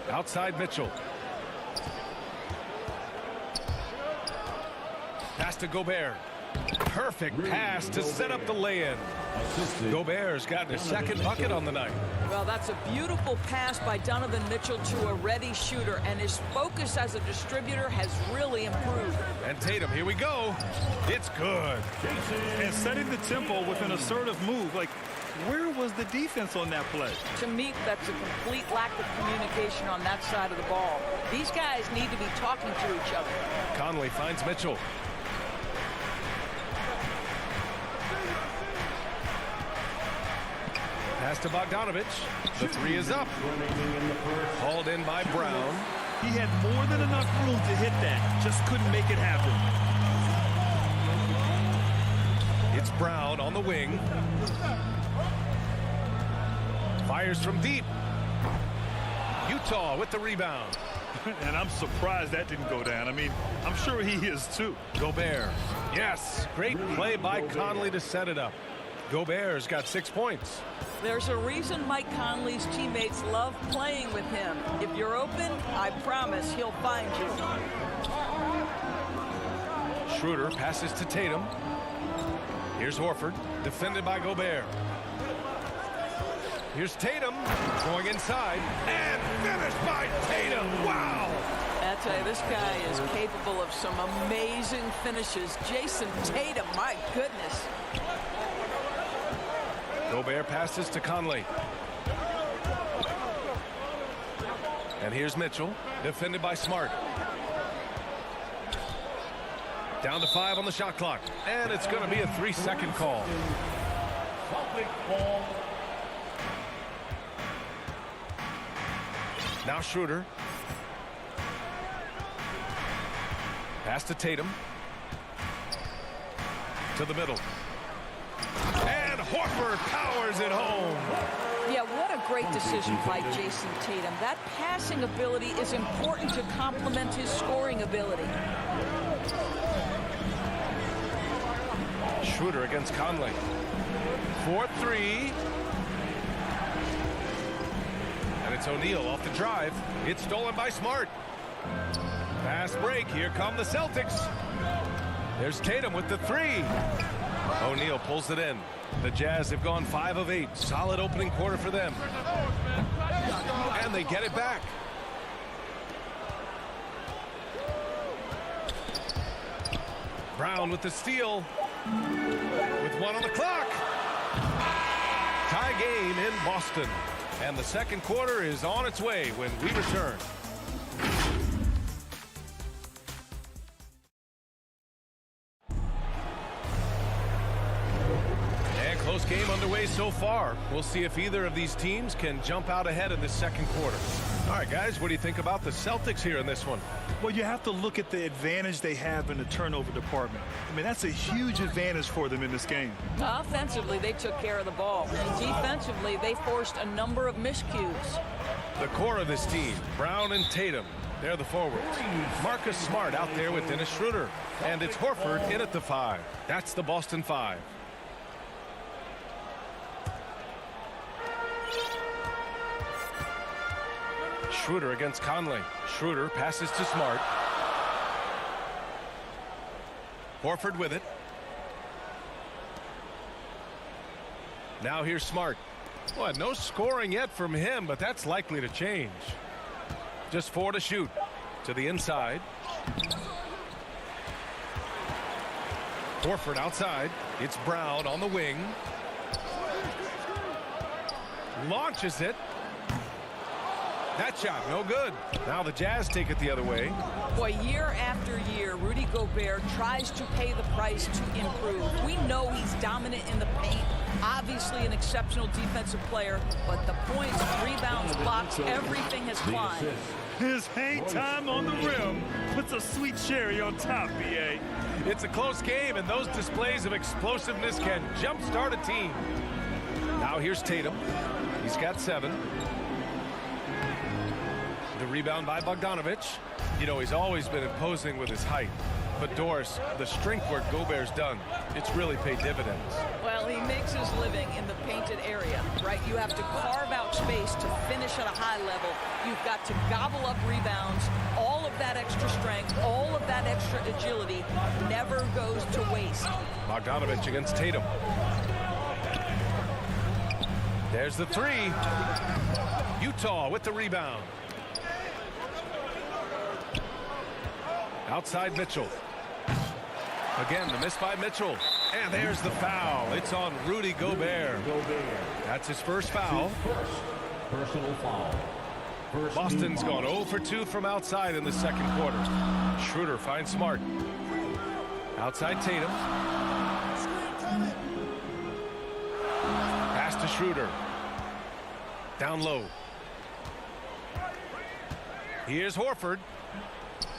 Outside Mitchell. Pass to Gobert. Perfect pass to set up the lay-in. Gobert's gotten his 2nd bucket on the night. Well, that's a beautiful pass by Donovan Mitchell to a ready shooter, and his focus as a distributor has really improved. And Tatum, here we go. It's good. And setting the tempo with an assertive move. Like, where was the defense on that play? To me, that's a complete lack of communication on that side of the ball. These guys need to be talking to each other. Conley finds Mitchell. Pass to Bogdanovic. The 3 is up. Hauled in by Brown. He had more than enough room to hit that. Just couldn't make it happen. It's Brown on the wing. Fires from deep. Utah with the rebound. And I'm surprised that didn't go down. I mean, I'm sure he is too. Gobert. Yes, great play by Conley to set it up. Gobert's got 6 points. There's a reason Mike Conley's teammates love playing with him. If you're open, I promise he'll find you. Schroeder passes to Tatum. Here's Horford, defended by Gobert. Here's Tatum going inside and finished by Tatum. Wow! I tell you, this guy is capable of some amazing finishes. Jason Tatum, my goodness. Gobert passes to Conley. And here's Mitchell, defended by Smart. Down to 5 on the shot clock. And it's going to be a 3-second call. Now Schroeder. Pass to Tatum. To the middle. And Horford powers it home. Yeah, what a great decision by Jason Tatum. That passing ability is important to complement his scoring ability. Schroeder against Conley. 4-3. And it's O'Neal off the drive. It's stolen by Smart. Fast break. Here come the Celtics. There's Tatum with the 3. O'Neal pulls it in. The Jazz have gone 5 of 8. Solid opening quarter for them. And they get it back. Brown with the steal. With 1 on the clock. Tie game in Boston. And the second quarter is on its way when we return. Close game underway so far. We'll see if either of these teams can jump out ahead in this second quarter. All right, guys, what do you think about the Celtics here in this one? Well, you have to look at the advantage they have in the turnover department. I mean, that's a huge advantage for them in this game. Offensively, they took care of the ball. And defensively, they forced a number of miscues. The core of this team, Brown and Tatum, they're the forwards. Marcus Smart out there with Dennis Schroeder. And it's Horford in at the 5. That's the Boston 5. Schroeder against Conley. Schroeder passes to Smart. Horford with it. Now here's Smart. Well, no scoring yet from him, but that's likely to change. Just 4 to shoot. To the inside. Horford outside. It's Brown on the wing. Launches it. That shot, no good. Now the Jazz take it the other way. Boy, year after year, Rudy Gobert tries to pay the price to improve. We know he's dominant in the paint, obviously an exceptional defensive player, but the points, rebounds, blocks, everything has climbed. His hang time on the rim puts a sweet cherry on top, B.A. It's a close game, and those displays of explosiveness can jumpstart a team. Now here's Tatum. He's got 7. The rebound by Bogdanovich. You know, he's always been imposing with his height. But Doris, the strength work Gobert's done, it's really paid dividends. Well, he makes his living in the painted area, right? You have to carve out space to finish at a high level. You've got to gobble up rebounds. All of that extra strength, all of that extra agility never goes to waste. Bogdanovich against Tatum. There's the 3. Utah with the rebound. Outside Mitchell. Again, the miss by Mitchell. And there's the foul. It's on Rudy Gobert. That's his first foul. Personal foul. Boston's gone 0 for 2 from outside in the second quarter. Schroeder finds Smart. Outside Tatum. Pass to Schroeder. Down low. Here's Horford.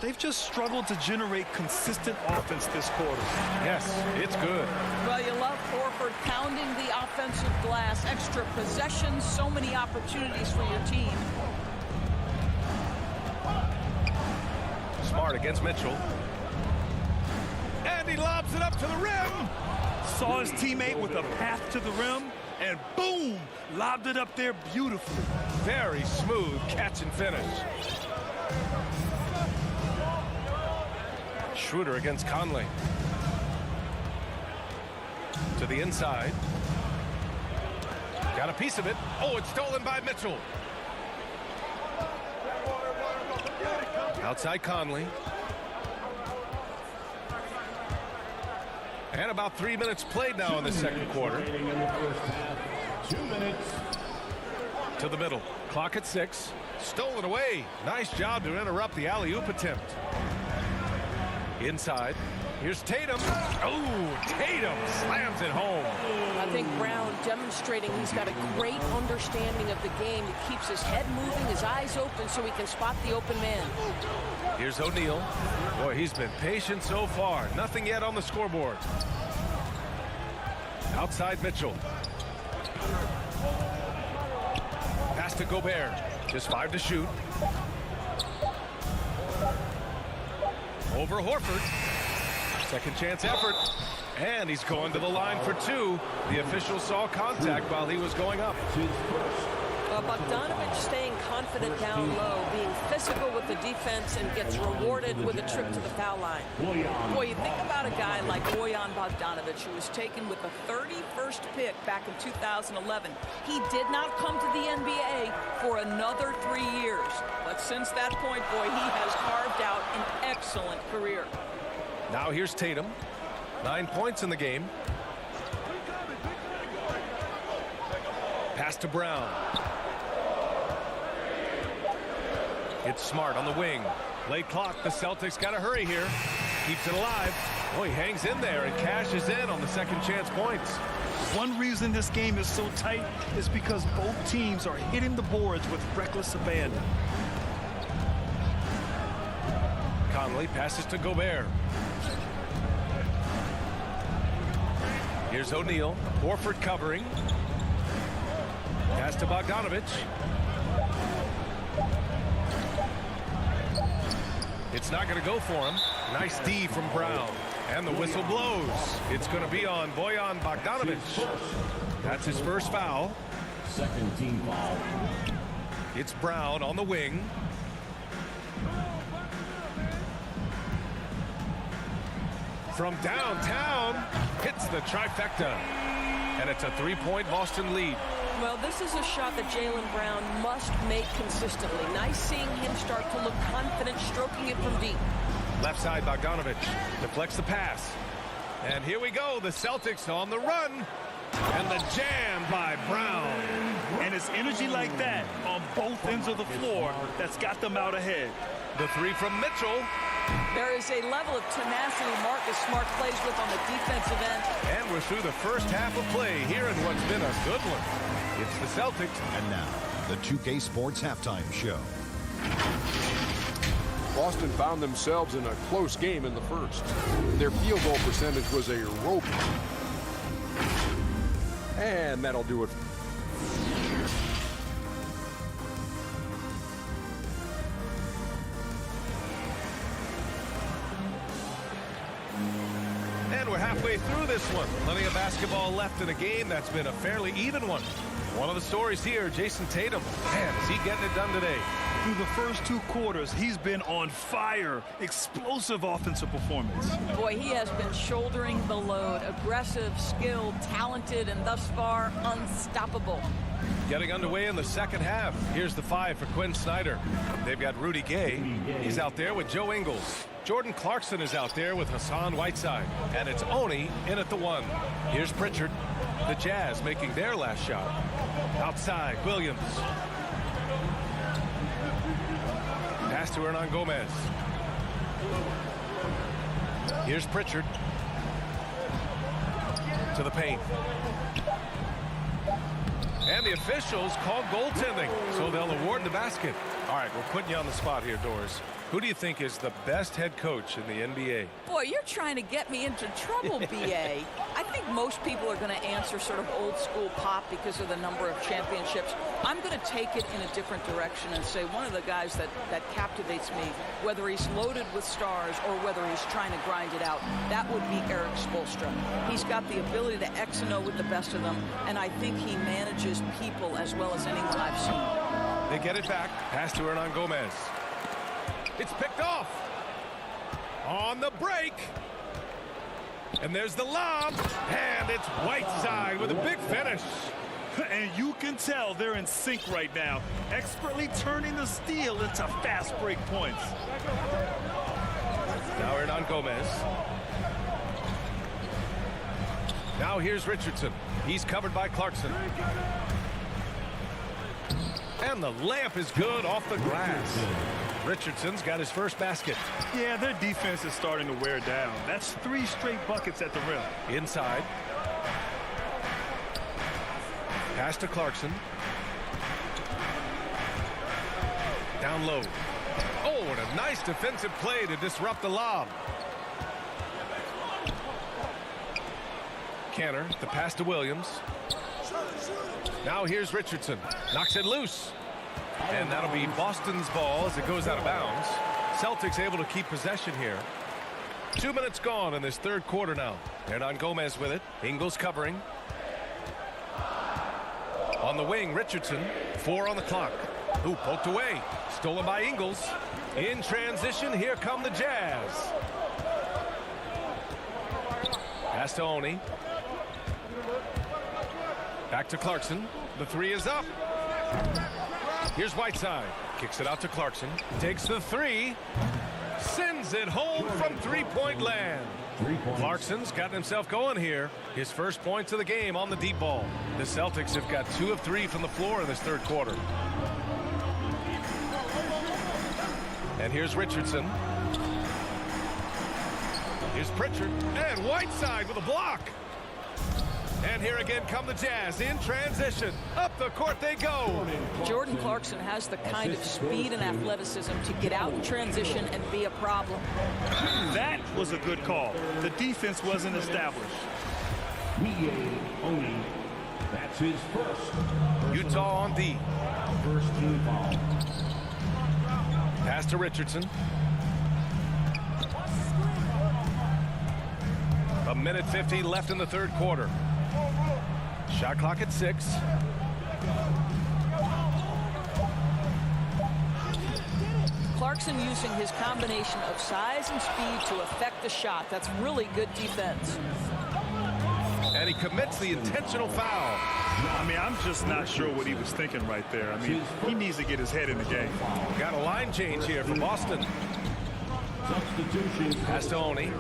They've just struggled to generate consistent offense this quarter. Yes, it's good. Well, you love Horford pounding the offensive glass. Extra possessions, so many opportunities for your team. Smart against Mitchell. And he lobs it up to the rim. Saw his teammate with a path to the rim, and boom, lobbed it up there beautifully. Very smooth catch and finish. Schroeder against Conley. To the inside. Got a piece of it. Oh, it's stolen by Mitchell. Outside Conley. And about 3 minutes played now in the second quarter. 2 minutes. To the middle. Clock at 6. Stolen away. Nice job to interrupt the alley-oop attempt. Inside. Here's Tatum. Oh, Tatum slams it home. I think Brown demonstrating he's got a great understanding of the game. He keeps his head moving, his eyes open so he can spot the open man. Here's O'Neal. Boy, he's been patient so far. Nothing yet on the scoreboard. Outside Mitchell. Pass to Gobert. Just 5 to shoot. Over Horford. Second chance effort. And he's going to the line for 2. The official saw contact while he was going up. Bogdanovic staying confident down low, being physical with the defense, and gets rewarded with a trip to the foul line. Boy, you think about a guy like Bojan Bogdanovic, who was taken with the 31st pick back in 2011. He did not come to the NBA for another 3 years. But since that point, boy, he has carved out an excellent career. Now here's Tatum. 9 points in the game. Pass to Brown. It's Smart on the wing. Late clock. The Celtics got to hurry here. Keeps it alive. Boy, he hangs in there and cashes in on the second chance points. One reason this game is so tight is because both teams are hitting the boards with reckless abandon. Conley passes to Gobert. Here's O'Neal. Horford covering. Pass to Bogdanovic. It's not going to go for him. Nice D from Brown. And the whistle blows. It's going to be on Bojan Bogdanovic. That's his first foul. Second team foul. It's Brown on the wing. From downtown, hits the trifecta. And it's a 3-point Boston lead. Well, this is a shot that Jaylen Brown must make consistently. Nice seeing him start to look confident, stroking it from deep. Left side, Bogdanovic deflects the pass. And here we go, the Celtics on the run. And the jam by Brown. And it's energy like that on both ends of the floor that's got them out ahead. The 3 from Mitchell. There is a level of tenacity Marcus Smart plays with on the defensive end. And we're through the first half of play here in what's been a good one. It's the Celtics. And now, the 2K Sports Halftime Show. Boston found themselves in a close game in the first. Their field goal percentage was a rope. And that'll do it. And we're halfway through this one. Plenty of basketball left in a game that's been a fairly even one. One of the stories here, Jason Tatum. Man, is he getting it done today? Through the first 2 quarters, he's been on fire. Explosive offensive performance. Boy, he has been shouldering the load. Aggressive, skilled, talented, and thus far, unstoppable. Getting underway in the second half. Here's the 5 for Quinn Snyder. They've got Rudy Gay. He's out there with Joe Ingles. Jordan Clarkson is out there with Hassan Whiteside. And it's Oni in at the 1. Here's Pritchard. The Jazz making their last shot. Outside, Williams. Pass to Hernan Gomez. Here's Pritchard. To the paint. And the officials call goaltending, so they'll award the basket. All right, we're putting you on the spot here, Doris. Who do you think is the best head coach in the NBA? Boy, you're trying to get me into trouble, B.A. I think most people are going to answer sort of old school Pop because of the number of championships. I'm going to take it in a different direction and say one of the guys that captivates me, whether he's loaded with stars or whether he's trying to grind it out, that would be Eric Spoelstra. He's got the ability to X and O with the best of them, and I think he manages people as well as anyone I've seen. They get it back. Pass to Hernan Gomez. It's picked off. On the break. And there's the lob. And it's Whiteside with a big finish. And you can tell they're in sync right now. Expertly turning the steal into fast break points. Now Hernan Gomez. Now here's Richardson. He's covered by Clarkson. And the layup is good off the glass. Richardson's got his first basket. Yeah, their defense is starting to wear down. That's 3 straight buckets at the rim. Inside. Pass to Clarkson. Down low. Oh, and a nice defensive play to disrupt the lob. Canner, the pass to Williams. Now here's Richardson. Knocks it loose. And that'll be Boston's ball as it goes out of bounds. Celtics able to keep possession here. 2 minutes gone in this third quarter now. Hernangomez with it. Ingles covering. On the wing, Richardson. 4 on the clock. Ooh, poked away. Stolen by Ingles. In transition, here come the Jazz. Pass to Oni. Back to Clarkson. The 3 is up. Here's Whiteside. Kicks it out to Clarkson. Takes the 3. Sends it home from three-point land. Clarkson's gotten himself going here. His first points of the game on the deep ball. The Celtics have got 2 of 3 from the floor in this third quarter. And here's Richardson. Here's Pritchard. And Whiteside with a block. And here again come the Jazz in transition. Up the court they go. Jordan Clarkson has the kind of speed and athleticism to get out in transition and be a problem. That was a good call. The defense wasn't established. That's his first. Utah on D. First team foul. Pass to Richardson. A minute 50 left in the third quarter. Shot clock at 6. Clarkson using his combination of size and speed to affect the shot. That's really good defense. And he commits the intentional foul. I mean, I'm just not sure what he was thinking right there. I mean, he needs to get his head in the game. Got a line change here for Boston. Substitution. Pass to Oni.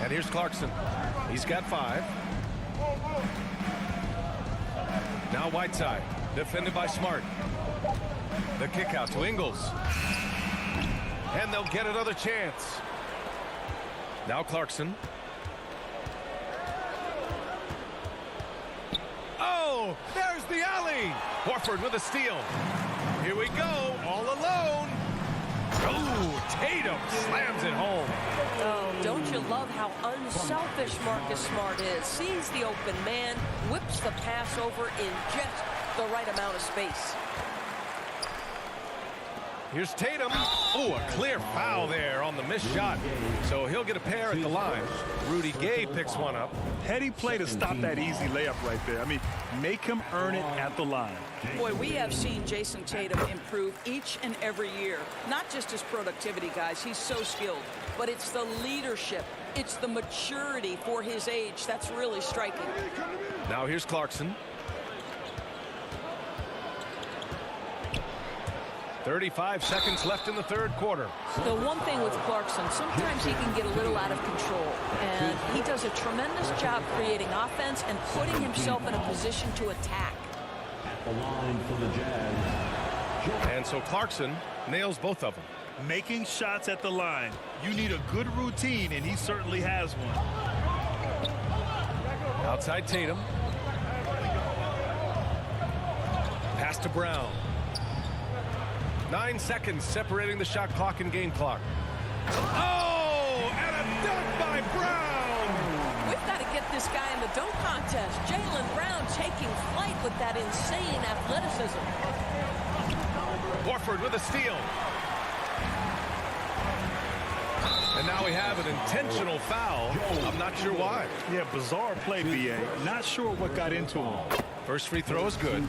And here's Clarkson. He's got 5. Now Whiteside. Defended by Smart. The kick out to Ingles. And they'll get another chance. Now Clarkson. Oh, there's the alley. Horford with a steal. Here we go, all alone. Oh, Tatum slams it home. Oh, don't you love how unselfish Marcus Smart is? Sees the open man, whips the pass over in just the right amount of space. Here's Tatum. Oh, a clear foul there on the missed shot. So he'll get a pair at the line. Rudy Gay picks one up. Heady play to stop that easy layup right there. I mean, make him earn it at the line. Boy, we have seen Jason Tatum improve each and every year. Not just his productivity, guys. He's so skilled. But it's the leadership. It's the maturity for his age that's really striking. Now here's Clarkson. 35 seconds left in the third quarter. The one thing with Clarkson, sometimes he can get a little out of control. And he does a tremendous job creating offense and putting himself in a position to attack. The line for the Jazz. And so Clarkson nails both of them. Making shots at the line. You need a good routine, and he certainly has one. Outside Tatum. Pass to Brown. 9 seconds separating the shot clock and game clock. Oh, and a dunk by Brown. We've got to get this guy in the dunk contest. Jaylen Brown taking flight with that insane athleticism. Horford with a steal. And now we have an intentional foul. I'm not sure why. Yeah, bizarre play, B.A. Not sure what got into him. First free throw is good.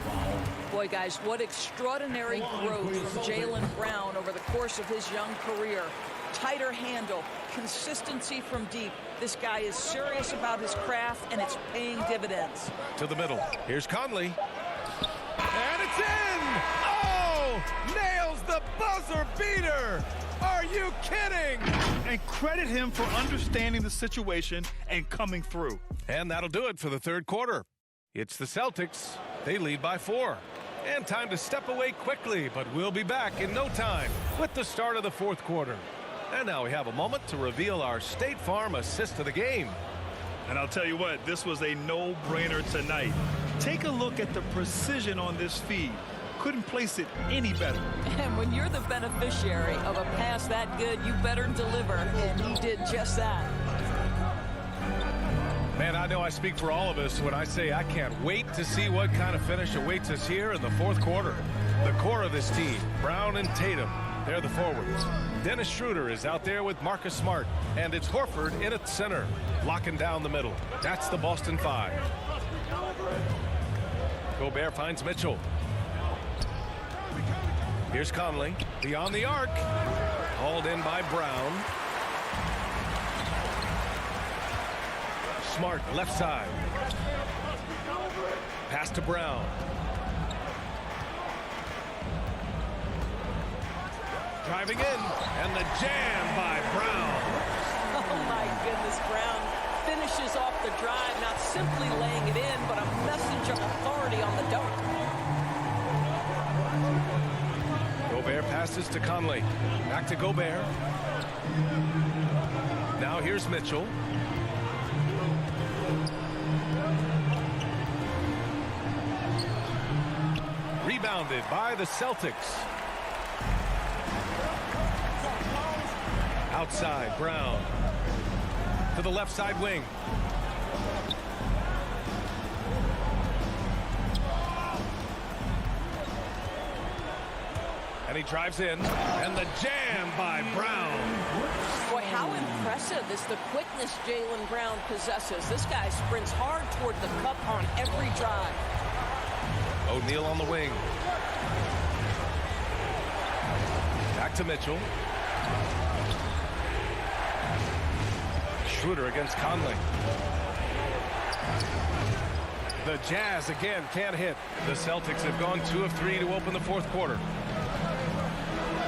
Boy, guys, what extraordinary growth from Jaylen Brown over the course of his young career. Tighter handle, consistency from deep. This guy is serious about his craft, and it's paying dividends. To the middle. Here's Conley. And it's in! Oh! Nails the buzzer beater! Are you kidding? And credit him for understanding the situation and coming through. And that'll do it for the third quarter. It's the Celtics. They lead by 4. And time to step away quickly, but we'll be back in no time with the start of the fourth quarter. And now we have a moment to reveal our State Farm assist of the game. And I'll tell you what, this was a no-brainer tonight. Take a look at the precision on this feed. Couldn't place it any better. And when you're the beneficiary of a pass that good, you better deliver, and he did just that. Man, I know I speak for all of us when I say I can't wait to see what kind of finish awaits us here in the fourth quarter. The core of this team, Brown and Tatum, they're the forwards. Dennis Schroeder is out there with Marcus Smart, and it's Horford in at center, locking down the middle. That's the Boston Five. Gobert finds Mitchell. Here's Conley, beyond the arc. Hauled in by Brown. Smart, left side. Pass to Brown. Driving in, and the jam by Brown. Oh my goodness, Brown finishes off the drive, not simply laying it in, but a message of authority on the dunk. Gobert passes to Conley. Back to Gobert. Now here's Mitchell. Rebounded by the Celtics. Outside, Brown. To the left side wing. And he drives in. And the jam by Brown. Boy, how impressive is the quickness Jaylen Brown possesses. This guy sprints hard toward the cup on every drive. O'Neal on the wing. Back to Mitchell. Schroeder against Conley. The Jazz again can't hit. The Celtics have gone 2 of 3 to open the fourth quarter.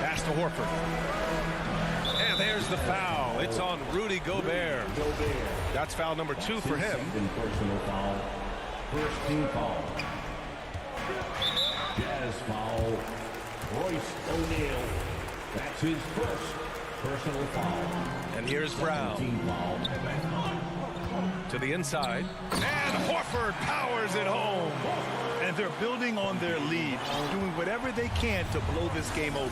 Pass to Horford. And there's the foul. It's on Rudy Gobert. That's foul number 2 for him. Personal foul. First team foul. Jazz foul. Royce O'Neal. That's his first personal foul. And here's Brown. To the inside. And Horford powers it home. And they're building on their lead, doing whatever they can to blow this game open.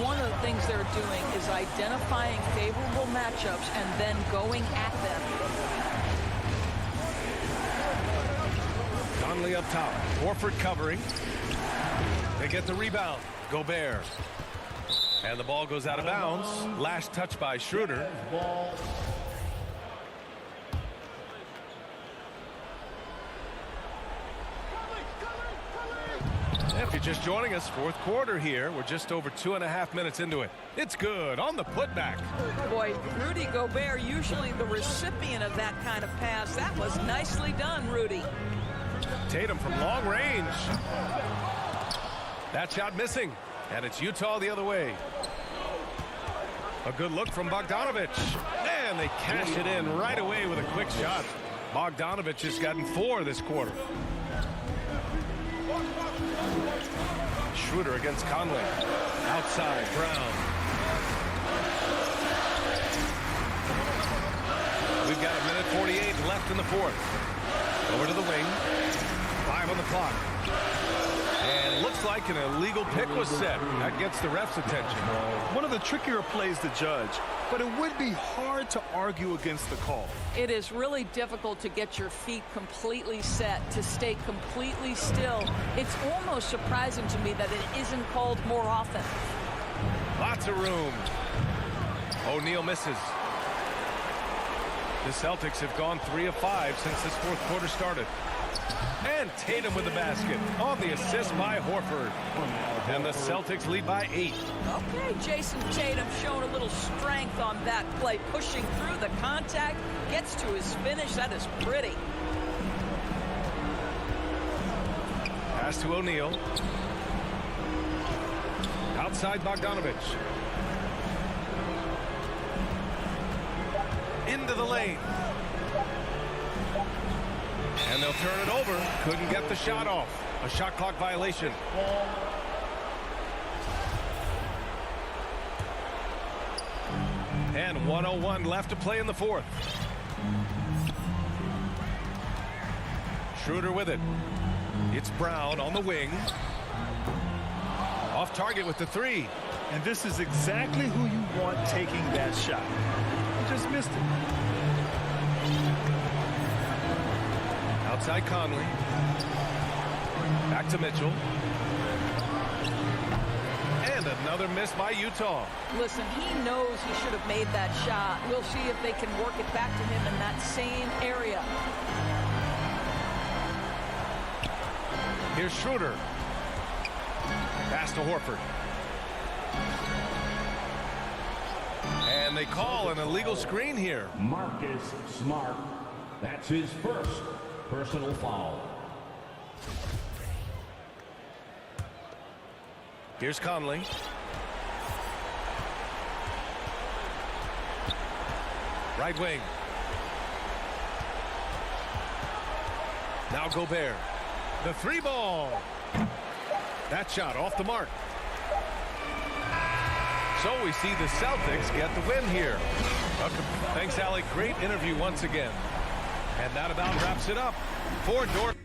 One of the things they're doing is identifying favorable matchups and then going at them. Conley up top. Horford covering. They get the rebound. Gobert. And the ball goes out of bounds. Last touch by Schroeder. If you're just joining us, fourth quarter here. We're just over 2.5 minutes into it. It's good on the putback. Boy, Rudy Gobert, usually the recipient of that kind of pass. That was nicely done, Rudy. Tatum from long range. That shot missing. And it's Utah the other way. A good look from Bogdanovich. And they cash it in right away with a quick shot. Bogdanovich has gotten 4 this quarter. Schroeder against Conley. Outside, Brown. We've got 1:48 left in the fourth. Over to the wing. 5 on the clock. And looks like an illegal pick was set. That gets the ref's attention. One of the trickier plays to judge, but it would be hard to argue against the call. It is really difficult to get your feet completely set, to stay completely still. It's almost surprising to me that it isn't called more often. Lots of room. O'Neal misses. The Celtics have gone 3 of 5 since this fourth quarter started. And Tatum with the basket on the assist by Horford. And the Celtics lead by 8. Okay, Jason Tatum showing a little strength on that play, pushing through the contact, gets to his finish. That is pretty. Pass to O'Neal. Outside Bogdanovich. Into the lane. And they'll turn it over. Couldn't get the shot off. A shot clock violation. And 1:01 left to play in the fourth. Schroeder with it. It's Brown on the wing. Off target with the three. And this is exactly who you want taking that shot. He just missed it. Outside Conley. Back to Mitchell. And another miss by Utah. Listen, he knows he should have made that shot. We'll see if they can work it back to him in that same area. Here's Schroeder. Pass to Horford. And they call an illegal screen here. Marcus Smart. That's his first personal foul. Here's Conley. Right wing. Now Gobert. The three ball. That shot off the mark. So we see the Celtics get the win here. Thanks, Allie. Great interview once again. And that about wraps it up for Dort.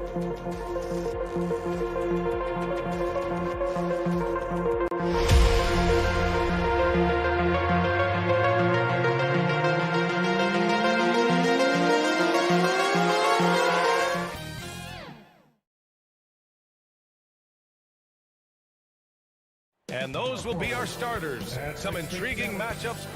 And those will be our starters. Some intriguing matchups.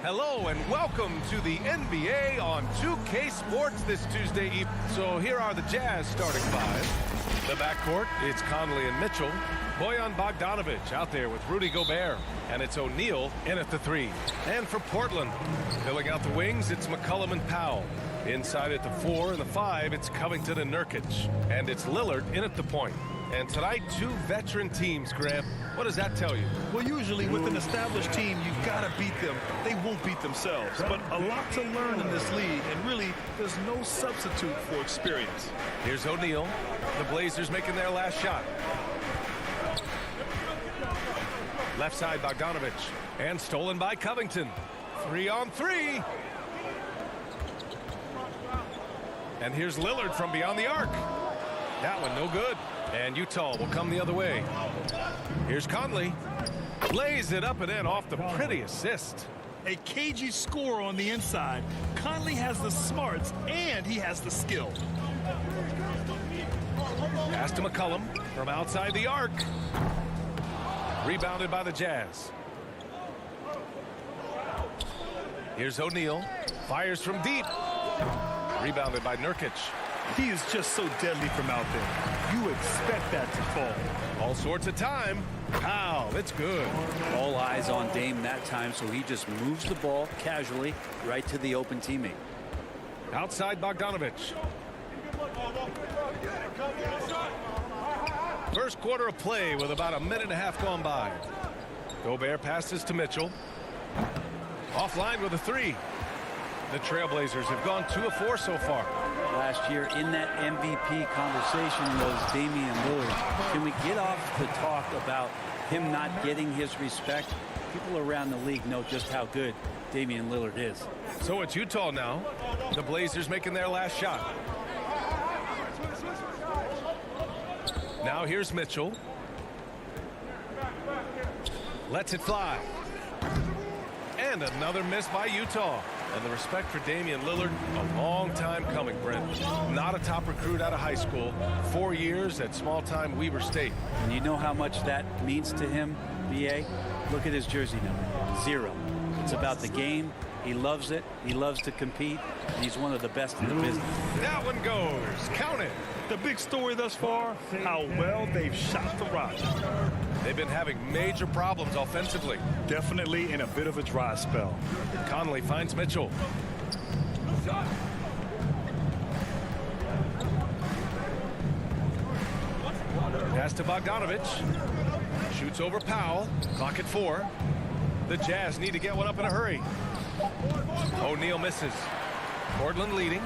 Hello and welcome to the NBA on 2K Sports this Tuesday evening. So here are the Jazz starting five. The backcourt, it's Conley and Mitchell. Bojan Bogdanovic out there with Rudy Gobert. And it's O'Neal in at the 3. And for Portland, filling out the wings, it's McCollum and Powell. Inside at the 4 and the 5, it's Covington and Nurkic. And it's Lillard in at the point. And tonight, 2 veteran teams, Graham. What does that tell you? Well, usually with an established team, you've got to beat them. They won't beat themselves. But a lot to learn in this league, and really, there's no substitute for experience. Here's O'Neal. The Blazers making their last shot. Left side, Bogdanovic. And stolen by Covington. 3-on-3. And here's Lillard from beyond the arc. That one no good. And Utah will come the other way. Here's Conley. Lays it up and in off the pretty assist. A cagey score on the inside. Conley has the smarts and he has the skill. Pass to McCollum from outside the arc. Rebounded by the Jazz. Here's O'Neal. Fires from deep. Rebounded by Nurkic. He is just so deadly from out there. You expect that to fall. All sorts of time. Wow, it's good. All eyes on Dame that time, so he just moves the ball casually right to the open teammate. Outside Bogdanovic. First quarter of play with about a minute and a half gone by. Gobert passes to Mitchell. Offline with a 3. The Trailblazers have gone 2 of 4 so far. Last year in that MVP conversation was Damian Lillard. Can we get off the talk about him not getting his respect? People around the league know just how good Damian Lillard is. So it's Utah now. The Blazers making their last shot. Now here's Mitchell. Lets it fly. And another miss by Utah. And the respect for Damian Lillard, a long time coming, Brent. Not a top recruit out of high school. 4 years at small-time Weber State. And you know how much that means to him, B.A.? Look at his jersey number. 0. It's about the game. He loves it. He loves to compete. And he's one of the best in the business. That one goes. Count it. The big story thus far, how well they've shot the rock. They've been having major problems offensively. Definitely in a bit of a dry spell. Conley finds Mitchell. Pass to Bogdanovic. Shoots over Powell. Clock at 4. The Jazz need to get one up in a hurry. O'Neal misses. Portland leading.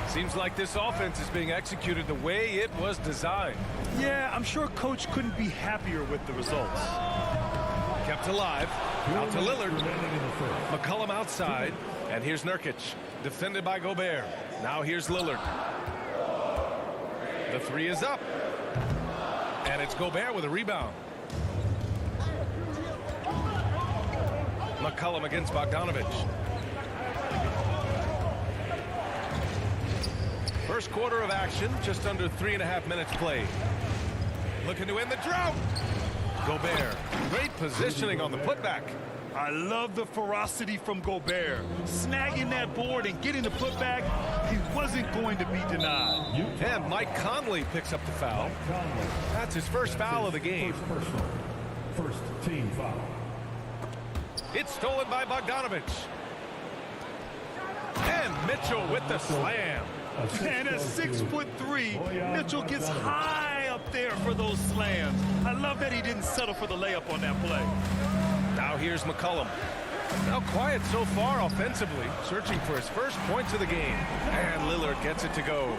Seems like this offense is being executed the way it was designed. Yeah, I'm sure Coach couldn't be happier with the results. Kept alive. Out to Lillard. McCollum outside. And here's Nurkic. Defended by Gobert. Now here's Lillard. The 3 is up. And it's Gobert with a rebound. McCollum against Bogdanovic. First quarter of action, just under 3.5 minutes played. Looking to end the drought. Gobert, great positioning on the putback. I love the ferocity from Gobert. Snagging that board and getting the putback, he wasn't going to be denied. And Mike Conley picks up the foul. That's his first foul of the game. First team foul. It's stolen by Bogdanovic. And Mitchell with the slam. And at 6'3", Mitchell gets high up there for those slams. I love that he didn't settle for the layup on that play. Now here's McCollum. Now quiet so far offensively, searching for his first points of the game. And Lillard gets it to go.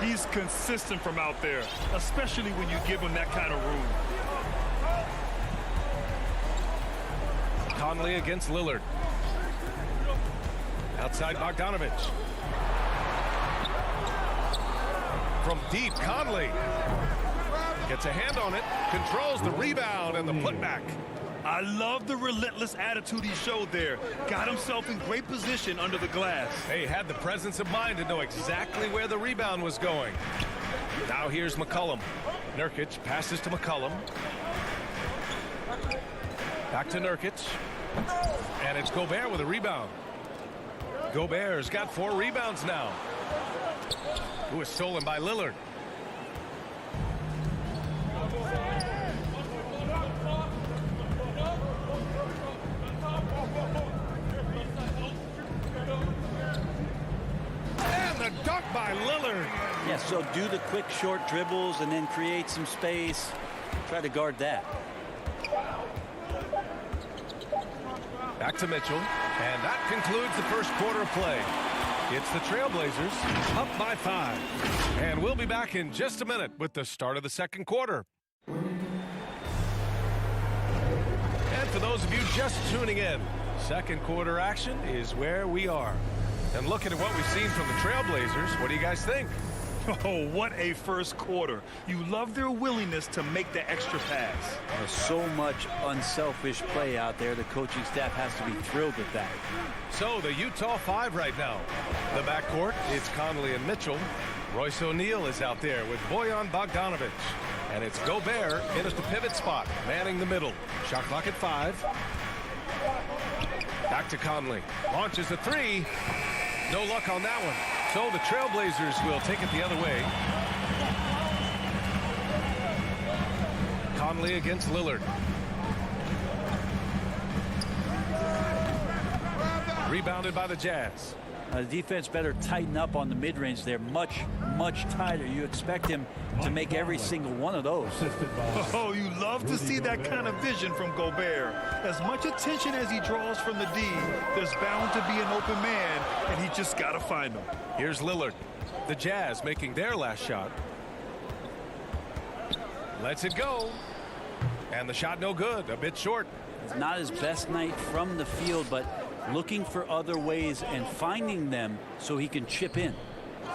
He's consistent from out there, especially when you give him that kind of room. Conley against Lillard. Outside Bogdanovic. From deep, Conley gets a hand on it, controls the rebound and the putback. I love the relentless attitude he showed there. Got himself in great position under the glass. He had the presence of mind to know exactly where the rebound was going. Now here's McCollum. Nurkic passes to McCollum. Back to Nurkic. And it's Gobert with a rebound. Gobert's got 4 rebounds now. Who is stolen by Lillard. And the dunk by Lillard. Yeah, so do the quick short dribbles and then create some space. Try to guard that. Back to Mitchell. And that concludes the first quarter of play. It's the Trailblazers up by 5. And we'll be back in just a minute with the start of the second quarter. And for those of you just tuning in, second quarter action is where we are. And looking at what we've seen from the Trailblazers, what do you guys think? Oh, what a first quarter. You love their willingness to make the extra pass. There's so much unselfish play out there. The coaching staff has to be thrilled with that. So the Utah 5 right now. The backcourt, it's Conley and Mitchell. Royce O'Neal is out there with Bojan Bogdanovic. And it's Gobert in at the pivot spot, manning the middle. Shot clock at 5. Back to Conley. Launches a 3. No luck on that one. So the Trailblazers will take it the other way. Conley against Lillard. Rebounded by the Jazz. The defense better tighten up on the mid-range there. Much tighter. You expect him to make every single one of those. Oh, you love to see that kind of vision from Gobert. As much attention as he draws from the D, there's bound to be an open man, and he just got to find him. Here's Lillard. The Jazz making their last shot. Lets it go. And the shot no good. A bit short. It's not his best night from the field, but looking for other ways and finding them so he can chip in.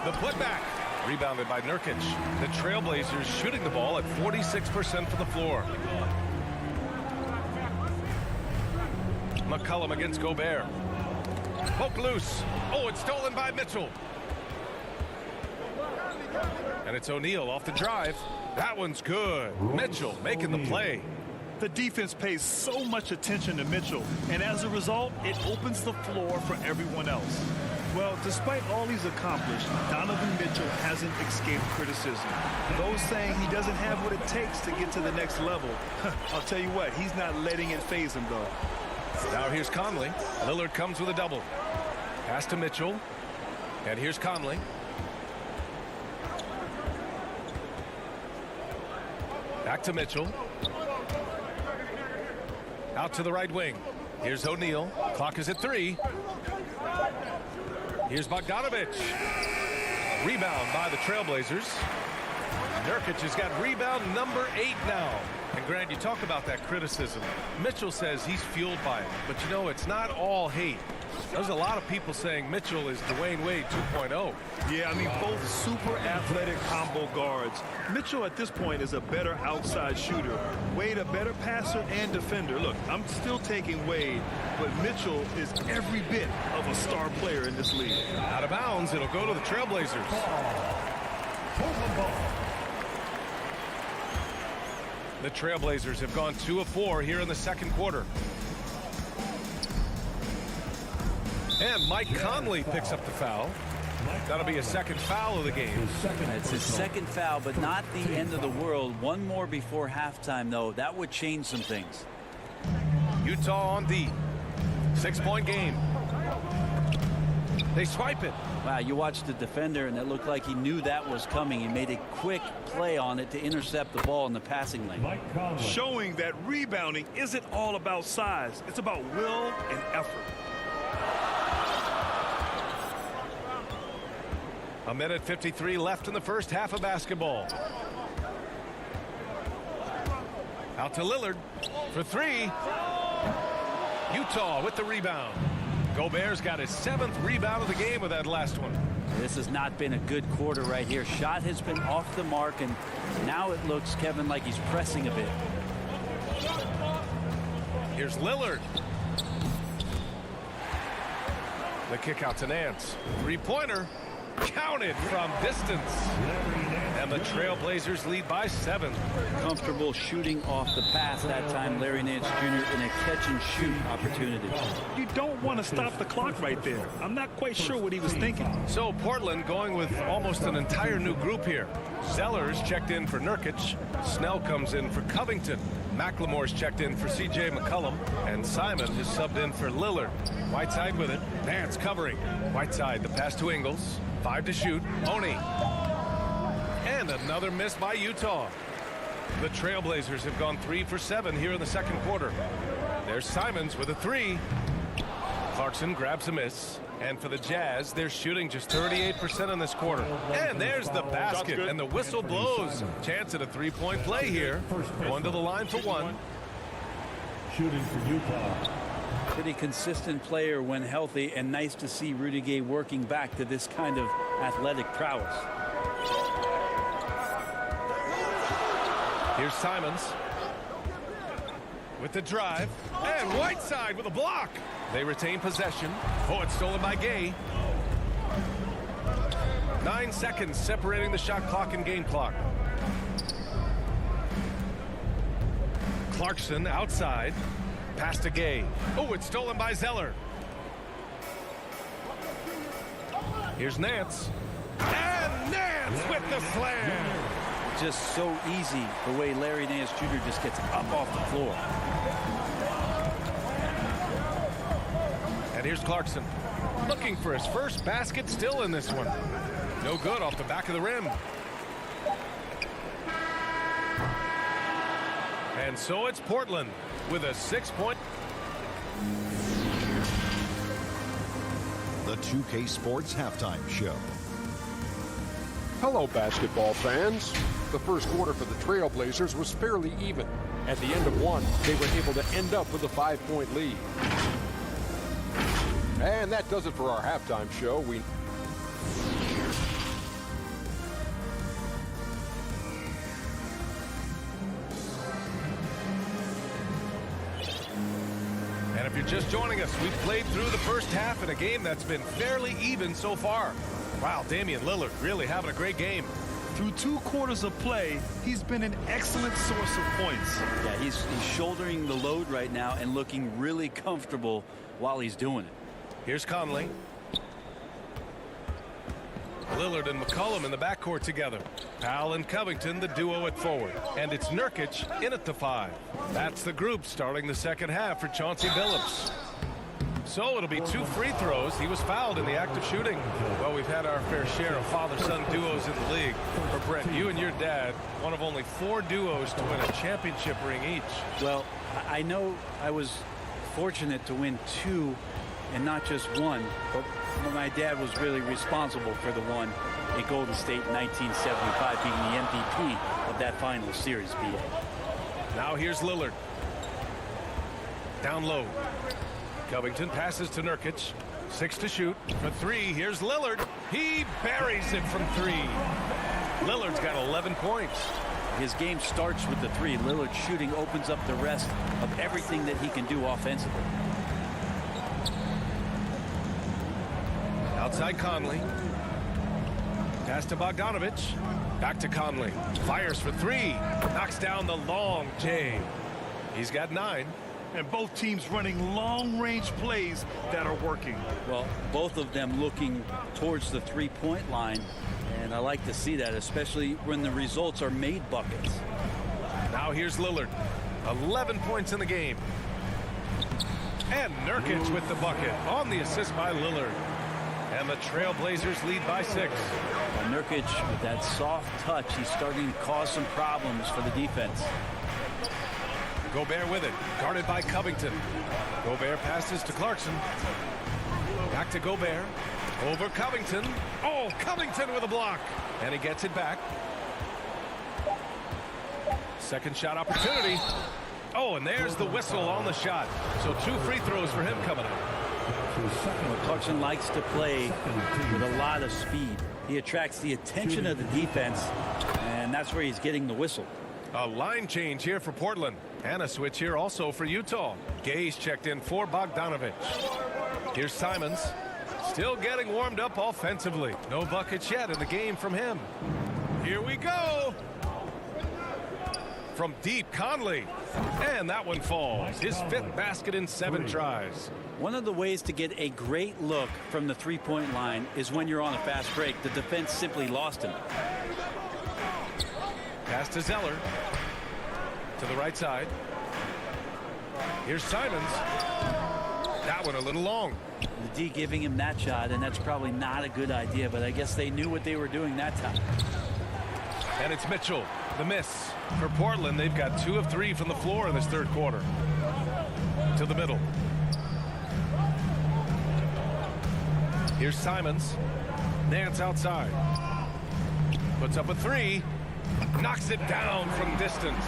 The putback. Rebounded by Nurkic. The Trailblazers shooting the ball at 46% from the floor. McCollum against Gobert. Poke loose. Oh, it's stolen by Mitchell. And it's O'Neal off the drive. That one's good. Mitchell making the play. The defense pays so much attention to Mitchell, and as a result, it opens the floor for everyone else. Well, despite all he's accomplished, Donovan Mitchell hasn't escaped criticism. Those saying he doesn't have what it takes to get to the next level, I'll tell you what, he's not letting it faze him, though. Now here's Conley. Lillard comes with a double. Pass to Mitchell. And here's Conley. Back to Mitchell. Out to the right wing. Here's O'Neal. Clock is at 3. Here's Bogdanovic. Rebound by the Trailblazers. Nurkic has got rebound number 8 now. And Grant, you talk about that criticism. Mitchell says he's fueled by it. But you know, it's not all hate. There's a lot of people saying Mitchell is Dwayne Wade 2.0. Yeah, I mean, both super athletic combo guards. Mitchell at this point is a better outside shooter. Wade a better passer and defender. Look, I'm still taking Wade, but Mitchell is every bit of a star player in this league. Out of bounds, it'll go to the Trailblazers. The Trailblazers have gone 2 of 4 here in the second quarter. And Mike Conley picks up the foul. That'll be a second foul of the game. It's his second foul, but not the end of the world. One more before halftime, though. That would change some things. Utah on D. 6-point game. They swipe it. Wow, you watched the defender, and it looked like he knew that was coming. He made a quick play on it to intercept the ball in the passing lane. Showing that rebounding isn't all about size. It's about will and effort. A minute 53 left in the first half of basketball. Out to Lillard for 3. Utah with the rebound. Gobert's got his 7th rebound of the game with that last one. This has not been a good quarter right here. Shot has been off the mark, and now it looks, Kevin, like he's pressing a bit. Here's Lillard. The kick out to Nance. Three-pointer. Counted from distance. And the Trailblazers lead by 7. Comfortable shooting off the pass that time, Larry Nance Jr. in a catch-and-shoot opportunity. You don't want to stop the clock right there. I'm not quite sure what he was thinking. So Portland going with almost an entire new group here. Zellers checked in for Nurkic. Snell comes in for Covington. McLemore's checked in for C.J. McCollum. And Simon has subbed in for Lillard. Whiteside with it. Nance covering. Whiteside, the pass to Ingles. 5 to shoot. Oni. And another miss by Utah. The Trailblazers have gone 3 for 7 here in the second quarter. There's Simons with a 3. Clarkson grabs a miss. And for the Jazz, they're shooting just 38% in this quarter. And there's the basket, and the whistle blows. Chance at a three-point play here. One to the line for 1. Shooting for Utah. Pretty consistent player when healthy, and nice to see Rudy Gay working back to this kind of athletic prowess. Here's Simons with the drive, and Whiteside with a block. They retain possession. Oh, it's stolen by Gay. 9 seconds separating the shot clock and game clock. Clarkson outside. Pass to Gay. Oh, it's stolen by Zeller. Here's Nance. And Nance with the slam. Just so easy the way Larry Nance Jr. just gets up off the floor. And here's Clarkson. Looking for his first basket still in this one. No good off the back of the rim. And so it's Portland with a 6-point. The 2K Sports Halftime Show. Hello, basketball fans. The first quarter for the Trailblazers was fairly even. At the end of one, they were able to end up with a 5-point lead. And that does it for our halftime show. And if you're just joining us, we've played through the first half in a game that's been fairly even so far. Wow, Damian Lillard really having a great game. Through 2 quarters of play, he's been an excellent source of points. Yeah, he's shouldering the load right now and looking really comfortable while he's doing it. Here's Conley. Lillard and McCollum in the backcourt together. Powell and Covington, the duo at forward. And it's Nurkic in at the 5. That's the group starting the second half for Chauncey Billups. So it'll be 2 free throws. He was fouled in the act of shooting. Well, we've had our fair share of father-son duos in the league. For Brett, you and your dad, one of only 4 duos to win a championship ring each. Well, I know I was fortunate to win 2 and not just 1, but my dad was really responsible for the one in Golden State in 1975, being the MVP of that final series, BA. Now here's Lillard. Down low. Covington passes to Nurkic. 6 to shoot. For 3, here's Lillard. He buries it from 3. Lillard's got 11 points. His game starts with the 3. Lillard shooting opens up the rest of everything that he can do offensively. Outside Conley. Pass to Bogdanovich. Back to Conley. Fires for 3. Knocks down the long J. He's got 9. And both teams running long-range plays that are working. Well, both of them looking towards the three-point line, and I like to see that, especially when the results are made buckets. Now here's Lillard. 11 points in the game. And Nurkic with the bucket on the assist by Lillard. And the Trailblazers lead by 6. Nurkic, with that soft touch, he's starting to cause some problems for the defense. Gobert with it, guarded by Covington. Gobert passes to Clarkson. Back to Gobert. Over Covington. Oh, Covington with a block. And he gets it back. Second shot opportunity. Oh, and there's the whistle on the shot. So 2 free throws for him coming up. Clarkson likes to play with a lot of speed. He attracts the attention of the defense, and that's where he's getting the whistle. A line change here for Portland, and a switch here also for Utah. Gay's checked in for Bogdanovich. Here's Simons, still getting warmed up offensively. No buckets yet in the game from him. Here we go. From deep, Conley, and that one falls. His 5th basket in 7 tries. One of the ways to get a great look from the three-point line is when you're on a fast break. The defense simply lost him. Pass to Zeller. To the right side. Here's Simons. That one a little long. The D giving him that shot, and that's probably not a good idea, but I guess they knew what they were doing that time. And it's Mitchell. The miss. For Portland, they've got 2 of 3 from the floor in this 3rd quarter. To the middle. Here's Simons. Nance outside. Puts up a 3. Knocks it down from distance.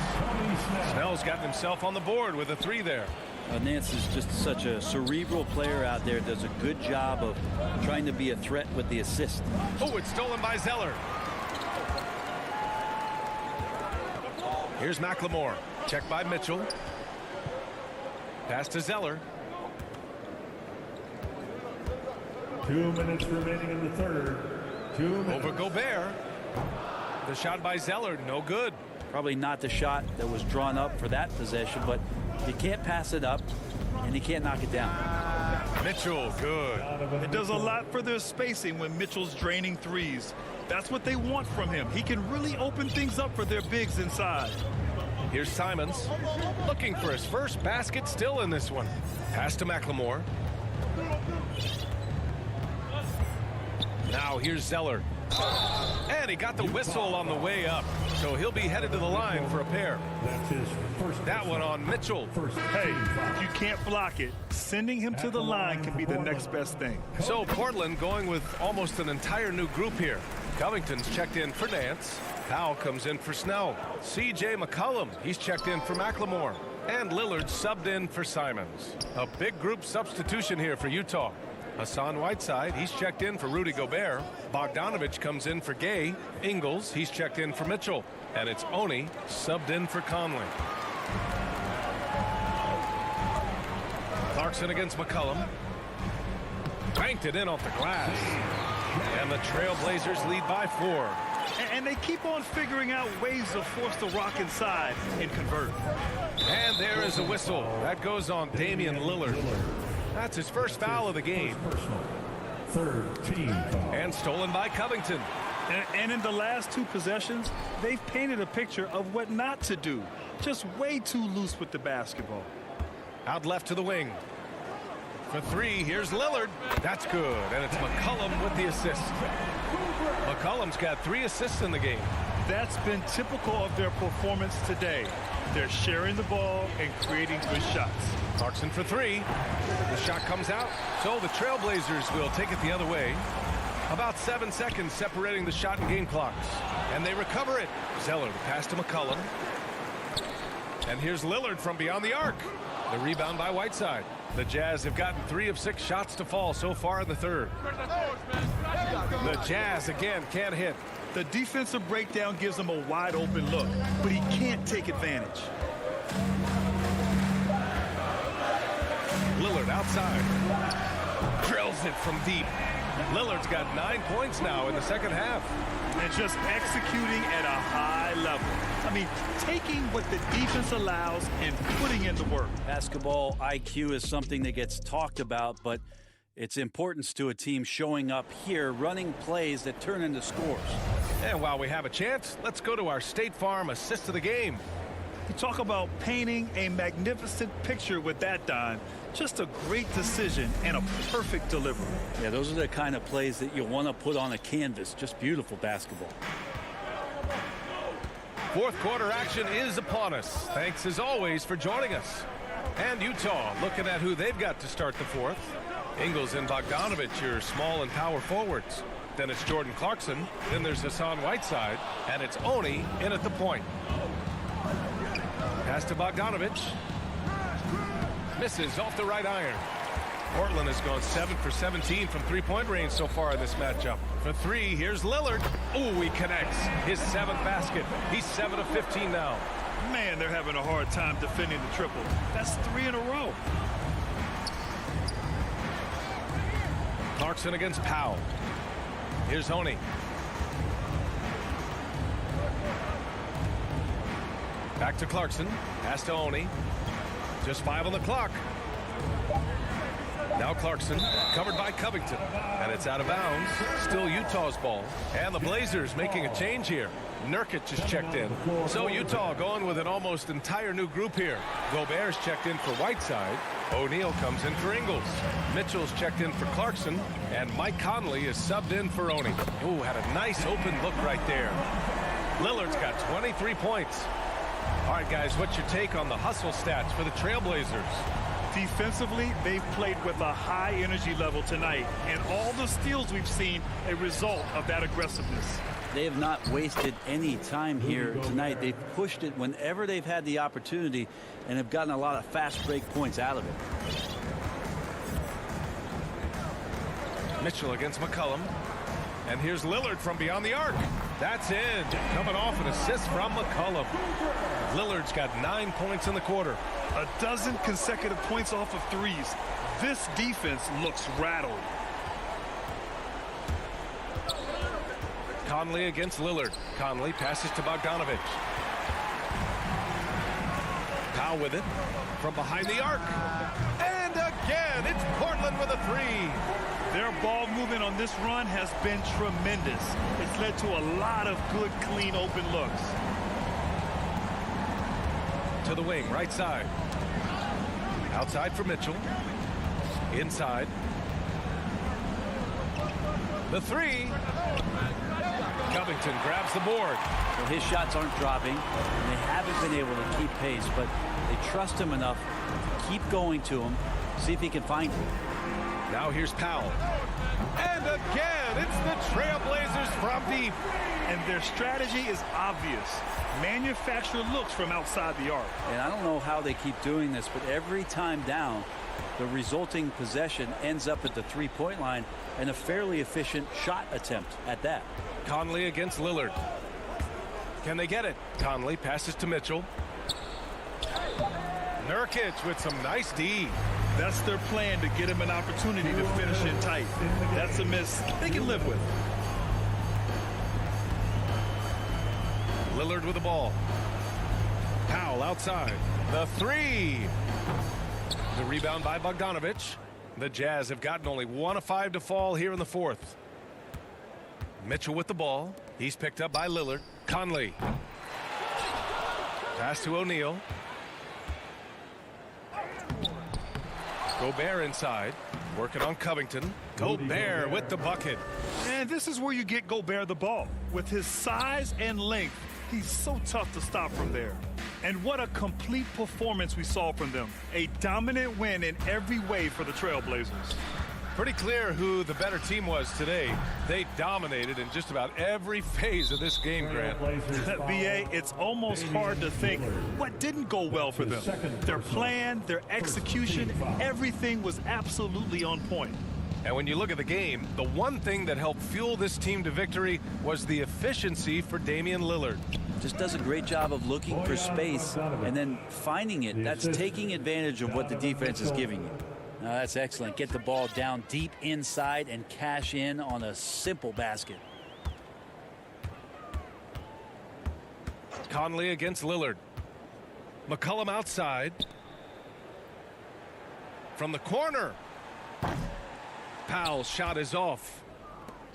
Snell's gotten himself on the board with a 3 there. Nance is just such a cerebral player out there. Does a good job of trying to be a threat with the assist. Oh, it's stolen by Zeller. Here's McLemore. Checked by Mitchell. Pass to Zeller. 2 minutes remaining in the 3rd. 2 minutes. Over Gobert. The shot by Zeller, no good. Probably not the shot that was drawn up for that possession, but you can't pass it up, and you can't knock it down. Mitchell, good. It does a lot for their spacing when Mitchell's draining threes. That's what they want from him. He can really open things up for their bigs inside. Here's Simons, looking for his first basket still in this one. Pass to McLemore. Now here's Zeller. And he got the whistle on the way up. So he'll be headed to the line for a pair. That's his first. That one on Mitchell. Hey, if you can't block it, sending him to the line can be the next best thing. So Portland going with almost an entire new group here. Covington's checked in for Nance. Powell comes in for Snell. C.J. McCollum, he's checked in for McLemore. And Lillard subbed in for Simons. A big group substitution here for Utah. Hassan Whiteside, he's checked in for Rudy Gobert. Bogdanovich comes in for Gay. Ingles, he's checked in for Mitchell. And it's Oni subbed in for Conley. Clarkson against McCollum. Banked it in off the glass. And the Trailblazers lead by 4. And they keep on figuring out ways to force the rock inside and convert. And there is a whistle. That goes on Damian Lillard. That's his first foul of the game. 3rd team foul. And stolen by Covington. And in the last 2 possessions, they've painted a picture of what not to do. Just way too loose with the basketball. Out left to the wing. For 3, here's Lillard. That's good. And it's McCollum with the assist. McCollum's got 3 assists in the game. That's been typical of their performance today. They're sharing the ball and creating good shots. Clarkson for 3. The shot comes out. So the Trailblazers will take it the other way. About 7 seconds separating the shot and game clocks. And they recover it. Zeller, the pass to McCollum. And here's Lillard from beyond the arc. The rebound by Whiteside. The Jazz have gotten 3 of 6 shots to fall so far in the 3rd. The Jazz again can't hit. The defensive breakdown gives him a wide open look, but he can't take advantage. Lillard outside. Drills it from deep. Lillard's got 9 points now in the 2nd half. And just executing at a high level. I mean, taking what the defense allows and putting in the work. Basketball IQ is something that gets talked about, but its importance to a team showing up here, running plays that turn into scores. And while we have a chance, let's go to our State Farm assist of the game. You talk about painting a magnificent picture with that, Don. Just a great decision and a perfect delivery. Yeah, those are the kind of plays that you want to put on a canvas. Just beautiful basketball. 4th quarter action is upon us. Thanks as always for joining us. And Utah looking at who they've got to start the 4th. Ingles and Bogdanovich, your small and power forwards. Then it's Jordan Clarkson. Then there's Hassan Whiteside. And it's Oni in at the point. Pass to Bogdanovich. Misses off the right iron. Portland has gone 7 for 17 from three-point range so far in this matchup. For three, here's Lillard. Ooh, he connects. His 7th basket. He's 7 of 15 now. Man, they're having a hard time defending the triple. That's 3 in a row. Clarkson against Powell. Here's Honey. Back to Clarkson. Pass to Honey. Just 5 on the clock. Now Clarkson, covered by Covington. And it's out of bounds. Still Utah's ball. And the Blazers making a change here. Nurkic is checked in. So Utah going with an almost entire new group here. Gobert's checked in for Whiteside. O'Neal comes in for Ingles. Mitchell's checked in for Clarkson. And Mike Conley is subbed in for Oni. Ooh, had a nice open look right there. Lillard's got 23 points. All right, guys, what's your take on the hustle stats for the Trailblazers? Defensively, they've played with a high energy level tonight, and all the steals we've seen a result of that aggressiveness. They have not wasted any time here tonight. They've pushed it whenever they've had the opportunity and have gotten a lot of fast break points out of it. Mitchell against McCollum. And here's Lillard from beyond the arc. That's in. Coming off an assist from McCollum. Lillard's got 9 points in the quarter. A dozen consecutive points off of threes. This defense looks rattled. Conley against Lillard. Conley passes to Bogdanovich. Powell with it from behind the arc. And again, it's Portland with a three. Their ball movement on this run has been tremendous. It's led to a lot of good, clean, open looks. To the wing, right side. Outside for Mitchell. Inside. The three. Covington grabs the board. Well, his shots aren't dropping, and they haven't been able to keep pace, but they trust him enough to keep going to him, see if he can find him. Now here's Powell. And again, it's the Trailblazers from deep. And their strategy is obvious. Manufacture looks from outside the arc. And I don't know how they keep doing this, but every time down, the resulting possession ends up at the three-point line and a fairly efficient shot attempt at that. Conley against Lillard. Can they get it? Conley passes to Mitchell. Nurkic with some nice D. That's their plan, to get him an opportunity to finish in tight. That's a miss they can live with. Lillard with the ball. Powell outside. The three. The rebound by Bogdanovich. The Jazz have gotten only 1 of 5 to fall here in the fourth. Mitchell with the ball. He's picked up by Lillard. Conley. Pass to O'Neal. Gobert inside, working on Covington. Gobert with the bucket. And this is where you get Gobert the ball. With his size and length, he's so tough to stop from there. And what a complete performance we saw from them. A dominant win in every way for the Trailblazers. Pretty clear who the better team was today. They dominated in just about every phase of this game, Grant. BA, it's almost hard to think what didn't go well for them. Their plan, their execution, everything was absolutely on point. And when you look at the game, the one thing that helped fuel this team to victory was the efficiency for Damian Lillard. Just does a great job of looking for space and then finding it. That's taking advantage of what the defense is giving you. That's excellent. Get the ball down deep inside and cash in on a simple basket. Conley against Lillard. McCollum outside. From the corner. Powell's shot is off.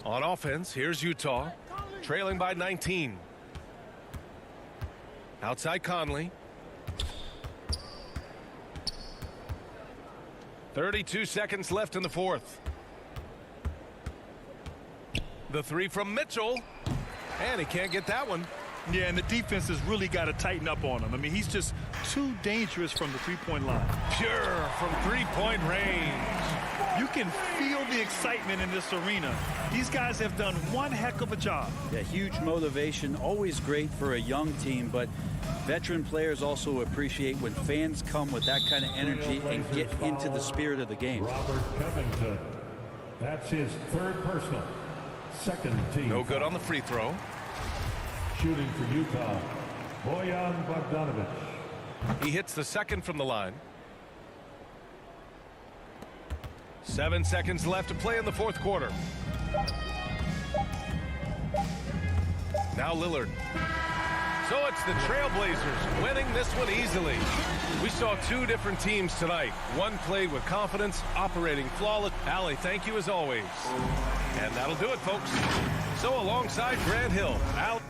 On offense, here's Utah, trailing by 19. Outside Conley. 32 seconds left in the fourth. The three from Mitchell. And he can't get that one. Yeah, and the defense has really got to tighten up on him. I mean, he's just too dangerous from the three-point line. Pure from three-point range. You can feel the excitement in this arena. These guys have done one heck of a job. Yeah, huge motivation, always great for a young team, but veteran players also appreciate when fans come with that kind of energy and get into the spirit of the game. Robert Covington. That's his third personal. Second team. No good on the free throw. Shooting for Utah, Bojan Bogdanovic. He hits the second from the line. 7 seconds left to play in the fourth quarter. Now Lillard. So it's the Trailblazers winning this one easily. We saw two different teams tonight. One played with confidence, operating flawless. Allie, thank you as always. And that'll do it, folks. So alongside Grant Hill, Al.